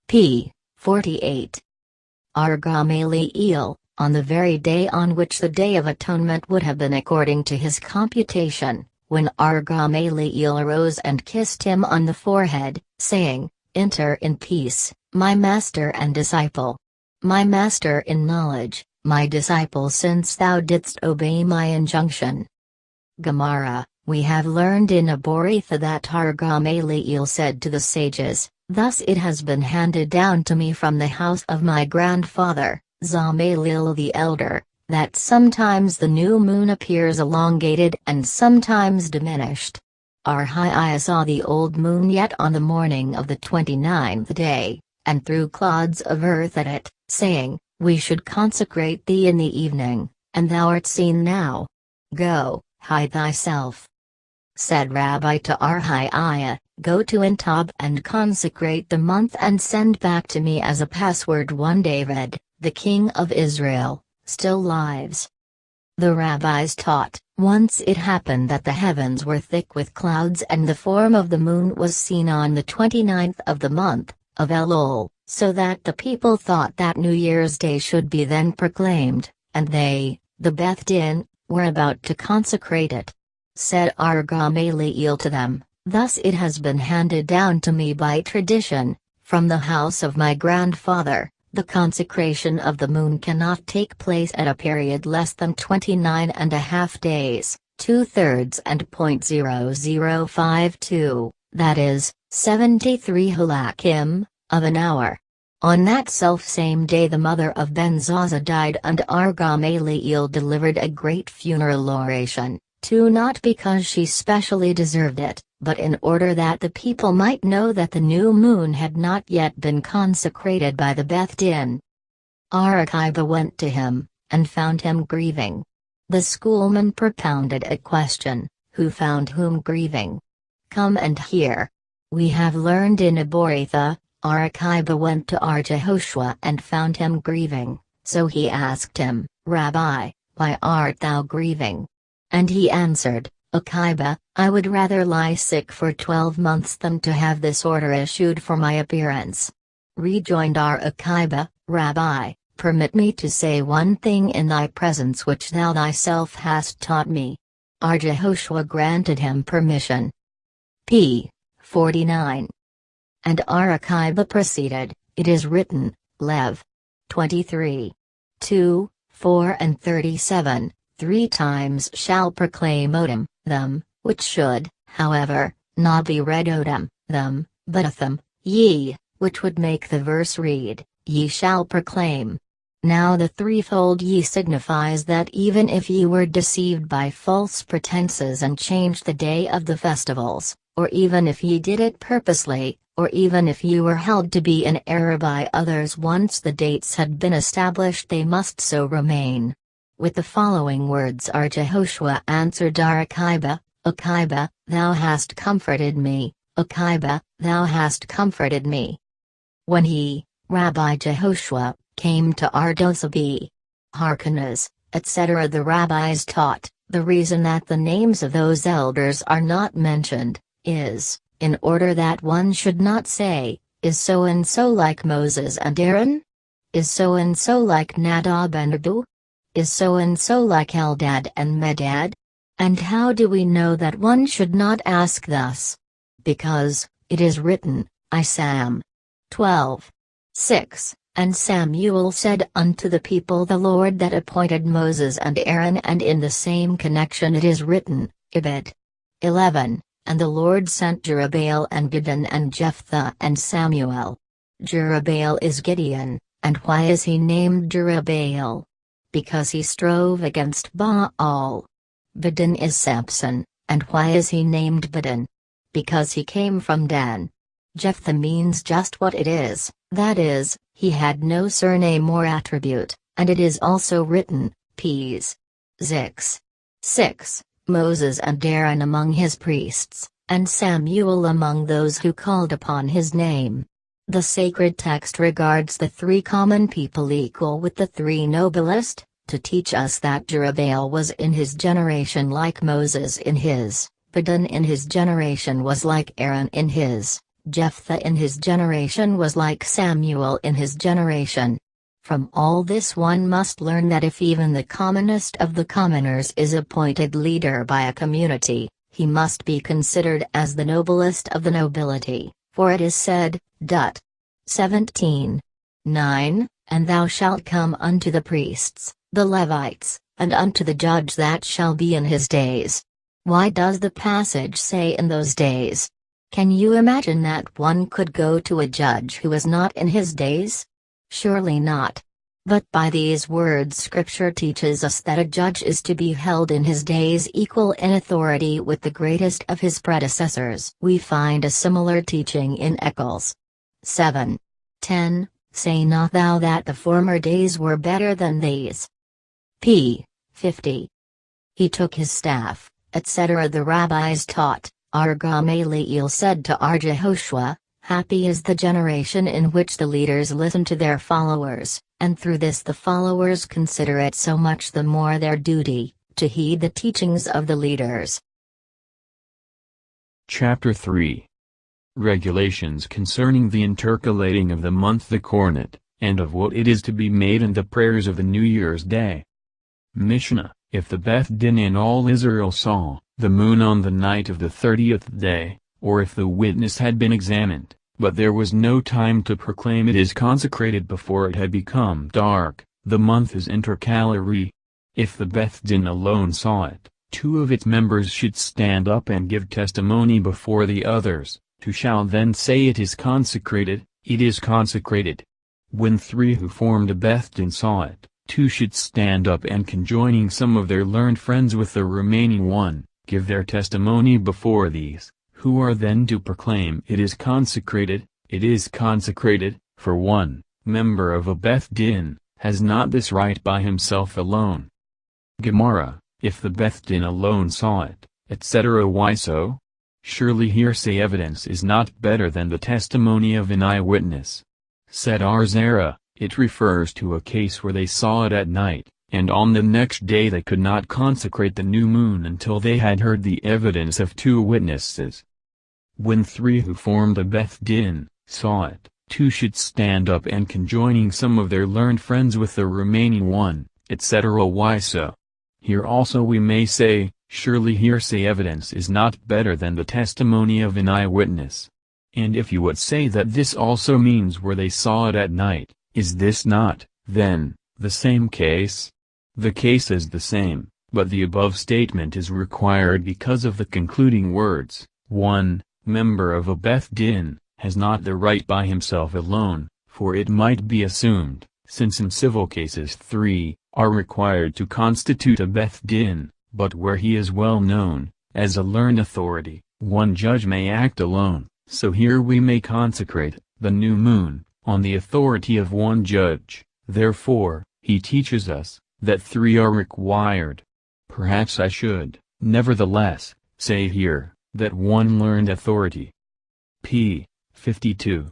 B: p. 48. Ar Gamaliel, on the very day on which the Day of Atonement would have been according to his computation, when Ar Gamaliel arose and kissed him on the forehead, saying, "Enter in peace, my master and disciple. My master in knowledge, my disciple, since thou didst obey my injunction. Gemara, we have learned in Abortha that our Gamaliel said to the sages, thus it has been handed down to me from the house of my grandfather, Gamaliel the elder, that sometimes the new moon appears elongated and sometimes diminished. Arhiah saw the old moon yet on the morning of the 29th day, and threw clods of earth at it, saying, we should consecrate thee in the evening, and thou art seen now. Go, hide thyself. Said Rabbi to Arhiah, go to Antab and consecrate the month and send back to me as a password one David, the king of Israel, still lives. The rabbis taught, once it happened that the heavens were thick with clouds and the form of the moon was seen on the 29th of the month, of Elul, so that the people thought that New Year's Day should be then proclaimed, and they, the Beth Din, were about to consecrate it. Said our Gamaliel to them, thus it has been handed down to me by tradition, from the house of my grandfather, the consecration of the moon cannot take place at a period less than 29.5 days, 2/3 and .0052, that is, 73 halakim, of an hour. On that self-same day the mother of Ben Zaza died, and our Gamaliel delivered a great funeral oration, not because she specially deserved it, but in order that the people might know that the new moon had not yet been consecrated by the Beth Din. Archiba went to him, and found him grieving. The schoolman propounded a question, who found whom grieving? Come and hear. We have learned in Abortha, Archiba went to Jehoshua and found him grieving, so he asked him, Rabbi, why art thou grieving? And he answered, Akiba, I would rather lie sick for 12 months than to have this order issued for my appearance. Rejoined Akiba, Rabbi, permit me to say one thing in thy presence which thou thyself hast taught me. Jehoshua granted him permission. p. 49. And Akiba proceeded, it is written, Lev. 23. 2, 4 and 37, 3 times shall proclaim Odom, them, which should, however, not be read Odom, them, but Atham, ye, which would make the verse read, ye shall proclaim. Now the threefold ye signifies that even if ye were deceived by false pretenses and changed the day of the festivals, or even if ye did it purposely, or even if ye were held to be in error by others once the dates had been established, they must so remain. With the following words Jehoshua answered Akiba, Akiba, thou hast comforted me, Akiba, thou hast comforted me. When he, Rabbi Jehoshua, came to Dosabi, Harkanas, etc., the rabbis taught, the reason that the names of those elders are not mentioned, is, in order that one should not say, is so-and-so like Moses and Aaron? Is so-and-so like Nadab and Abihu? Is so-and-so like Eldad and Medad? And how do we know that one should not ask thus? Because, it is written, Sam. 12. 6, and Samuel said unto the people, the Lord that appointed Moses and Aaron, and in the same connection it is written, Ibid. 11, and the Lord sent Jerubbaal and Gideon and Jephthah and Samuel. Jerubbaal is Gideon, and why is he named Jerubbaal? Because he strove against Baal. Gideon is Samson, and why is he named Gideon? Because he came from Dan. Jephthah means just what it is, that is, he had no surname or attribute, and it is also written, Ps. 6. Moses and Aaron among his priests, and Samuel among those who called upon his name. The sacred text regards the 3 common people equal with the 3 noblest, to teach us that Jerubbaal was in his generation like Moses in his, Gideon in his generation was like Aaron in his, Jephthah in his generation was like Samuel in his generation. From all this one must learn that if even the commonest of the commoners is appointed leader by a community, he must be considered as the noblest of the nobility, for it is said, Dut. 17. 9, And thou shalt come unto the priests, the Levites, and unto the judge that shall be in his days. Why does the passage say in those days? Can you imagine that one could go to a judge who is not in his days? Surely not. But by these words Scripture teaches us that a judge is to be held in his days equal in authority with the greatest of his predecessors. We find a similar teaching in Eccles 7:10, Say not thou that the former days were better than these. P. 50. He took his staff, etc. The rabbis taught. Our Gamaliel said to our Jehoshua, Happy is the generation in which the leaders listen to their followers, and through this the followers consider it so much the more their duty, to heed the teachings of the leaders.
A: Chapter 3. Regulations concerning the intercalating of the month the cornet, and of what it is to be made in the prayers of the New Year's Day. Mishnah, if the Beth Din in all Israel saw the moon on the night of the 30th day, or if the witness had been examined, but there was no time to proclaim it is consecrated before it had become dark, the month is intercalary. If the Beth Din alone saw it, 2 of its members should stand up and give testimony before the others, who shall then say it is consecrated, it is consecrated. When 3 who formed a Beth Din saw it, 2 should stand up and conjoining some of their learned friends with the remaining 1, give their testimony before these, who are then to proclaim it is consecrated, for 1 member of a Beth Din has not this right by himself alone. Gemara, if the Beth Din alone saw it, etc. Why so? Surely hearsay evidence is not better than the testimony of an eyewitness. Said Arzera, it refers to a case where they saw it at night, and on the next day they could not consecrate the new moon until they had heard the evidence of 2 witnesses. When 3 who formed a Beth Din saw it, 2 should stand up and conjoining some of their learned friends with the remaining 1, etc. Why so? Here also we may say, surely hearsay evidence is not better than the testimony of an eyewitness. And if you would say that this also means where they saw it at night, is this not, then, the same case? The case is the same, but the above statement is required because of the concluding words, 1 member of a Beth Din has not the right by himself alone, for it might be assumed, since in civil cases 3 are required to constitute a Beth Din, but where he is well known, as a learned authority, 1 judge may act alone, so here we may consecrate the new moon on the authority of 1 judge. Therefore, he teaches us that 3 are required. Perhaps I should, nevertheless, say here, that 1 learned authority, p. 52,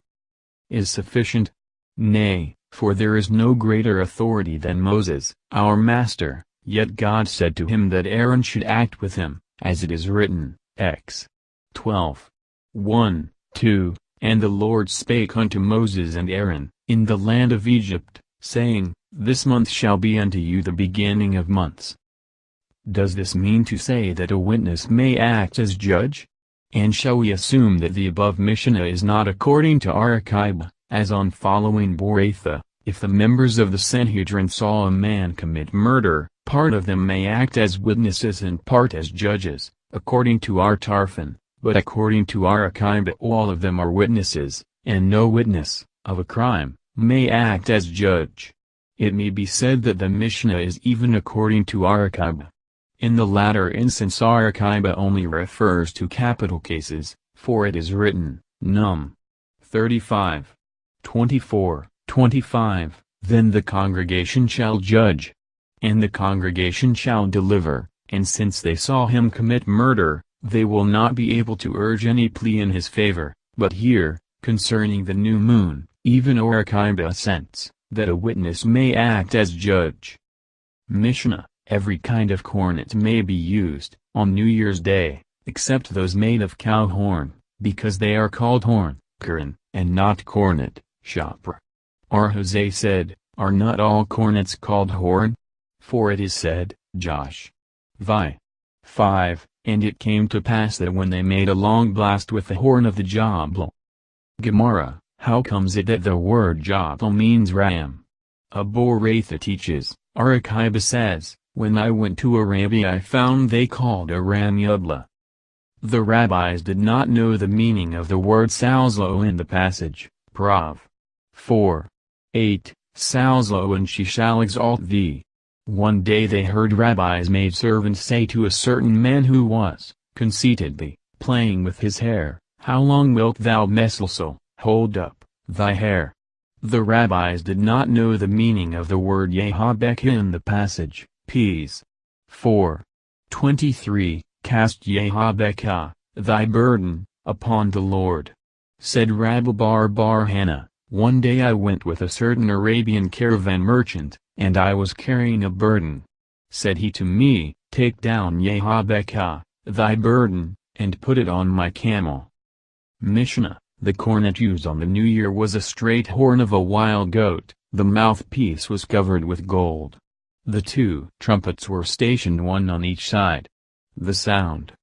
A: is sufficient. Nay, for there is no greater authority than Moses, our master, yet God said to him that Aaron should act with him, as it is written, Ex. 12. 1, 2, And the Lord spake unto Moses and Aaron, in the land of Egypt, saying, This month shall be unto you the beginning of months. Does this mean to say that a witness may act as judge? And shall we assume that the above Mishnah is not according to Arakiba, as on following Boratha, if the members of the Sanhedrin saw a man commit murder, part of them may act as witnesses and part as judges, according to our Tarfon, but according to Arakiba all of them are witnesses, and no witness, of a crime, may act as judge. It may be said that the Mishnah is even according to Arakiba. In the latter instance Arakiba only refers to capital cases, for it is written, Num. 35. 24, 25, Then the congregation shall judge. And the congregation shall deliver, and since they saw him commit murder, they will not be able to urge any plea in his favor. But here, concerning the new moon, even Arakiba assents, that a witness may act as judge. Mishnah, every kind of cornet may be used, on New Year's Day, except those made of cow horn, because they are called horn, Kuran, and not cornet, Shapra. Arhosei said, Are not all cornets called horn? For it is said, Josh. Vi. 5, And it came to pass that when they made a long blast with the horn of the Jabal. Gemara, how comes it that the word Jabal means ram? Aboraitha teaches, Arakiba says, when I went to Arabia I found they called Aram Yubla. The rabbis did not know the meaning of the word salzlo in the passage, Prov. 4:8, Salzlo and she shall exalt thee. One day they heard rabbis' maidservants say to a certain man who was, conceitedly, playing with his hair, How long wilt thou meselso, hold up, thy hair? The rabbis did not know the meaning of the word Yehabekah in the passage, Ps. 4:23, Cast Yehabekah, thy burden, upon the Lord. Said Rabbi Bar Hannah, one day I went with a certain Arabian caravan merchant, and I was carrying a burden. Said he to me, Take down Yehabekah, thy burden, and put it on my camel. Mishnah, the cornet used on the New Year was a straight horn of a wild goat, the mouthpiece was covered with gold. The two trumpets were stationed one on each side. The sound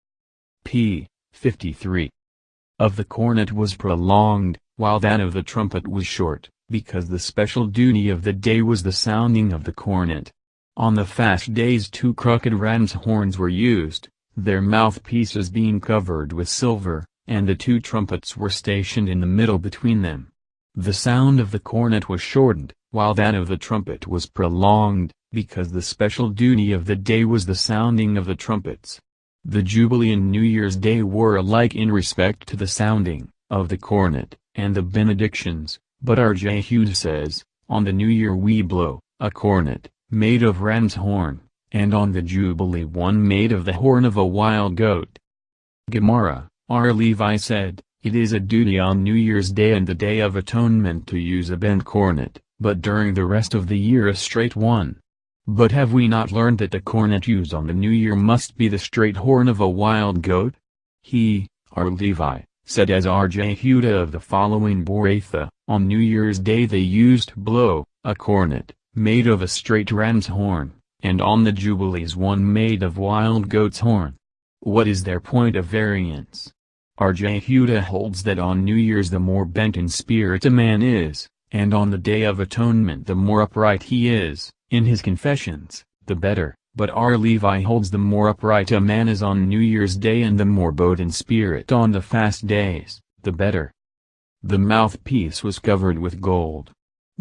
A: p. 53 of the cornet was prolonged, while that of the trumpet was short, because the special duty of the day was the sounding of the cornet. On the fast days 2 crooked ram's horns were used, their mouthpieces being covered with silver, and the 2 trumpets were stationed in the middle between them. The sound of the cornet was shortened, while that of the trumpet was prolonged, because the special duty of the day was the sounding of the trumpets. The Jubilee and New Year's Day were alike in respect to the sounding of the cornet and the benedictions, but R.J. Hughes says, on the New Year we blow a cornet, made of ram's horn, and on the Jubilee one made of the horn of a wild goat. Gemara, R. Levi said, it is a duty on New Year's Day and the Day of Atonement to use a bent cornet, but during the rest of the year a straight one. But have we not learned that the cornet used on the New Year must be the straight horn of a wild goat? He, R. Levi, said as R.J. Huda of the following Boratha, on New Year's Day they used to blow a cornet, made of a straight ram's horn, and on the Jubilees one made of wild goat's horn. What is their point of variance? R.J. Huda holds that on New Year's the more bent in spirit a man is, and on the Day of Atonement the more upright he is, in his confessions, the better, but R. Levi holds the more upright a man is on New Year's Day and the more bowed in spirit on the fast days, the better. The mouthpiece was covered with gold.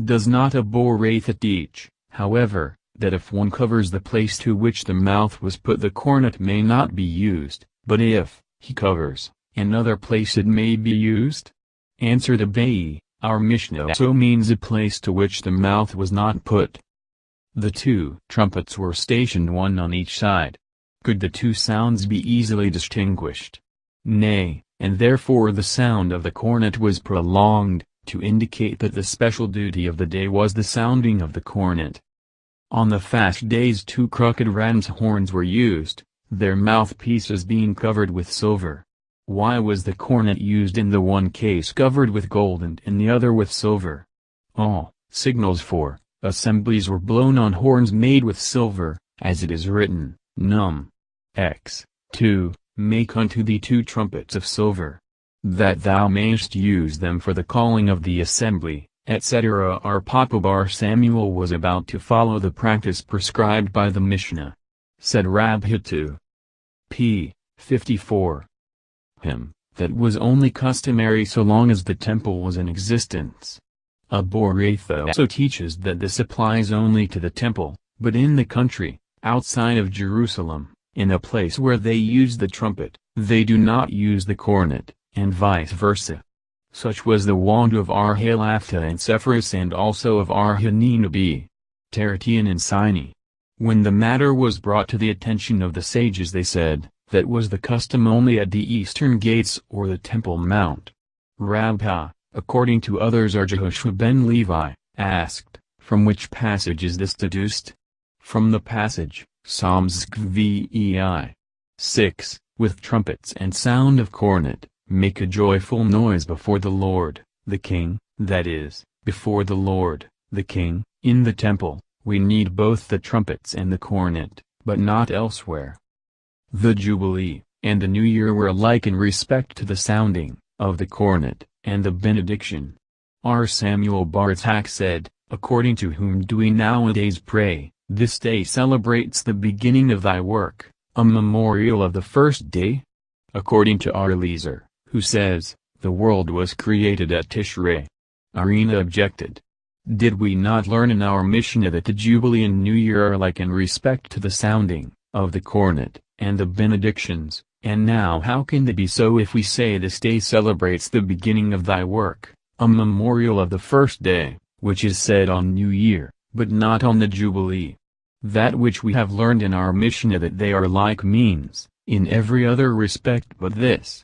A: Does not Aboraitha teach, however, that if one covers the place to which the mouth was put the cornet may not be used, but if he covers another place it may be used? Answered Abai, our Mishnah also means a place to which the mouth was not put. The 2 trumpets were stationed one on each side. Could the 2 sounds be easily distinguished? Nay, and therefore the sound of the cornet was prolonged, to indicate that the special duty of the day was the sounding of the cornet. On the fast days 2 crooked ram's horns were used, their mouthpieces being covered with silver. Why was the cornet used in the one case covered with gold and in the other with silver? All signals for assemblies were blown on horns made with silver, as it is written, Num. X. 2, Make unto thee 2 trumpets of silver, that thou mayest use them for the calling of the assembly, etc. Our Papa Bar Samuel was about to follow the practice prescribed by the Mishnah. Said Rabhitu. P. 54. That was only customary so long as the temple was in existence. Aboraitha also teaches that this applies only to the temple, but in the country, outside of Jerusalem, in a place where they use the trumpet, they do not use the cornet, and vice versa. Such was the wand of Arhalafta and Sephirus and also of Arhaninabi, Teratian and Sinai. When the matter was brought to the attention of the sages they said, that was the custom only at the eastern gates or the Temple Mount. Rabha, according to others are Jehoshua ben Levi, asked, from which passage is this deduced? From the passage, Psalms Kvei 6, with trumpets and sound of cornet, make a joyful noise before the Lord, the King, that is, before the Lord, the King, in the temple, we need both the trumpets and the cornet, but not elsewhere. The Jubilee, and the New Year were alike in respect to the sounding of the cornet, and the benediction. R. Samuel Bar Itzhak said, according to whom do we nowadays pray, this day celebrates the beginning of thy work, a memorial of the first day? According to Eliezer, who says, the world was created at Tishrei. Arina objected. Did we not learn in our Mishnah that the Jubilee and New Year are like in respect to the sounding of the cornet, and the benedictions, and now how can that be so if we say this day celebrates the beginning of thy work, a memorial of the first day, which is said on New Year, but not on the Jubilee? That which we have learned in our Mishnah that they are like means, in every other respect but this.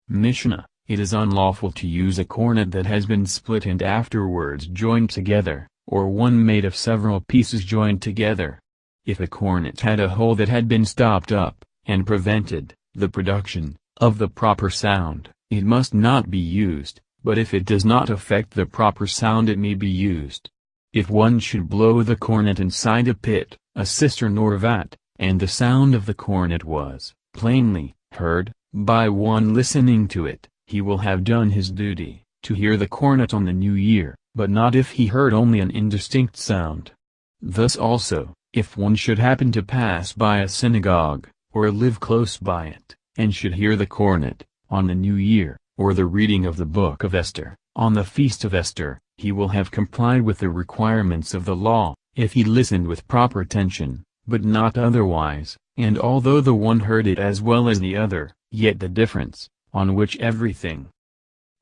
A: Mishnah, it is unlawful to use a cornet that has been split and afterwards joined together, or one made of several pieces joined together. If a cornet had a hole that had been stopped up, and prevented the production of the proper sound, it must not be used, but if it does not affect the proper sound it may be used. If one should blow the cornet inside a pit, a cistern or vat, and the sound of the cornet was plainly heard by one listening to it, he will have done his duty, to hear the cornet on the New Year, but not if he heard only an indistinct sound. Thus also, if one should happen to pass by a synagogue, or live close by it, and should hear the cornet, on the New Year, or the reading of the Book of Esther, on the Feast of Esther, he will have complied with the requirements of the law, if he listened with proper attention, but not otherwise, and although the one heard it as well as the other, yet the difference, on which everything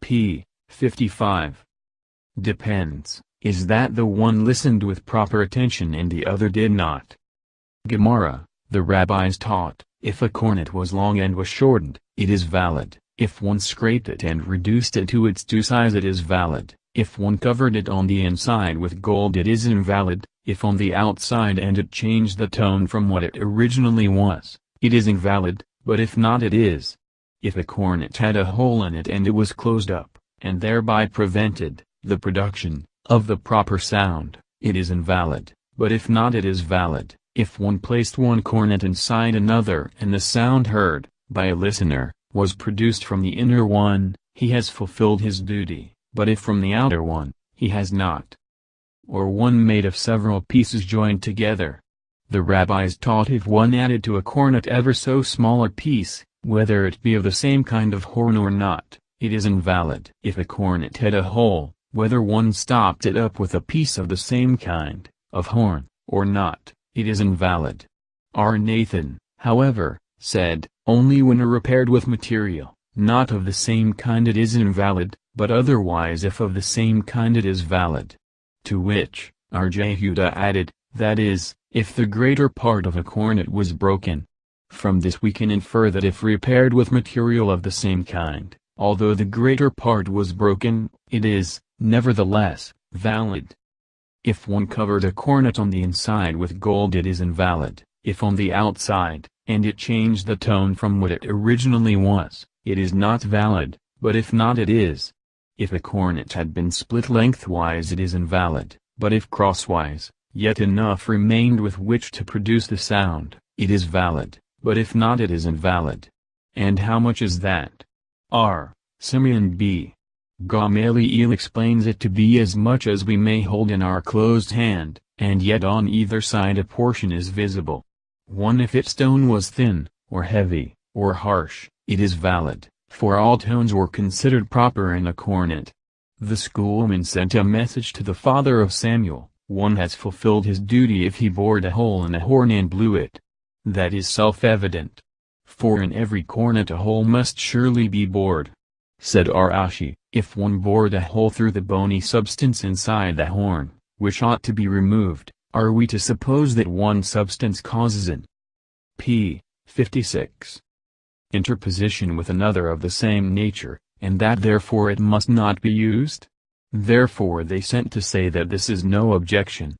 A: p. 55 depends, is that the one listened with proper attention and the other did not. Gemara, the rabbis taught, if a cornet was long and was shortened, it is valid, if one scraped it and reduced it to its due size it is valid, if one covered it on the inside with gold it is invalid, if on the outside and it changed the tone from what it originally was, it is invalid, but if not it is. If a cornet had a hole in it and it was closed up, and thereby prevented the production of the proper sound, it is invalid, but if not it is valid. If one placed one cornet inside another and the sound heard, by a listener, was produced from the inner one, he has fulfilled his duty, but if from the outer one, he has not. Or one made of several pieces joined together. The rabbis taught if one added to a cornet ever so small a piece, whether it be of the same kind of horn or not, it is invalid. If a cornet had a hole, whether one stopped it up with a piece of the same kind of horn, or not, it is invalid. R. Nathan, however, said, only when repaired with material, not of the same kind it is invalid, but otherwise if of the same kind it is valid. To which, R. Jehuda added, that is, if the greater part of a cornet was broken. From this we can infer that if repaired with material of the same kind, although the greater part was broken, it is, nevertheless, valid. If one covered a cornet on the inside with gold it is invalid, if on the outside, and it changed the tone from what it originally was, it is not valid, but if not it is. If a cornet had been split lengthwise it is invalid, but if crosswise, yet enough remained with which to produce the sound, it is valid, but if not it is invalid. And how much is that? R. Simeon B. Gamaliel explains it to be as much as we may hold in our closed hand, and yet on either side a portion is visible. 1. If its tone was thin, or heavy, or harsh, it is valid, for all tones were considered proper in a cornet. The schoolman sent a message to the father of Samuel, one has fulfilled his duty if he bored a hole in a horn and blew it. That is self-evident. For in every cornet a hole must surely be bored. Said Rashi, if one bored a hole through the bony substance inside the horn, which ought to be removed, are we to suppose that one substance causes an p. 56 interposition with another of the same nature, and that therefore it must not be used? Therefore they sent to say that this is no objection.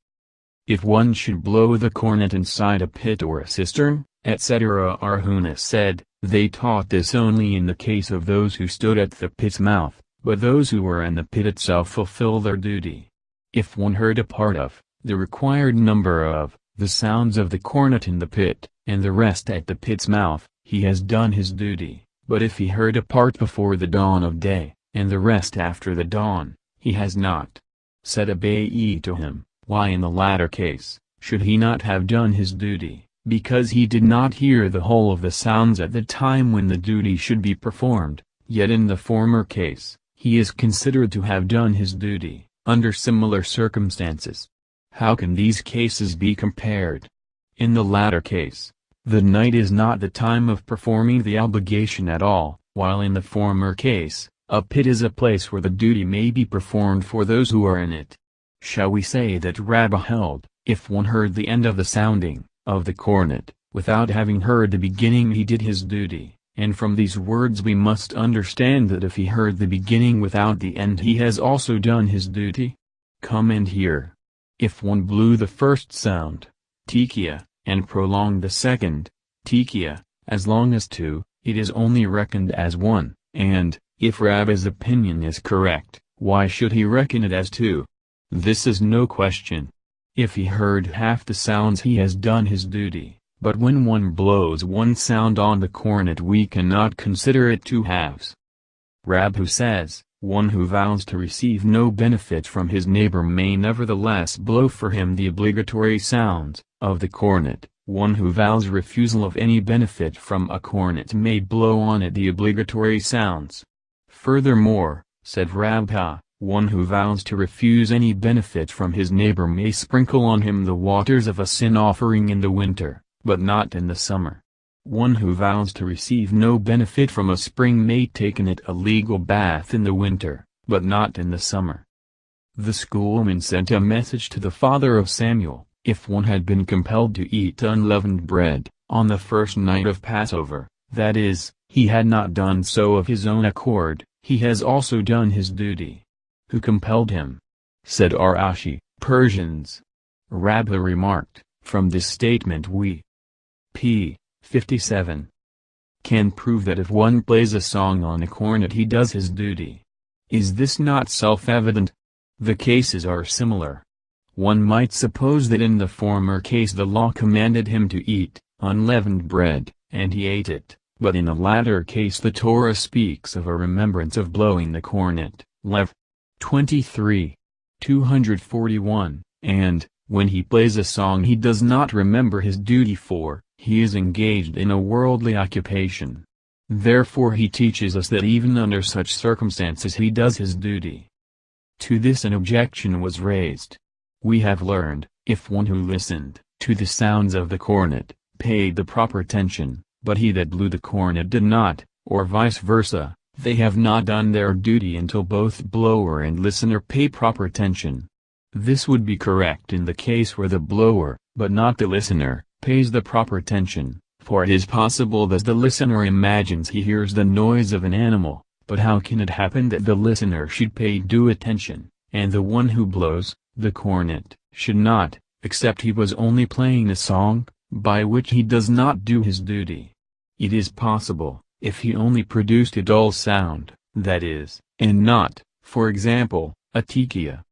A: If one should blow the cornet inside a pit or a cistern, etc. Arhuna said, they taught this only in the case of those who stood at the pit's mouth, but those who were in the pit itself fulfill their duty. If one heard a part of, the required number of, the sounds of the cornet in the pit, and the rest at the pit's mouth, he has done his duty, but if he heard a part before the dawn of day, and the rest after the dawn, he has not. Said Abai to him, why in the latter case, should he not have done his duty, because he did not hear the whole of the sounds at the time when the duty should be performed, yet in the former case, he is considered to have done his duty, under similar circumstances. How can these cases be compared? In the latter case, the night is not the time of performing the obligation at all, while in the former case, a pit is a place where the duty may be performed for those who are in it. Shall we say that Rabbi held, if one heard the end of the sounding of the cornet, without having heard the beginning he did his duty, and from these words we must understand that if he heard the beginning without the end he has also done his duty? Come and hear. If one blew the first sound, tikia, and prolonged the second, tikia, as long as two, it is only reckoned as one, and, if Rabbi's opinion is correct, why should he reckon it as two? This is no question. If he heard half the sounds he has done his duty, but when one blows one sound on the cornet we cannot consider it two halves. Rab who says, one who vows to receive no benefit from his neighbor may nevertheless blow for him the obligatory sounds of the cornet, one who vows refusal of any benefit from a cornet may blow on it the obligatory sounds. Furthermore, said Rabha, one who vows to refuse any benefit from his neighbor may sprinkle on him the waters of a sin offering in the winter, but not in the summer. One who vows to receive no benefit from a spring may take in it a legal bath in the winter, but not in the summer. The schoolman sent a message to the father of Samuel, if one had been compelled to eat unleavened bread, on the first night of Passover, that is, he had not done so of his own accord, he has also done his duty. Who compelled him? Said Arashi, Persians. Rabba remarked, from this statement we p. 57. Can prove that if one plays a song on a cornet he does his duty. Is this not self-evident? The cases are similar. One might suppose that in the former case the law commanded him to eat unleavened bread, and he ate it, but in the latter case the Torah speaks of a remembrance of blowing the cornet, Lev. 23. 241, and, when he plays a song he does not remember his duty for, he is engaged in a worldly occupation. Therefore he teaches us that even under such circumstances he does his duty. To this an objection was raised. We have learned, if one who listened to the sounds of the cornet, paid the proper attention, but he that blew the cornet did not, or vice versa, they have not done their duty until both blower and listener pay proper attention. This would be correct in the case where the blower, but not the listener, pays the proper attention, for it is possible that the listener imagines he hears the noise of an animal, but how can it happen that the listener should pay due attention, and the one who blows the cornet should not, except he was only playing a song, by which he does not do his duty? It is possible, if he only produced a dull sound, that is, and not, for example, a tikia.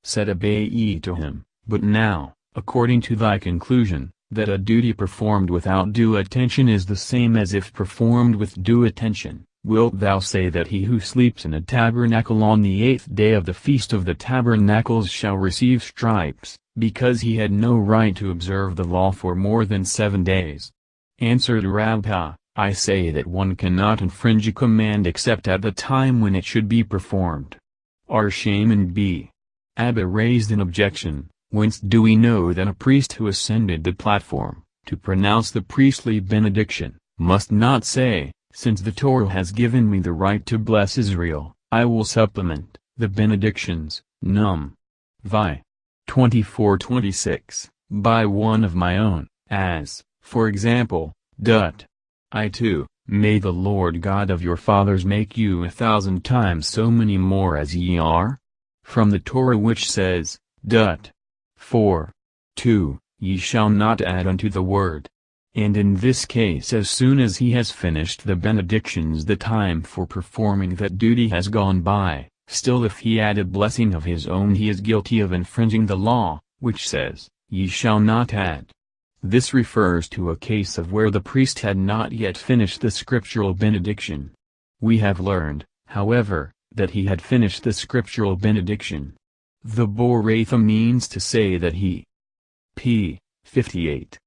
A: Said Abai to him, but now, according to thy conclusion, that a duty performed without due attention is the same as if performed with due attention, wilt thou say that he who sleeps in a tabernacle on the 8th day of the Feast of the Tabernacles shall receive stripes, because he had no right to observe the law for more than 7 days? Answered Rabha, I say that one cannot infringe a command except at the time when it should be performed. Arshaman b. Abba raised an objection, whence do we know that a priest who ascended the platform, to pronounce the priestly benediction, must not say, since the Torah has given me the right to bless Israel, I will supplement the benedictions, num. Vi. 24:26, by one of my own, as, for example, dut. I too, may the Lord God of your fathers make you 1,000 times so many more as ye are? From the Torah which says, dut. 4. 2, ye shall not add unto the word. And in this case as soon as he has finished the benedictions the time for performing that duty has gone by, still if he add a blessing of his own he is guilty of infringing the law, which says, ye shall not add. This refers to a case of where the priest had not yet finished the scriptural benediction. We have learned, however, that he had finished the scriptural benediction. The Boratha means to say that he p. 58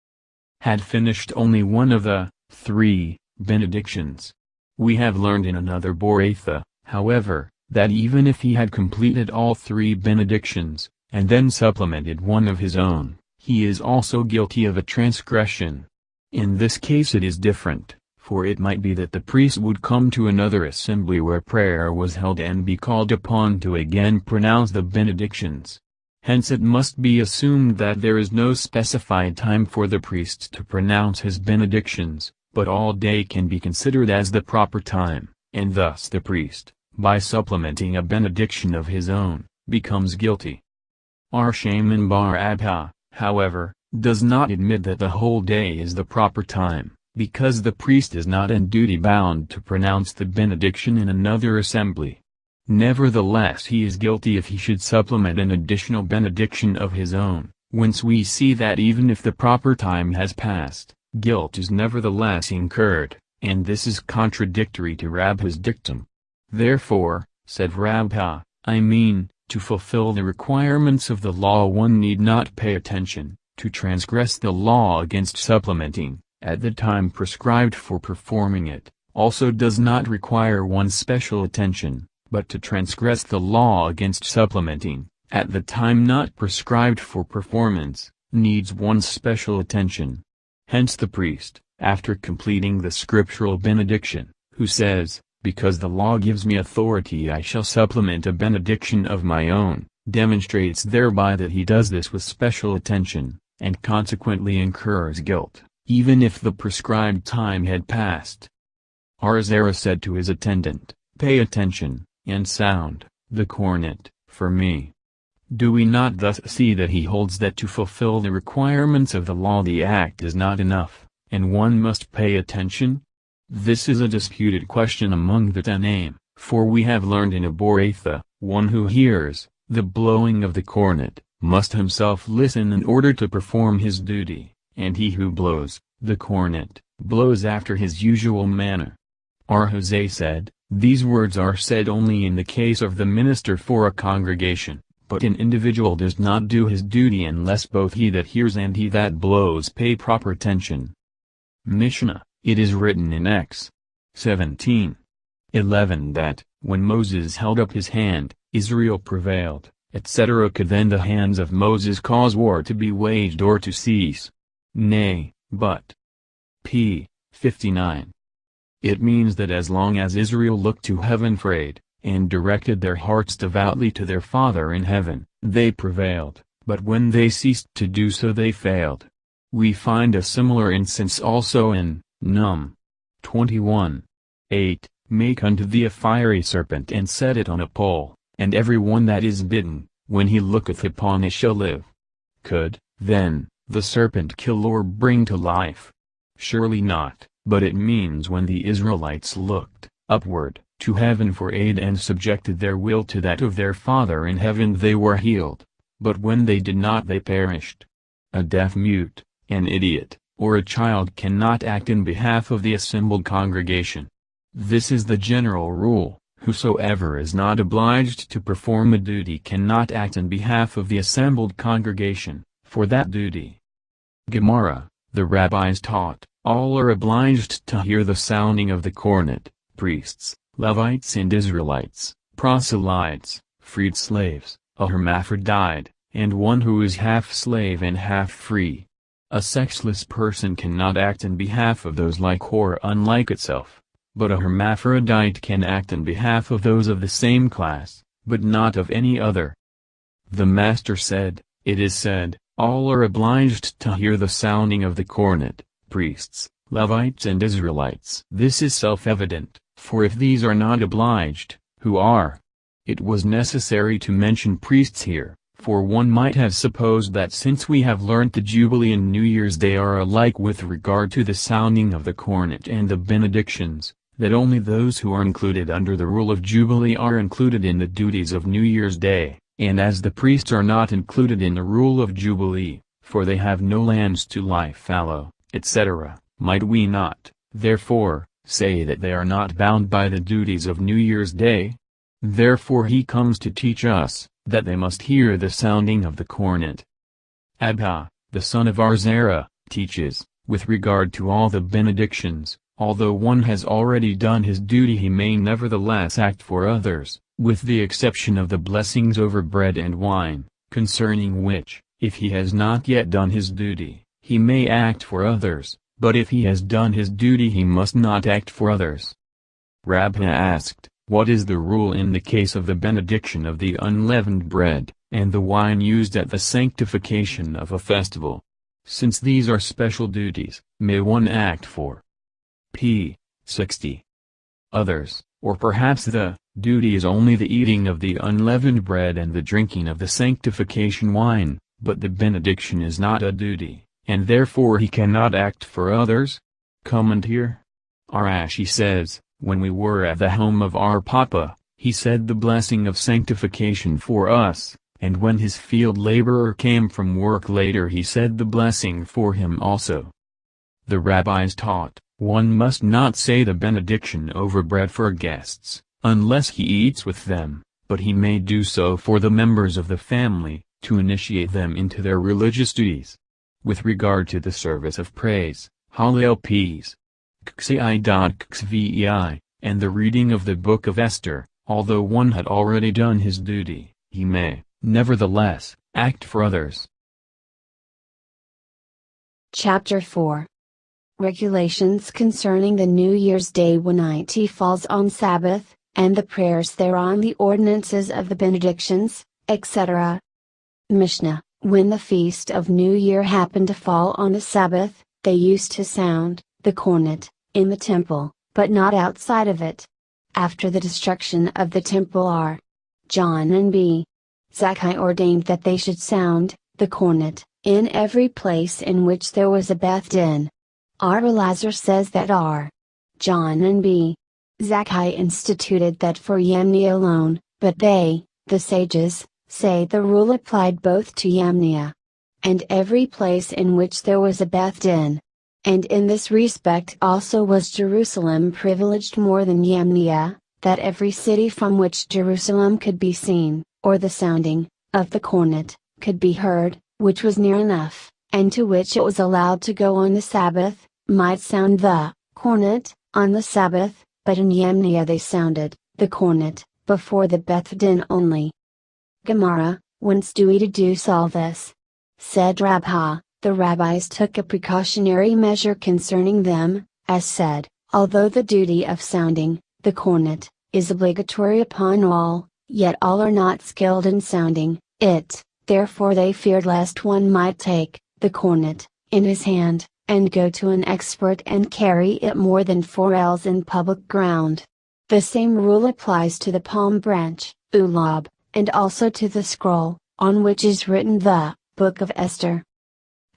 A: had finished only one of the 3 benedictions. We have learned in another Boratha, however, that even if he had completed all 3 benedictions, and then supplemented one of his own, he is also guilty of a transgression. In this case it is different, for it might be that the priest would come to another assembly where prayer was held and be called upon to again pronounce the benedictions. Hence it must be assumed that there is no specified time for the priest to pronounce his benedictions, but all day can be considered as the proper time, and thus the priest, by supplementing a benediction of his own, becomes guilty. Our Shaman Bar Abha, however, does not admit that the whole day is the proper time, because the priest is not in duty bound to pronounce the benediction in another assembly. Nevertheless he is guilty if he should supplement an additional benediction of his own, whence we see that even if the proper time has passed, guilt is nevertheless incurred, and this is contradictory to Rabba's dictum. Therefore, said Rabba, to fulfill the requirements of the law one need not pay attention, to transgress the law against supplementing, at the time prescribed for performing it, also does not require one's special attention, but to transgress the law against supplementing, at the time not prescribed for performance, needs one's special attention. Hence the priest, after completing the scriptural benediction, who says, because the law gives me authority I shall supplement a benediction of my own, demonstrates thereby that he does this with special attention, and consequently incurs guilt, even if the prescribed time had passed. Arzara said to his attendant, pay attention, and sound the cornet, for me. Do we not thus see that he holds that to fulfill the requirements of the law the act is not enough, and one must pay attention? This is a disputed question among the Tanaim, for we have learned in a Boratha, one who hears the blowing of the cornet must himself listen in order to perform his duty, and he who blows the cornet blows after his usual manner. Ar-Jose said, these words are said only in the case of the minister for a congregation, but an individual does not do his duty unless both he that hears and he that blows pay proper attention. Mishnah, it is written in X. 17:11 that, when Moses held up his hand, Israel prevailed, etc. Could then the hands of Moses cause war to be waged or to cease? Nay, but p. 59. It means that as long as Israel looked to heaven for aid, and directed their hearts devoutly to their Father in heaven, they prevailed, but when they ceased to do so they failed. We find a similar instance also in Num. 21:8, make unto thee a fiery serpent and set it on a pole, and every one that is bitten, when he looketh upon it shall live. Could, then, the serpent kill or bring to life? Surely not, but it means when the Israelites looked upward to heaven for aid and subjected their will to that of their Father in heaven they were healed, but when they did not they perished. A deaf mute, an idiot, or a child cannot act in behalf of the assembled congregation. This is the general rule, whosoever is not obliged to perform a duty cannot act in behalf of the assembled congregation, for that duty. Gemara, the rabbis taught, all are obliged to hear the sounding of the cornet, priests, Levites and Israelites, proselytes, freed slaves, a hermaphrodite, and one who is half slave and half free. A sexless person cannot act in behalf of those like or unlike itself, but a hermaphrodite can act in behalf of those of the same class, but not of any other. The Master said, it is said, all are obliged to hear the sounding of the cornet, priests, Levites and Israelites. This is self-evident, for if these are not obliged, who are? It was necessary to mention priests here, for one might have supposed that since we have learnt the Jubilee and New Year's Day are alike with regard to the sounding of the cornet and the benedictions, that only those who are included under the rule of Jubilee are included in the duties of New Year's Day, and as the priests are not included in the rule of Jubilee, for they have no lands to lie fallow, etc., might we not, therefore, say that they are not bound by the duties of New Year's Day? Therefore he comes to teach us, that they must hear the sounding of the cornet. Abba, the son of Arzera, teaches, with regard to all the benedictions, although one has already done his duty he may nevertheless act for others, with the exception of the blessings over bread and wine, concerning which, if he has not yet done his duty, he may act for others, but if he has done his duty he must not act for others. Rabbi asked, what is the rule in the case of the benediction of the unleavened bread, and the wine used at the sanctification of a festival? Since these are special duties, may one act for p. 60 others, or perhaps the duty is only the eating of the unleavened bread and the drinking of the sanctification wine, but the benediction is not a duty, and therefore he cannot act for others? Commentary. Rashi says, when we were at the home of our Papa, he said the blessing of sanctification for us, and when his field laborer came from work later he said the blessing for him also. The rabbis taught, one must not say the benediction over bread for guests, unless he eats with them, but he may do so for the members of the family, to initiate them into their religious duties. With regard to the service of praise, Hallel Ps. Xi.Xvei, and the reading of the Book of Esther, although one had already done his duty, he may, nevertheless, act for others.
C: Chapter 4. Regulations concerning the New Year's Day when it falls on Sabbath, and the prayers thereon, the ordinances of the benedictions, etc. Mishnah. When the feast of New Year happened to fall on a Sabbath, they used to sound the cornet in the temple, but not outside of it. After the destruction of the temple R. John and B. Zakkai ordained that they should sound the cornet in every place in which there was a Beth Din. R. Elazar says that R. John and B. Zakkai instituted that for Yemni alone, but they, the sages, say the rule applied both to Yemnia and every place in which there was a Beth Din. And in this respect also was Jerusalem privileged more than Yemnia, that every city from which Jerusalem could be seen, or the sounding of the cornet could be heard, which was near enough, and to which it was allowed to go on the Sabbath, might sound the cornet on the Sabbath, but in Yemnia they sounded the cornet before the Beth Din only. Gemara, whence do we deduce all this? Said Rabha, the rabbis took a precautionary measure concerning them, as said, although the duty of sounding the cornet is obligatory upon all, yet all are not skilled in sounding it, therefore they feared lest one might take the cornet in his hand, and go to an expert and carry it more than 4 ells in public ground. The same rule applies to the palm branch, ulab, and also to the scroll, on which is written the Book of Esther.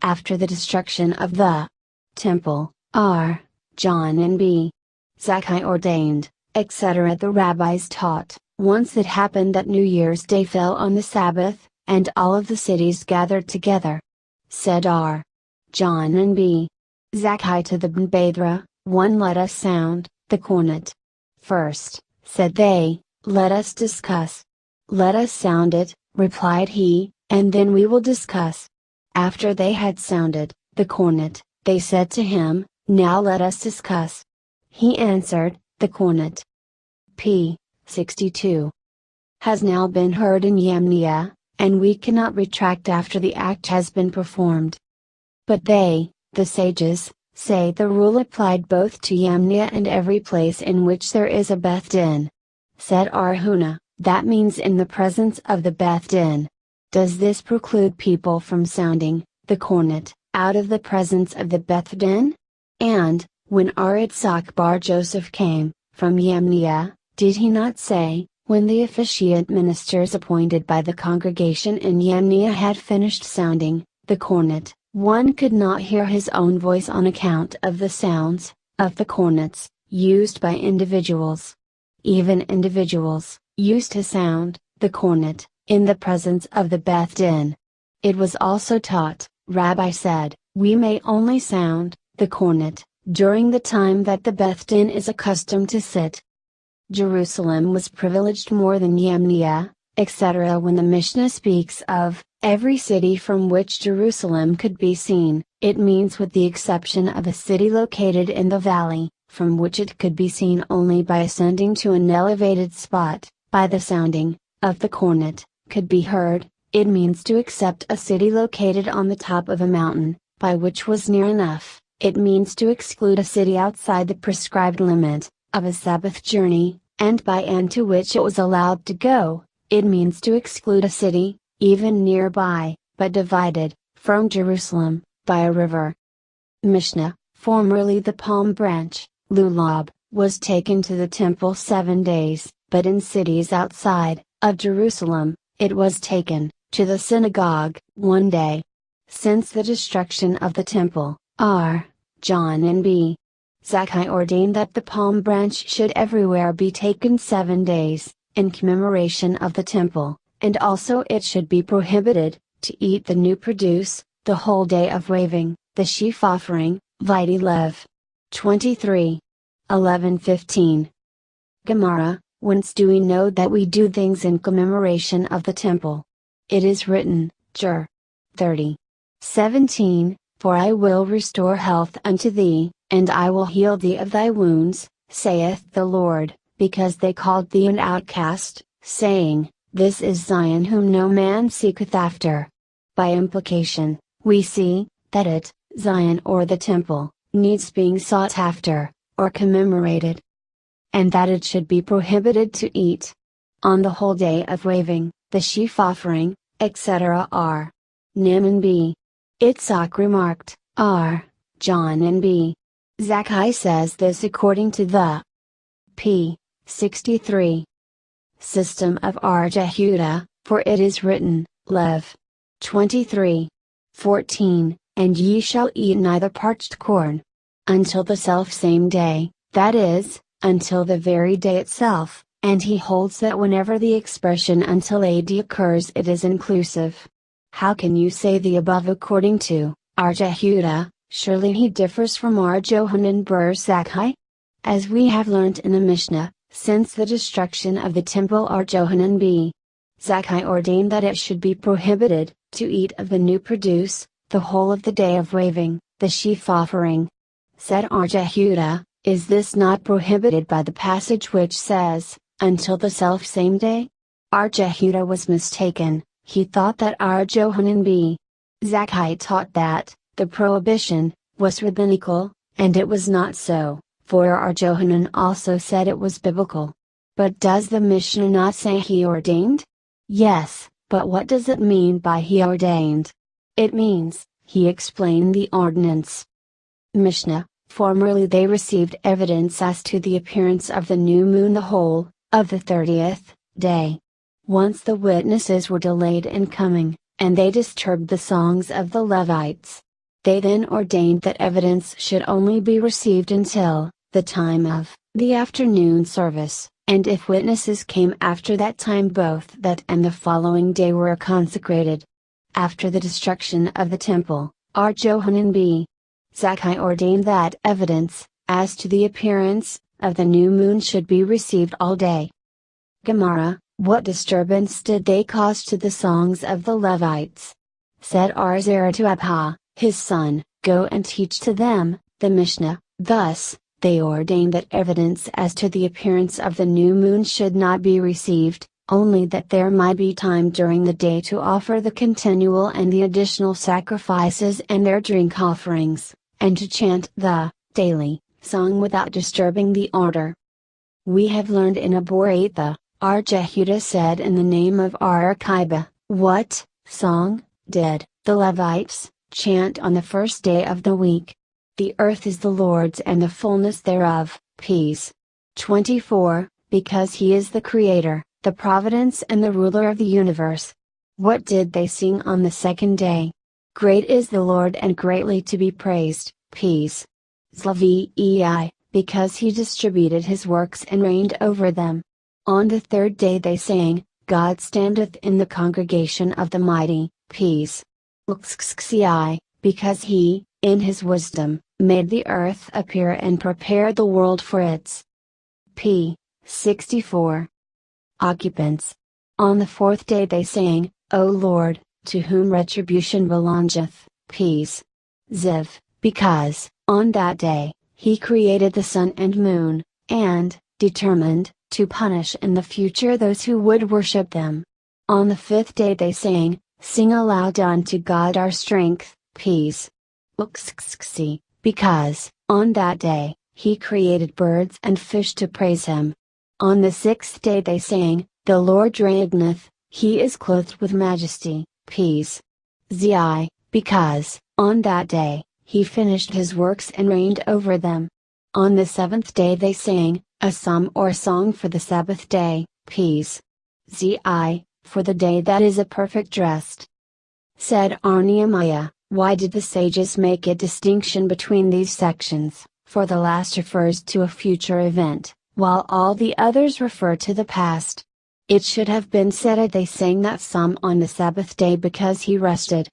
C: After the destruction of the temple, R. John and B. Zakkai ordained, etc. The rabbis taught, once it happened that New Year's Day fell on the Sabbath, and all of the cities gathered together. Said R. John and B. Zakkai to the Bnei, one, let us sound the cornet. First, said they, let us discuss. Let us sound it, replied he, and then we will discuss. After they had sounded the cornet, they said to him, now let us discuss. He answered, the cornet p. 62 has now been heard in Yemnia, and we cannot retract after the act has been performed. But they, the sages, say the rule applied both to Yemnia and every place in which there is a Beth Din. Said Arhuna, that means in the presence of the Beth Din. Does this preclude people from sounding the cornet out of the presence of the Beth Din? And, when Aritzak bar Joseph came from Yemnia, did he not say, when the officiant ministers appointed by the congregation in Yemnia had finished sounding the cornet, one could not hear his own voice on account of the sounds of the cornets used by individuals. Even individuals used to sound the cornet in the presence of the Beth Din. It was also taught, Rabbi said, we may only sound the cornet during the time that the Beth Din is accustomed to sit. Jerusalem was privileged more than Yemnia, etc. When the Mishnah speaks of every city from which Jerusalem could be seen, it means with the exception of a city located in the valley, from which it could be seen only by ascending to an elevated spot, by the sounding of the cornet, could be heard. It means to except a city located on the top of a mountain, by which was near enough. It means to exclude a city outside the prescribed limit of a Sabbath journey, and by and to which it was allowed to go. It means to exclude a city, even nearby, but divided, from Jerusalem, by a river. Mishnah, formerly the palm branch, Lulab, was taken to the temple 7 days, but in cities outside of Jerusalem, it was taken to the synagogue 1 day. Since the destruction of the temple, R. John and B. Zakkai ordained that the palm branch should everywhere be taken 7 days, in commemoration of the temple, and also it should be prohibited to eat the new produce, the whole day of waving, the sheaf offering, Vidi Lev. 23. 11:15. Gemara, whence do we know that we do things in commemoration of the temple? It is written, Jer. 30. 17, for I will restore health unto thee, and I will heal thee of thy wounds, saith the Lord, because they called thee an outcast, saying, This is Zion whom no man seeketh after. By implication, we see, that it, Zion or the temple, needs being sought after, or commemorated. And that it should be prohibited to eat. On the whole day of waving, the sheaf offering, etc. R. Nim and B. Itzhak remarked, R. John and B. Zakkai says this according to the p. 63. System of R. Jehuda, for it is written, Lev. 23. 14, and ye shall eat neither parched corn. Until the selfsame day, that is, until the very day itself, and he holds that whenever the expression until AD occurs it is inclusive. How can you say the above according to R. Jehuda? Surely he differs from R. Johanan ber Zakkai? As we have learnt in the Mishnah, since the destruction of the temple R. Johanan b. Zakkai ordained that it should be prohibited to eat of the new produce, the whole of the day of waving, the sheaf offering. Said R. Jehuda, is this not prohibited by the passage which says, until the selfsame day? R. Jehuda was mistaken. He thought that R. Johanan b. Zakkai taught that the prohibition was rabbinical, and it was not so, for R. Johanan also said it was biblical. But does the Mishnah not say he ordained? Yes, but what does it mean by he ordained? It means, he explained the ordinance. Mishnah, formerly they received evidence as to the appearance of the new moon the whole of the 30th day. Once the witnesses were delayed in coming, and they disturbed the songs of the Levites. They then ordained that evidence should only be received until the time of the afternoon service, and if witnesses came after that time both that and the following day were consecrated. After the destruction of the temple, R. Johanan b. Zakkai ordained that evidence, as to the appearance of the new moon should be received all day. Gemara, what disturbance did they cause to the songs of the Levites? Said R. Zerah to Abha, his son, go and teach to them, the Mishnah, thus, they ordained that evidence as to the appearance of the new moon should not be received, only that there might be time during the day to offer the continual and the additional sacrifices and their drink offerings, and to chant the daily song without disturbing the order. We have learned in Aboraitha, R. Jehuda said in the name of R. Akiba, what song did the Levites chant on the first day of the week? The earth is the Lord's and the fullness thereof, peace. 24, because he is the creator, the providence and the ruler of the universe. What did they sing on the second day? Great is the Lord and greatly to be praised, peace. Zlavei, because he distributed his works and reigned over them. On the third day they sang, God standeth in the congregation of the mighty, peace. Lxxi, because he, in his wisdom, made the earth appear and prepared the world for its p. 64. Occupants. On the fourth day they sang, O Lord, to whom retribution belongeth, peace. Ziv, because, on that day, he created the sun and moon, and, determined, to punish in the future those who would worship them. On the fifth day they sang, Sing aloud unto God our strength, peace. Uxxxi, because, on that day, he created birds and fish to praise him. On the sixth day they sang, The Lord reigneth, he is clothed with majesty, peace. Zi, because, on that day, he finished his works and reigned over them. On the seventh day they sang, a psalm or song for the Sabbath day, peace. Zi, for the day that is a perfect rest. Said Nehemiah, why did the sages make a distinction between these sections, for the last refers to a future event, while all the others refer to the past? It should have been said they sang that psalm on the Sabbath day because he rested.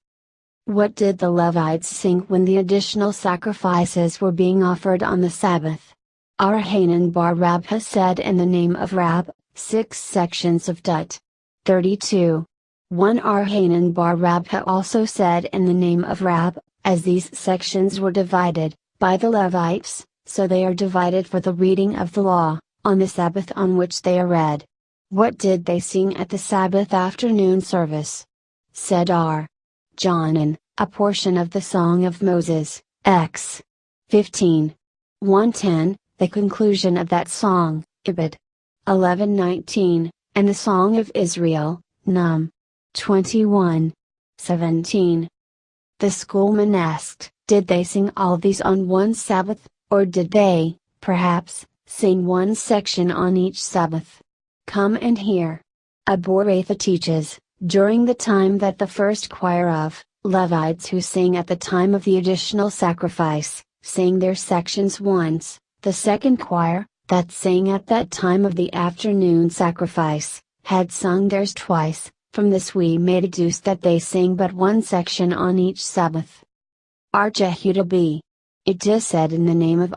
C: What did the Levites sing when the additional sacrifices were being offered on the Sabbath? Hanan bar Rabha said in the name of Rab, 6 sections of Dut. 32. 1 Hanan bar Rabha also said in the name of Rab, as these sections were divided, by the Levites, so they are divided for the reading of the law, on the Sabbath on which they are read. What did they sing at the Sabbath afternoon service? Said Johanan, a portion of the Song of Moses, X. 15. 110, the conclusion of that song, Ibid. 11:19, and the Song of Israel, Num. 21. 17. The schoolman asked, did they sing all these on one Sabbath, or did they, perhaps, sing one section on each Sabbath? Come and hear. Aboratha teaches, during the time that the first choir of Levites who sang at the time of the additional sacrifice, sang their sections once, the second choir, that sang at that time of the afternoon sacrifice, had sung theirs twice. From this we may deduce that they sang but one section on each Sabbath. Jehudah b. It is said in the name of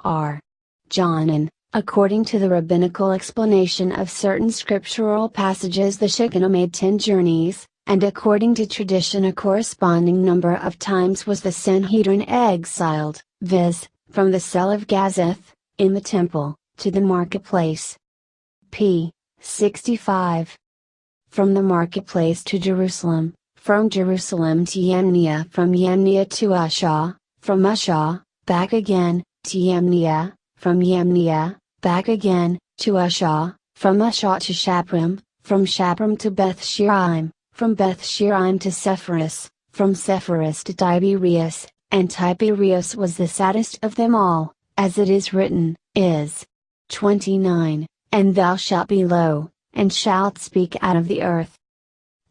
C: Johanan, according to the rabbinical explanation of certain scriptural passages the Shekinah made 10 journeys, and according to tradition a corresponding number of times was the Sanhedrin exiled, viz., from the cell of Gazeth, in the temple, to the marketplace. p. 65. From the marketplace to Jerusalem, from Jerusalem to Yamnia, from Yamnia to Ushah, from Ushah, back again, to Yamnia, from Yamnia, back again, to Ushah, from Ushah to Shapram, from Shapram to Beth Shiraim, from Beth Shiraim to Sepphoris, from Sepphoris to Tiberias, and Tiberias was the saddest of them all, as it is written, is. 29, and thou shalt be low, and shalt speak out of the earth.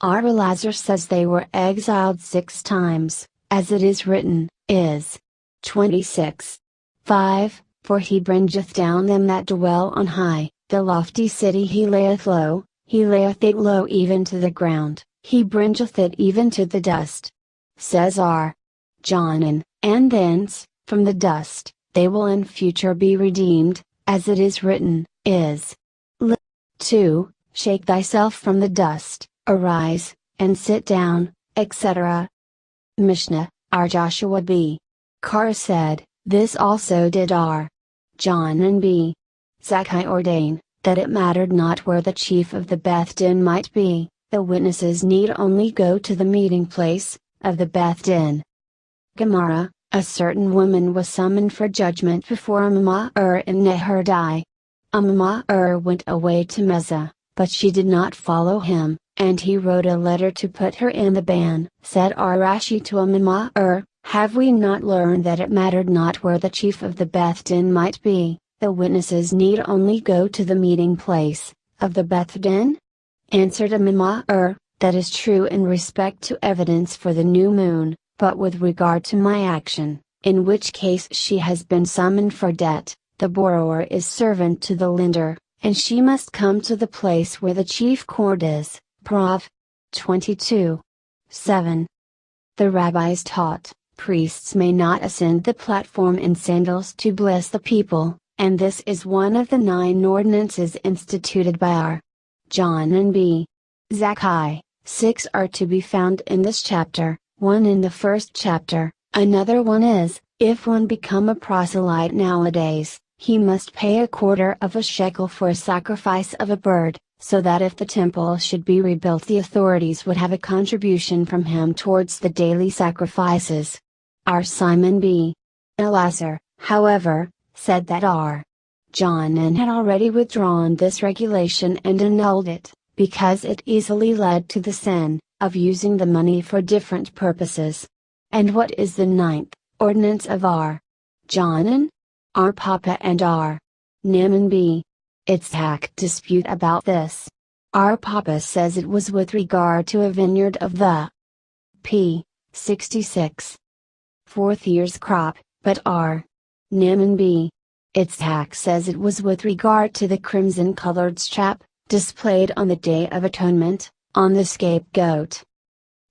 C: Elazar says they were exiled 6 times, as it is written, is. 26. 5, for he bringeth down them that dwell on high, the lofty city he layeth it low even to the ground, he bringeth it even to the dust. Says Johanan, and thence, from the dust, they will in future be redeemed, as it is written, is. 2, shake thyself from the dust, arise, and sit down, etc. Mishnah, Joshua b. Kara said, this also did Johanan b. Zakkai ordain, that it mattered not where the chief of the Beth Din might be, the witnesses need only go to the meeting place, of the Beth Din. Gemara, a certain woman was summoned for judgment before Amamah in Neherdai. Amamah went away to Mezah, but she did not follow him, and he wrote a letter to put her in the ban. Said Rashi to Amamah, have we not learned that it mattered not where the chief of the Beth Din might be, the witnesses need only go to the meeting place, of the Beth Din? Answered Amamah, that is true in respect to evidence for the new moon, but with regard to my action, in which case she has been summoned for debt, the borrower is servant to the lender, and she must come to the place where the chief court is. Prov. 22. 7. The rabbis taught, priests may not ascend the platform in sandals to bless the people, and this is one of the 9 ordinances instituted by Johanan b. Zakkai, 6 are to be found in this chapter, one in the first chapter. Another one is, if one become a proselyte nowadays, he must pay a quarter of a shekel for a sacrifice of a bird, so that if the temple should be rebuilt the authorities would have a contribution from him towards the daily sacrifices. R. Simon B. Elazar, however, said that R. John had already withdrawn this regulation and annulled it, because it easily led to the sin of using the money for different purposes. And what is the ninth ordinance of R. John? R. Papa and R. Naaman B. Itzhak dispute about this. R. Papa says it was with regard to a vineyard of the p. 66. fourth year's crop, but R. Naaman B. Itzhak says it was with regard to the crimson-colored strap, displayed on the Day of Atonement, on the scapegoat.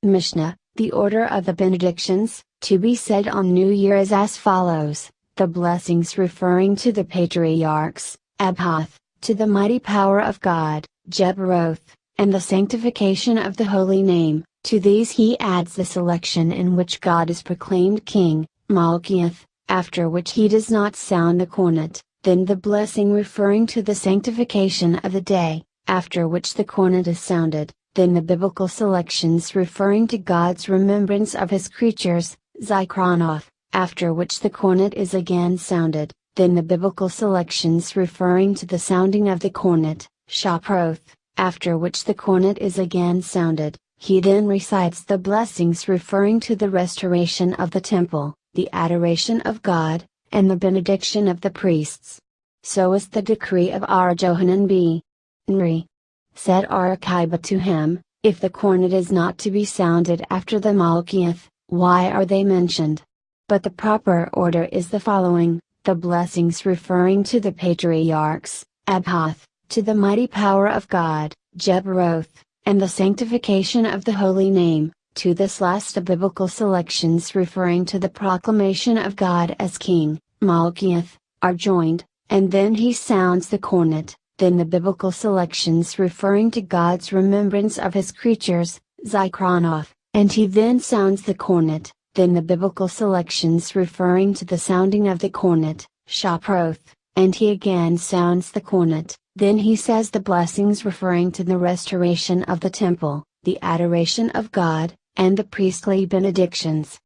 C: Mishnah, the order of the benedictions, to be said on New Year is as follows: the blessings referring to the patriarchs, Abhath, to the mighty power of God, Jebroth, and the sanctification of the holy name. To these he adds the selection in which God is proclaimed king, Malkiath, after which he does not sound the cornet, then the blessing referring to the sanctification of the day, after which the cornet is sounded, then the biblical selections referring to God's remembrance of his creatures, Zikronoth, after which the cornet is again sounded, then the biblical selections referring to the sounding of the cornet, Shaproth, after which the cornet is again sounded. He then recites the blessings referring to the restoration of the temple, the adoration of God, and the benediction of the priests. So is the decree of R. Johanan B. Nri. Said R. Akiba to him, if the cornet is not to be sounded after the Malkiath, why are they mentioned? But the proper order is the following: the blessings referring to the patriarchs, Abhath, to the mighty power of God, Jebroth, and the sanctification of the holy name. To this last the biblical selections referring to the proclamation of God as king, Malkiath, are joined, and then he sounds the cornet, then the biblical selections referring to God's remembrance of his creatures, Zikronoth, and he then sounds the cornet, then the biblical selections referring to the sounding of the cornet, Shaproth, and he again sounds the cornet. Then he says the blessings referring to the restoration of the temple, the adoration of God, and the priestly benedictions.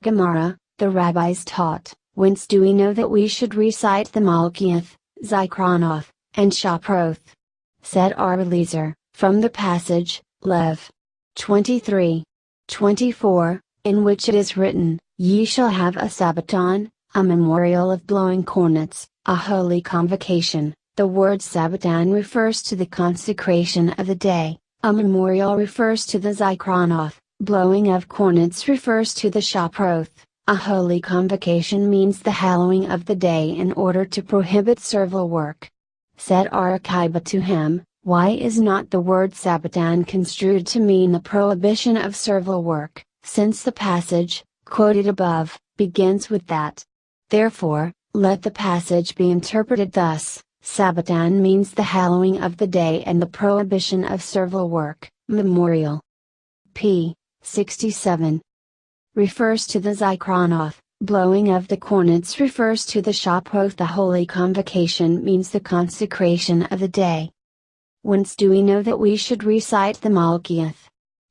C: Gemara, the rabbis taught, whence do we know that we should recite the Malkiath, Zikronoth, and Shaproth? Said R. Eliezer, from the passage, Lev. 23:24, in which it is written, Ye shall have a Sabbaton, a memorial of blowing cornets, a holy convocation. The word Sabbaton refers to the consecration of the day, a memorial refers to the Zikronoth, blowing of cornets refers to the Shaproth, a holy convocation means the hallowing of the day in order to prohibit servile work. Said R. Akiba to him, why is not the word Sabbaton construed to mean the prohibition of servile work, since the passage, quoted above, begins with that? Therefore, let the passage be interpreted thus. Sabbaton means the hallowing of the day and the prohibition of servile work. Memorial. p. 67. Refers to the Zikronoth, blowing of the cornets refers to the Shaproth. The holy convocation means the consecration of the day. Whence do we know that we should recite the Malkiath?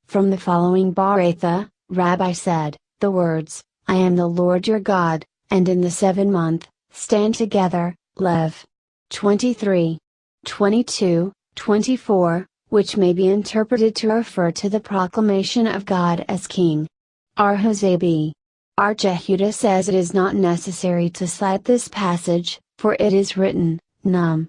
C: From the following Baratha, Rabbi said, the words, I am the Lord your God, and in the 7th month, stand together, Lev. 23, 22, 24, which may be interpreted to refer to the proclamation of God as king. R. Jose B. R. Jehuda says it is not necessary to cite this passage, for it is written, Num.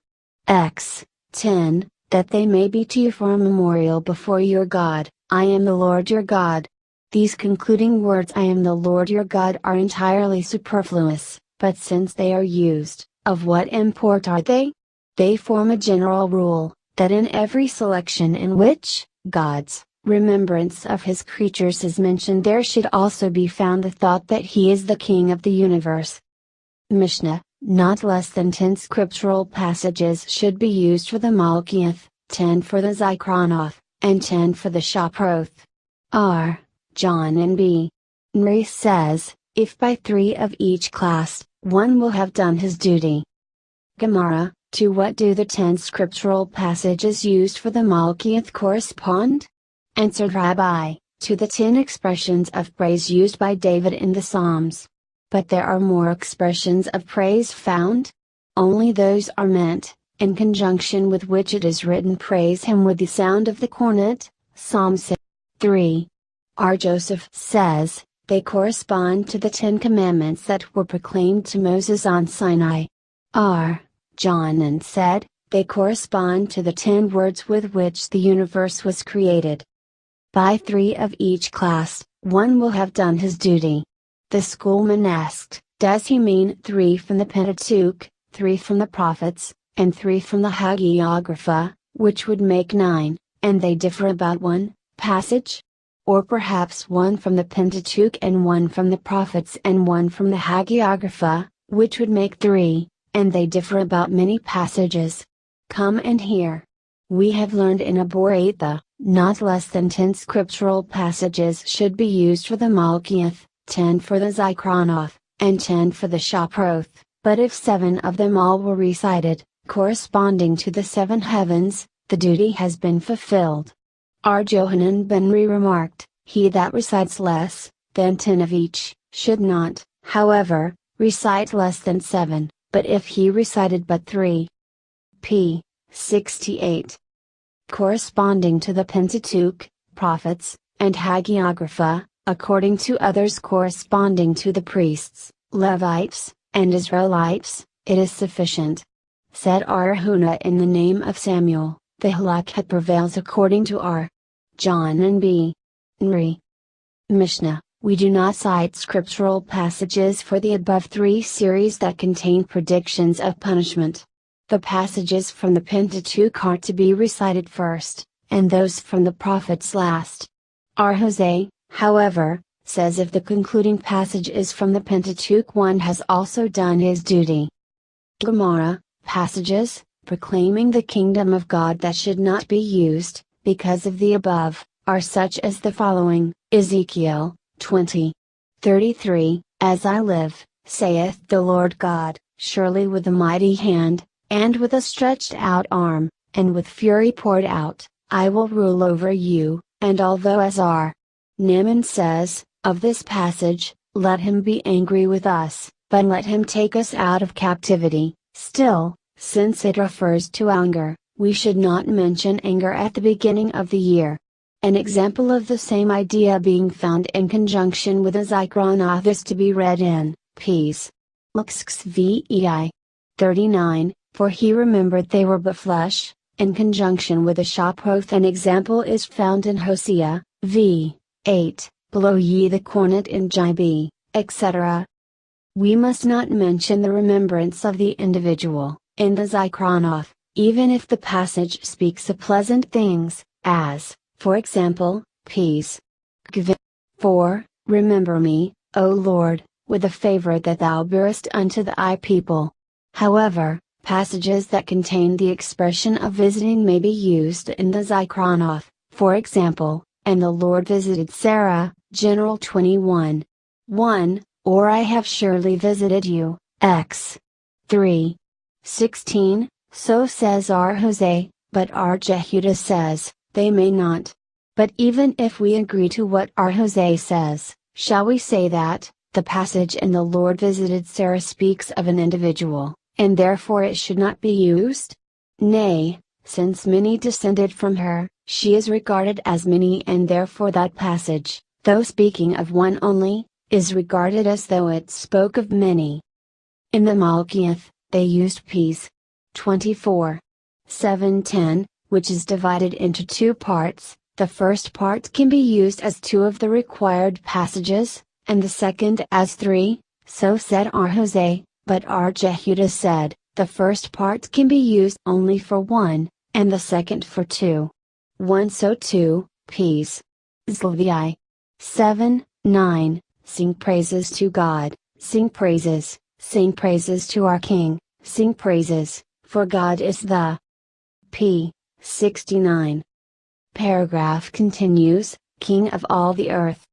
C: X. 10, that they may be to you for a memorial before your God, I am the Lord your God. These concluding words I am the Lord your God are entirely superfluous, but since they are used, of what import are they? They form a general rule, that in every selection in which God's remembrance of his creatures is mentioned there should also be found the thought that he is the king of the universe. Mishnah, not less than 10 scriptural passages should be used for the Malkiath, 10 for the Zikronoth, and 10 for the Shaproth. R. John and B. Nri says, if by 3 of each class, one will have done his duty. Gemara, to what do the 10 scriptural passages used for the Malkiyah correspond? Answered Rabbi, to the 10 expressions of praise used by David in the Psalms. But there are more expressions of praise found? Only those are meant, in conjunction with which it is written, praise him with the sound of the cornet, Psalm 3. R. Joseph says, they correspond to the 10 commandments that were proclaimed to Moses on Sinai. R. John said, they correspond to the 10 words with which the universe was created. By 3 of each class, one will have done his duty. The schoolman asked, does he mean 3 from the Pentateuch, 3 from the prophets, and 3 from the Hagiographa, which would make 9, and they differ about one passage? Or perhaps 1 from the Pentateuch and 1 from the prophets and 1 from the Hagiographa, which would make 3, and they differ about many passages? Come and hear. We have learned in Aborata, not less than 10 scriptural passages should be used for the Malkiyah, 10 for the Zikronoth, and 10 for the Shaproth, but if 7 of them all were recited, corresponding to the 7 heavens, the duty has been fulfilled. R. Johanan Benri remarked, he that recites less than 10 of each, should not, however, recite less than 7, but if he recited but 3. P. 68. Corresponding to the Pentateuch, prophets, and Hagiographa, according to others corresponding to the priests, Levites, and Israelites, it is sufficient. Said Arhuna in the name of Samuel, the halakha prevails according to R. John and B. Nri. Mishnah, we do not cite scriptural passages for the above 3 series that contain predictions of punishment. The passages from the Pentateuch are to be recited first, and those from the prophets last. R. Jose, however, says if the concluding passage is from the Pentateuch, one has also done his duty. Gemara, passages, proclaiming the kingdom of God that should not be used, because of the above, are such as the following: Ezekiel 20:33, as I live, saith the Lord God, surely with a mighty hand, and with a stretched out arm, and with fury poured out, I will rule over you, and although as R. Naaman says, of this passage, let him be angry with us, but let him take us out of captivity. Still, since it refers to anger, we should not mention anger at the beginning of the year. An example of the same idea being found in conjunction with a Zikronoth is to be read in Ps. Vei 39, for he remembered they were but flesh. In conjunction with a Shaproth, an example is found in Hosea, v. 8, blow ye the cornet in Gibeah, etc. We must not mention the remembrance of the individual, in the Zikronoth, even if the passage speaks of pleasant things, as, for example, Ps. 4, remember me, O Lord, with the favor that thou bearest unto thy people. However, passages that contain the expression of visiting may be used in the Zikronoth, for example, and the Lord visited Sarah, General 21. 1, or I have surely visited you, X. 3. 16, so says R. Jose, but R. Jehuda says, they may not. But even if we agree to what R. Jose says, shall we say that, the passage in the Lord visited Sarah speaks of an individual, and therefore it should not be used? Nay, since many descended from her, she is regarded as many, and therefore that passage, though speaking of one only, is regarded as though it spoke of many. In the Malkiyah, they used Ps. 24. 7-10, which is divided into 2 parts. The first part can be used as 2 of the required passages, and the second as 3, so said R. Jose, but R. Jehuda said, the first part can be used only for 1, and the second for 2. 1 so 2, Ps. Zlvi. 7-9, sing praises to God, sing praises to our King, sing praises, for God is the P. 69. Paragraph continues, King of all the earth.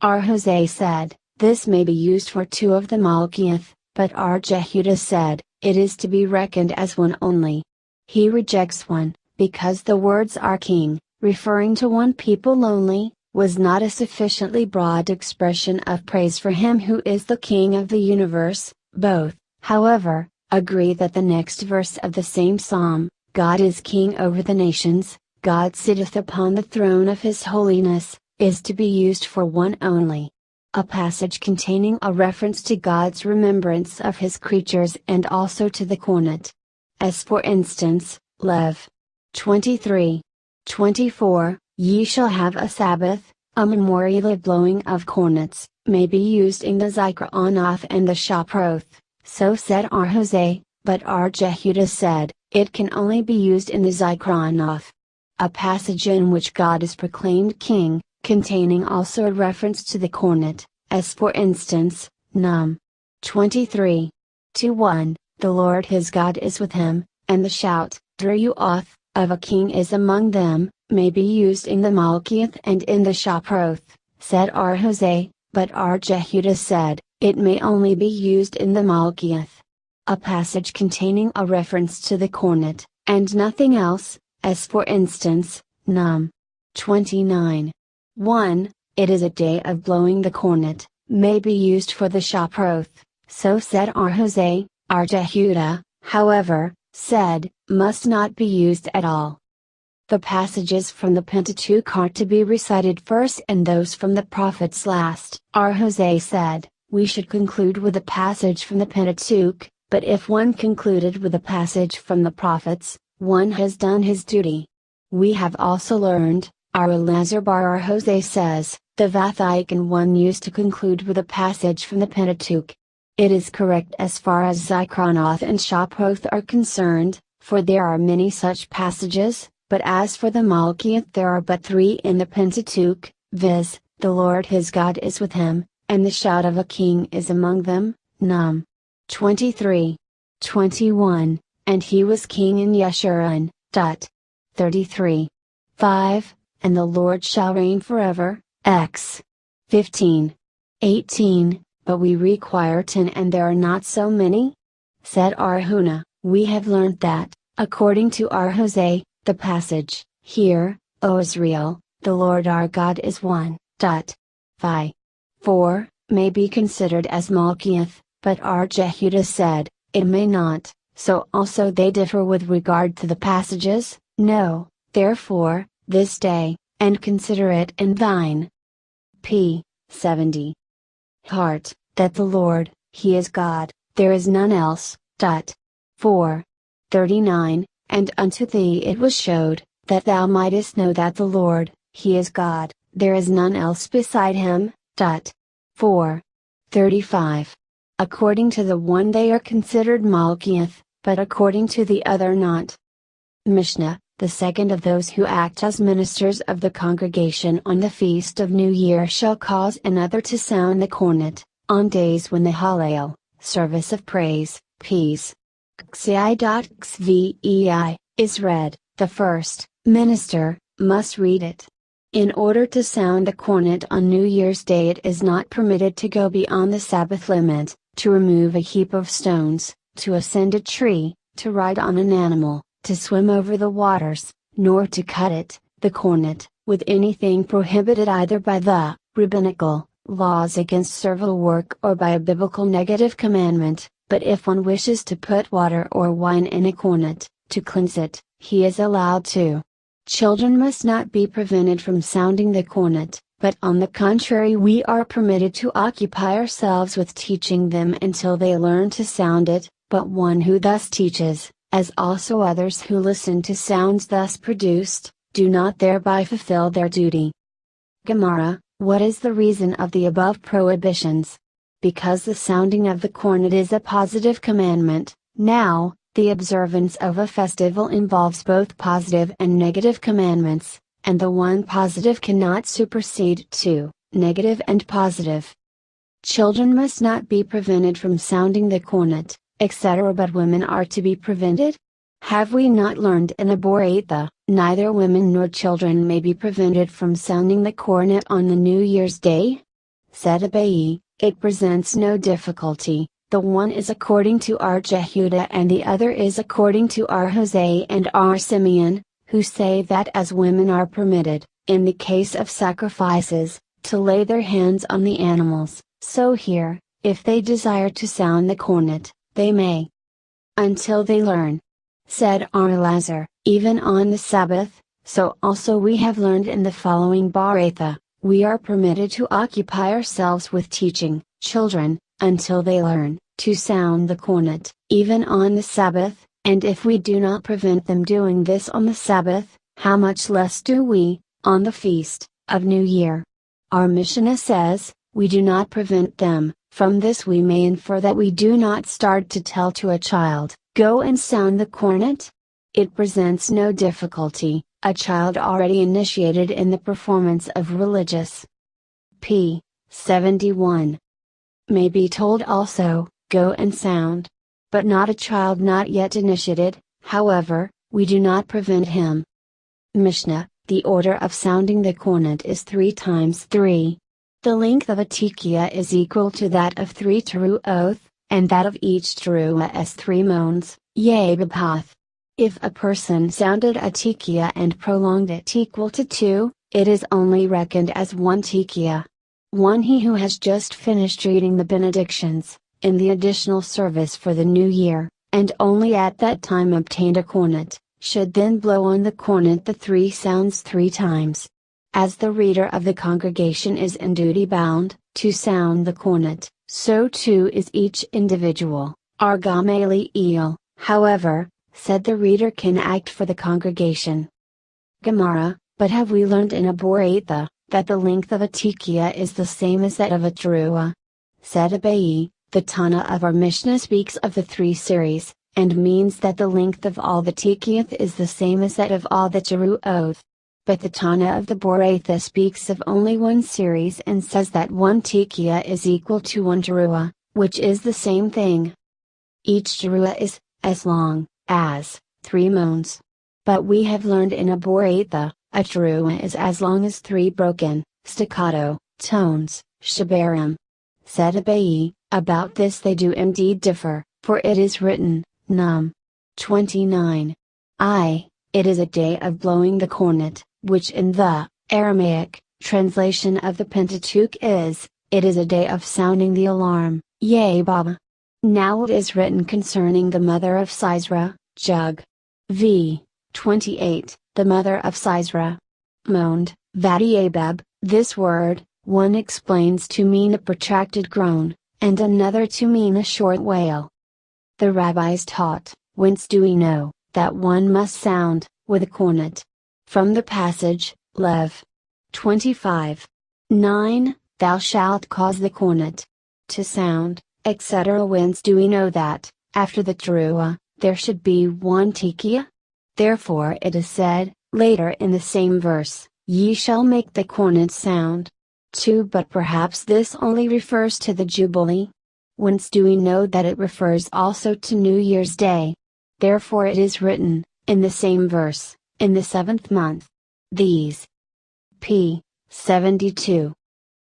C: Ar-Jose said, this may be used for two of the Malkiyth, but Ar-Jehuda said, it is to be reckoned as one only. He rejects one, because the words are king, referring to one people only, was not a sufficiently broad expression of praise for him who is the king of the universe. Both, however, agree that the next verse of the same psalm, God is king over the nations, God sitteth upon the throne of his holiness, is to be used for one only. A passage containing a reference to God's remembrance of his creatures and also to the cornet. As for instance, Lev. 23. 24, ye shall have a Sabbath, a memorial of blowing of cornets, may be used in the Zikronoth and the Shaproth, so said Ar-Jose, but Ar-Jehuda said, it can only be used in the Zikronoth. A passage in which God is proclaimed king, containing also a reference to the cornet, as for instance, Num. 23. 2:1, the Lord his God is with him, and the shout, Druuoth, of a king is among them, may be used in the Malkiyth and in the Shaproth, said Ar-Jose, but Ar-Jehuda said, it may only be used in the Malkiyth. A passage containing a reference to the cornet, and nothing else, as for instance, Num. 29. 1, it is a day of blowing the cornet, may be used for the Shaproth, so said Ar-Jose. Ar-Jehuda, however, said, must not be used at all. The passages from the Pentateuch are to be recited first and those from the prophets last. Ar-Jose said, we should conclude with a passage from the Pentateuch, but if one concluded with a passage from the prophets, one has done his duty. We have also learned, Ar-Elazar bar Ar-Jose says, the Vathican one used to conclude with a passage from the Pentateuch. It is correct as far as Zikronoth and Shaproth are concerned, for there are many such passages, but as for the Malkiyth there are but 3 in the Pentateuch, viz., the Lord his God is with him, and the shout of a king is among them, Num. 23. 21, and he was king in Yeshurun. 33. 5, and the Lord shall reign forever, X. 15. 18, but we require 10 and there are not so many? Said Ar-Huna, we have learnt that, according to Ar-Jose, the passage, Hear, O Israel, the Lord our God is one. 5. 4, may be considered as Malkiyth, but Ar-Jehuda said, it may not, so also they differ with regard to the passages, no, therefore, this day, and consider it in thine. P. 70. Heart, that the Lord, he is God, there is none else. 4. 39, and unto thee it was showed, that thou mightest know that the Lord, he is God, there is none else beside him. 4. 35. According to the one they are considered Malkiyth, but according to the other not. Mishnah, the second of those who act as ministers of the congregation on the feast of New Year shall cause another to sound the cornet, on days when the Hallel, service of praise, peace. Xi.xvei, is read, the first, minister, must read it. In order to sound the cornet on New Year's Day it is not permitted to go beyond the Sabbath limit, to remove a heap of stones, to ascend a tree, to ride on an animal, to swim over the waters, nor to cut it, the cornet, with anything prohibited either by the rabbinical laws against servile work or by a biblical negative commandment, but if one wishes to put water or wine in a cornet, to cleanse it, he is allowed to. Children must not be prevented from sounding the cornet, but on the contrary we are permitted to occupy ourselves with teaching them until they learn to sound it, but one who thus teaches, as also others who listen to sounds thus produced, do not thereby fulfill their duty. Gemara, what is the reason of the above prohibitions? Because the sounding of the cornet is a positive commandment. Now, the observance of a festival involves both positive and negative commandments, and the one positive cannot supersede two, negative and positive. Children must not be prevented from sounding the cornet, etc., but women are to be prevented? Have we not learned in Aboraitha, neither women nor children may be prevented from sounding the cornet on the New Year's Day? Said Abai, it presents no difficulty, the one is according to our Jehuda and the other is according to our Jose and our Simeon, who say that as women are permitted, in the case of sacrifices, to lay their hands on the animals, so here, if they desire to sound the cornet, they may. Until they learn. Said Elazar, even on the Sabbath, so also we have learned in the following Baratha, we are permitted to occupy ourselves with teaching, children, until they learn, to sound the cornet, even on the Sabbath, and if we do not prevent them doing this on the Sabbath, how much less do we, on the feast, of New Year. Our Mishnah says, we do not prevent them, from this we may infer that we do not start to tell to a child, go and sound the cornet? It presents no difficulty, a child already initiated in the performance of religious. p. 71. May be told also, go and sound. But not a child not yet initiated, however, we do not prevent him. Mishnah, the order of sounding the cornet is 3 times 3. The length of a tekiah is equal to that of 3 teruoth, and that of each teruah as 3 moans, yea bapath. If a person sounded a tekiah and prolonged it equal to 2, it is only reckoned as 1 tekiah. 1 He who has just finished reading the benedictions, in the additional service for the new year, and only at that time obtained a cornet, should then blow on the cornet the 3 sounds 3 times. As the reader of the congregation is in duty bound, to sound the cornet, so too is each individual. Our Gamaliel, however, said the reader can act for the congregation. Gemara, but have we learned in Aboraitha, that the length of a tekiah is the same as that of a teruah? Said Abai, the Tana of our Mishnah speaks of the 3 series, and means that the length of all the tekiah is the same as that of all the teruoth. But the Tana of the Boraitha speaks of only 1 series and says that 1 tekiah is equal to 1 teruah, which is the same thing. Each teruah is, as long, as, 3 moans. But we have learned in Aboraitha, a teruah is as long as 3 broken, staccato, tones, shabarim. Said Abai, about this they do indeed differ, for it is written, Num. 29. It is a day of blowing the cornet, which in the Aramaic translation of the Pentateuch is, it is a day of sounding the alarm, yea Baba. Now it is written concerning the mother of Sisera, Jug. v. 28, the mother of Sisera. Moaned, Vadiabeb, this word, one explains to mean a protracted groan, and another to mean a short wail. The rabbis taught, whence do we know, that one must sound, with a cornet? From the passage, Lev. 25. 9, thou shalt cause the cornet to sound, etc. Whence do we know that, after the teruah, there should be 1 tekiah? Therefore it is said, later in the same verse, ye shall make the cornet sound. 2 But perhaps this only refers to the Jubilee? Whence do we know that it refers also to New Year's Day? Therefore it is written, in the same verse, in the 7th month. These. p. 72.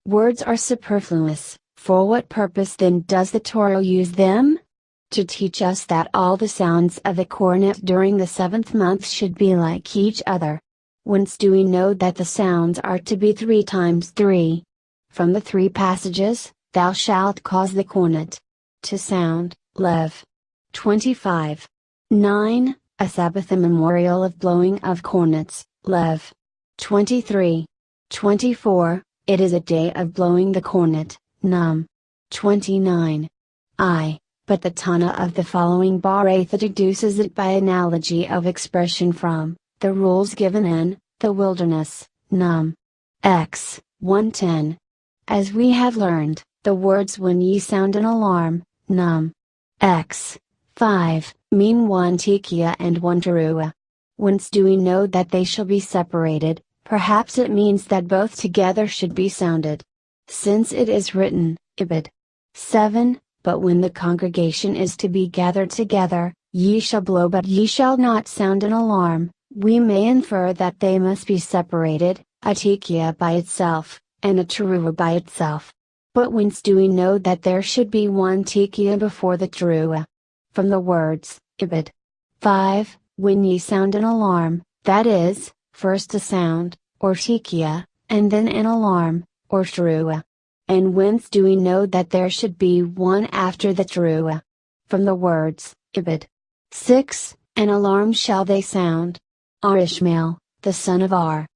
C: Words are superfluous, for what purpose then does the Torah use them? To teach us that all the sounds of the cornet during the 7th month should be like each other. Whence do we know that the sounds are to be 3 times 3? From the 3 passages, thou shalt cause the cornet to sound, Lev. 25. 9, a Sabbath immemorial of blowing of cornets, Lev. 23. 24, it is a day of blowing the cornet, Num. 29. But the Tana of the following Baratha deduces it by analogy of expression from, the rules given in, the wilderness, Num. X. 110. As we have learned, the words when ye sound an alarm, Num. X. 5, mean 1 tekiah and 1 teruah. Whence do we know that they shall be separated? Perhaps it means that both together should be sounded. Since it is written, Ibid. 7, but when the congregation is to be gathered together, Ye shall blow but ye shall not sound an alarm, we may infer that they must be separated, a tekiah by itself, and a teruah by itself. But whence do we know that there should be one tekiah before the teruah? From the words, ibid. 5. When ye sound an alarm, that is, first a sound, or tekiah, and then an alarm, or teruah. And whence do we know that there should be one after the teruah? From the words, ibid. 6. An alarm shall they sound. Ishmael, the son of Ar.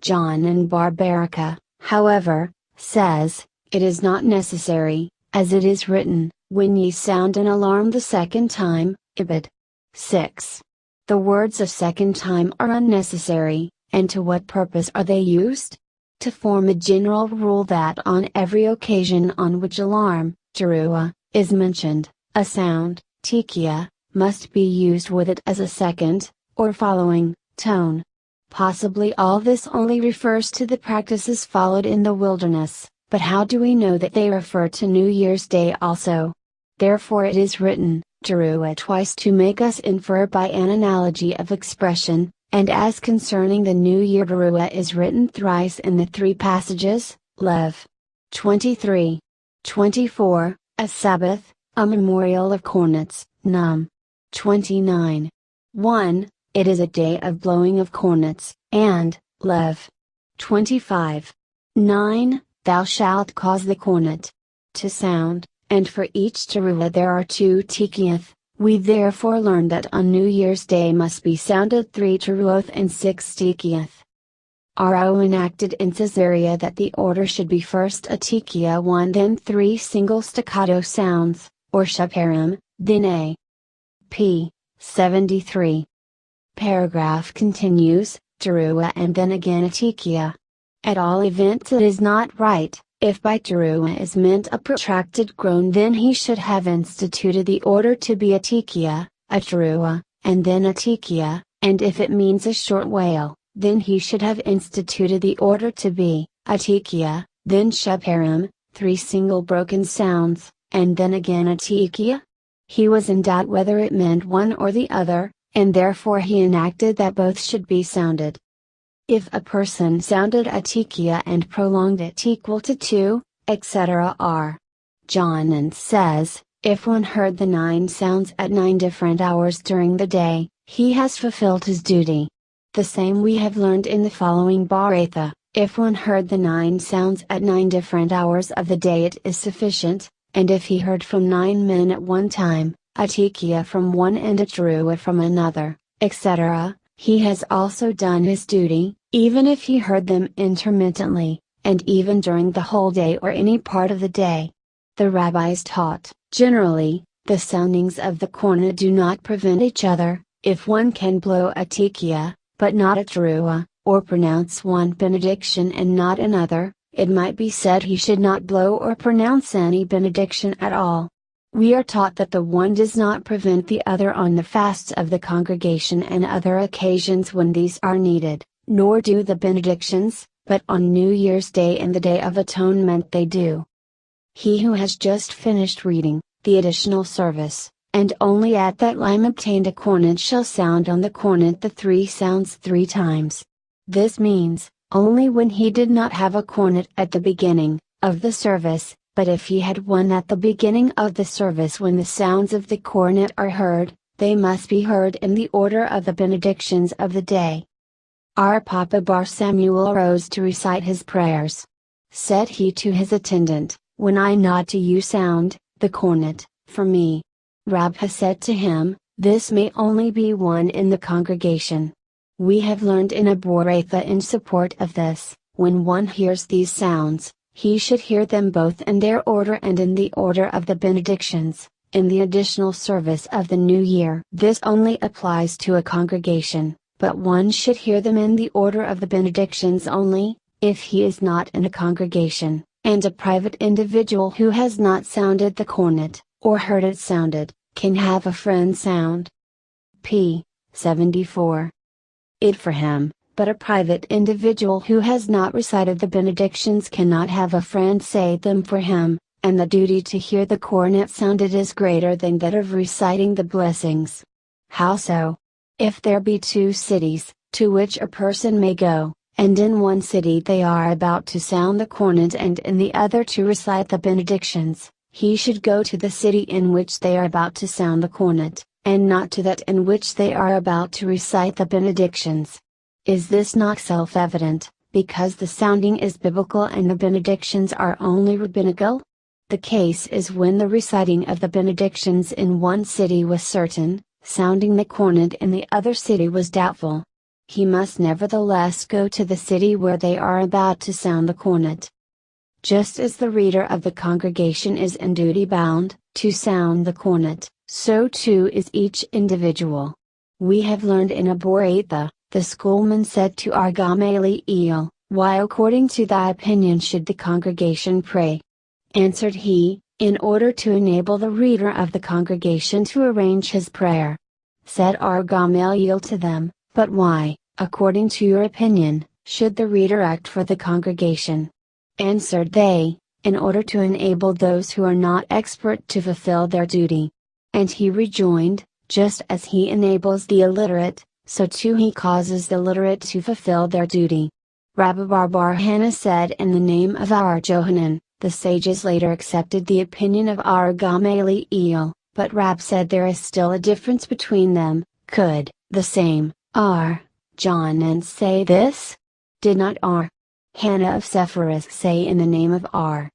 C: John and Barbarica, however, says, it is not necessary, as it is written, when ye sound an alarm the second time, ibid. 6. The words a second time are unnecessary, and to what purpose are they used? To form a general rule that on every occasion on which alarm, teruah, is mentioned, a sound, tekiah, must be used with it as a second, or following, tone. Possibly all this only refers to the practices followed in the wilderness, but how do we know that they refer to New Year's Day also? Therefore it is written, teruah twice to make us infer by an analogy of expression, and as concerning the New Year teruah is written thrice in the three passages, Lev. 23. 24, a Sabbath, a memorial of cornets, Num. 29. 1, it is a day of blowing of cornets, and, Lev. 25. 9, thou shalt cause the cornet to sound, and for each teruah there are 2 tekiath. We therefore learn that on New Year's Day must be sounded 3 teruoth and 6 tekiath. Ro enacted in Caesarea that the order should be first a tekiah 1 then 3 single staccato sounds, or shaparim, then a. p. 73. Paragraph continues, teruah and then again a tekiah. At all events it is not right, if by teruah is meant a protracted groan then he should have instituted the order to be a tekiah, a teruah, and then a tekiah, and if it means a short wail, then he should have instituted the order to be, a tekiah, then shaparim, 3 single broken sounds, and then again a tekiah? He was in doubt whether it meant one or the other, and therefore he enacted that both should be sounded. If a person sounded a tekiah and prolonged it equal to 2, etc. R. John says, if one heard the 9 sounds at 9 different hours during the day, he has fulfilled his duty. The same we have learned in the following Baratha, if one heard the 9 sounds at 9 different hours of the day it is sufficient, and if he heard from 9 men at one time, a tekiah from one and a teruah from another, etc., he has also done his duty, even if he heard them intermittently, and even during the whole day or any part of the day. The rabbis taught, generally, the soundings of the cornet do not prevent each other, if one can blow a tekiah, but not a teruah, or pronounce one benediction and not another, it might be said he should not blow or pronounce any benediction at all. We are taught that the one does not prevent the other on the fasts of the congregation and other occasions when these are needed, nor do the benedictions, but on New Year's Day and the Day of Atonement they do. He who has just finished reading the additional service, and only at that time obtained a cornet shall sound on the cornet the 3 sounds 3 times. This means, only when he did not have a cornet at the beginning of the service, but if he had one at the beginning of the service when the sounds of the cornet are heard, they must be heard in the order of the benedictions of the day. Our Papa Bar Samuel arose to recite his prayers. Said he to his attendant, when I nod to you sound, the cornet, for me. Rabbi said to him, this may only be one in the congregation. We have learned in a Boratha in support of this, when one hears these sounds, he should hear them both in their order and in the order of the benedictions, in the additional service of the New Year. This only applies to a congregation, but one should hear them in the order of the benedictions only, if he is not in a congregation, and a private individual who has not sounded the cornet, or heard it sounded, can have a friend sound. p. 74. It for him, but a private individual who has not recited the benedictions cannot have a friend say them for him, and the duty to hear the cornet sounded is greater than that of reciting the blessings. How so? If there be two cities, to which a person may go, and in one city they are about to sound the cornet and in the other to recite the benedictions, he should go to the city in which they are about to sound the cornet, and not to that in which they are about to recite the benedictions. Is this not self-evident, because the sounding is biblical and the benedictions are only rabbinical? The case is when the reciting of the benedictions in one city was certain, sounding the cornet in the other city was doubtful. He must nevertheless go to the city where they are about to sound the cornet. Just as the reader of the congregation is in duty bound, to sound the cornet, so too is each individual. We have learned in Aboretha, the schoolman said to our Gamaliel, "Why according to thy opinion should the congregation pray?" Answered he, "In order to enable the reader of the congregation to arrange his prayer." Said our Gamaliel to them, "But why, according to your opinion, should the reader act for the congregation?" Answered they, "In order to enable those who are not expert to fulfill their duty." And he rejoined, "Just as he enables the illiterate, so too he causes the literate to fulfill their duty." Rabbi Bar Hannah said in the name of our Johanan, the sages later accepted the opinion of our Gamaliel, but Rab said there is still a difference between them. Could the same R. Johanan say this? Did not R. Hannah of Sepharus say in the name of R.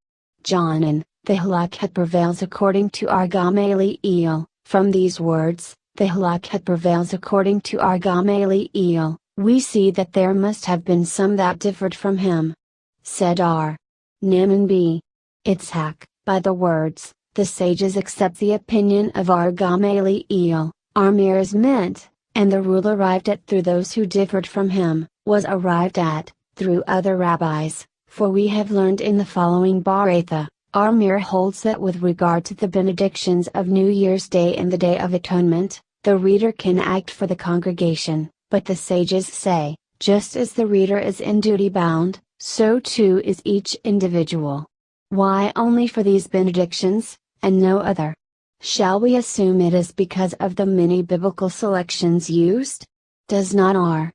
C: Johanan, the halakha prevails according to our Gamaliel? From these words, the halakha prevails according to our Gamaliel, we see that there must have been some that differed from him. Said R. Naaman B. Itzhak, by the words, the sages accept the opinion of our Gamaliel, our Mir is meant, and the rule arrived at through those who differed from him, was arrived at, through other rabbis, for we have learned in the following Baratha, our Mir holds that with regard to the benedictions of New Year's Day and the Day of Atonement, the reader can act for the congregation, but the sages say, just as the reader is in duty bound, so too is each individual. Why only for these benedictions, and no other? Shall we assume it is because of the many biblical selections used? Does not R.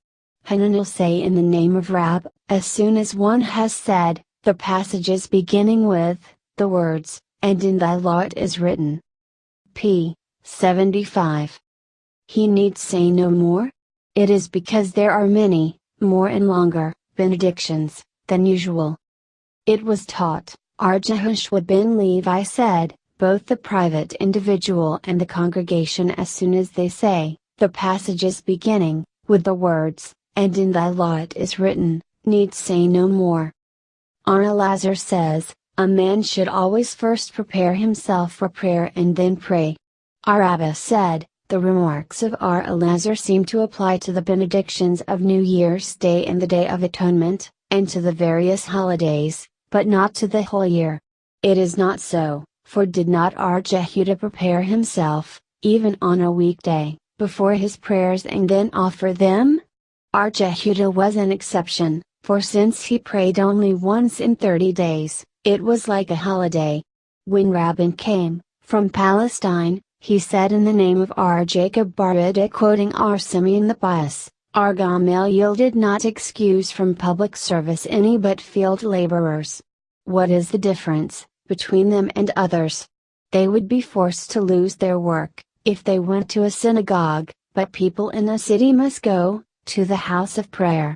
C: Hananel say in the name of Rab, as soon as one has said, the passages beginning with, the words, and in thy law it is written. P. 75. He need say no more? It is because there are many, more and longer, benedictions, than usual. It was taught, our Jehoshua ben Levi said, both the private individual and the congregation as soon as they say, the passages beginning, with the words, and in thy law it is written, need say no more. Our Elazar says, a man should always first prepare himself for prayer and then pray. Our Abba said, the remarks of our Elazar seem to apply to the benedictions of New Year's Day and the Day of Atonement, and to the various holidays, but not to the whole year. It is not so, for did not our Jehudah prepare himself, even on a weekday, before his prayers and then offer them? Our Jehudah was an exception, for since he prayed only once in 30 days, it was like a holiday. When Rabban came, from Palestine, he said in the name of our Jacob Barada quoting our Simeon the Pious, our Gamaliel did not excuse from public service any but field laborers. What is the difference, between them and others? They would be forced to lose their work, if they went to a synagogue, but people in a city must go, to the house of prayer.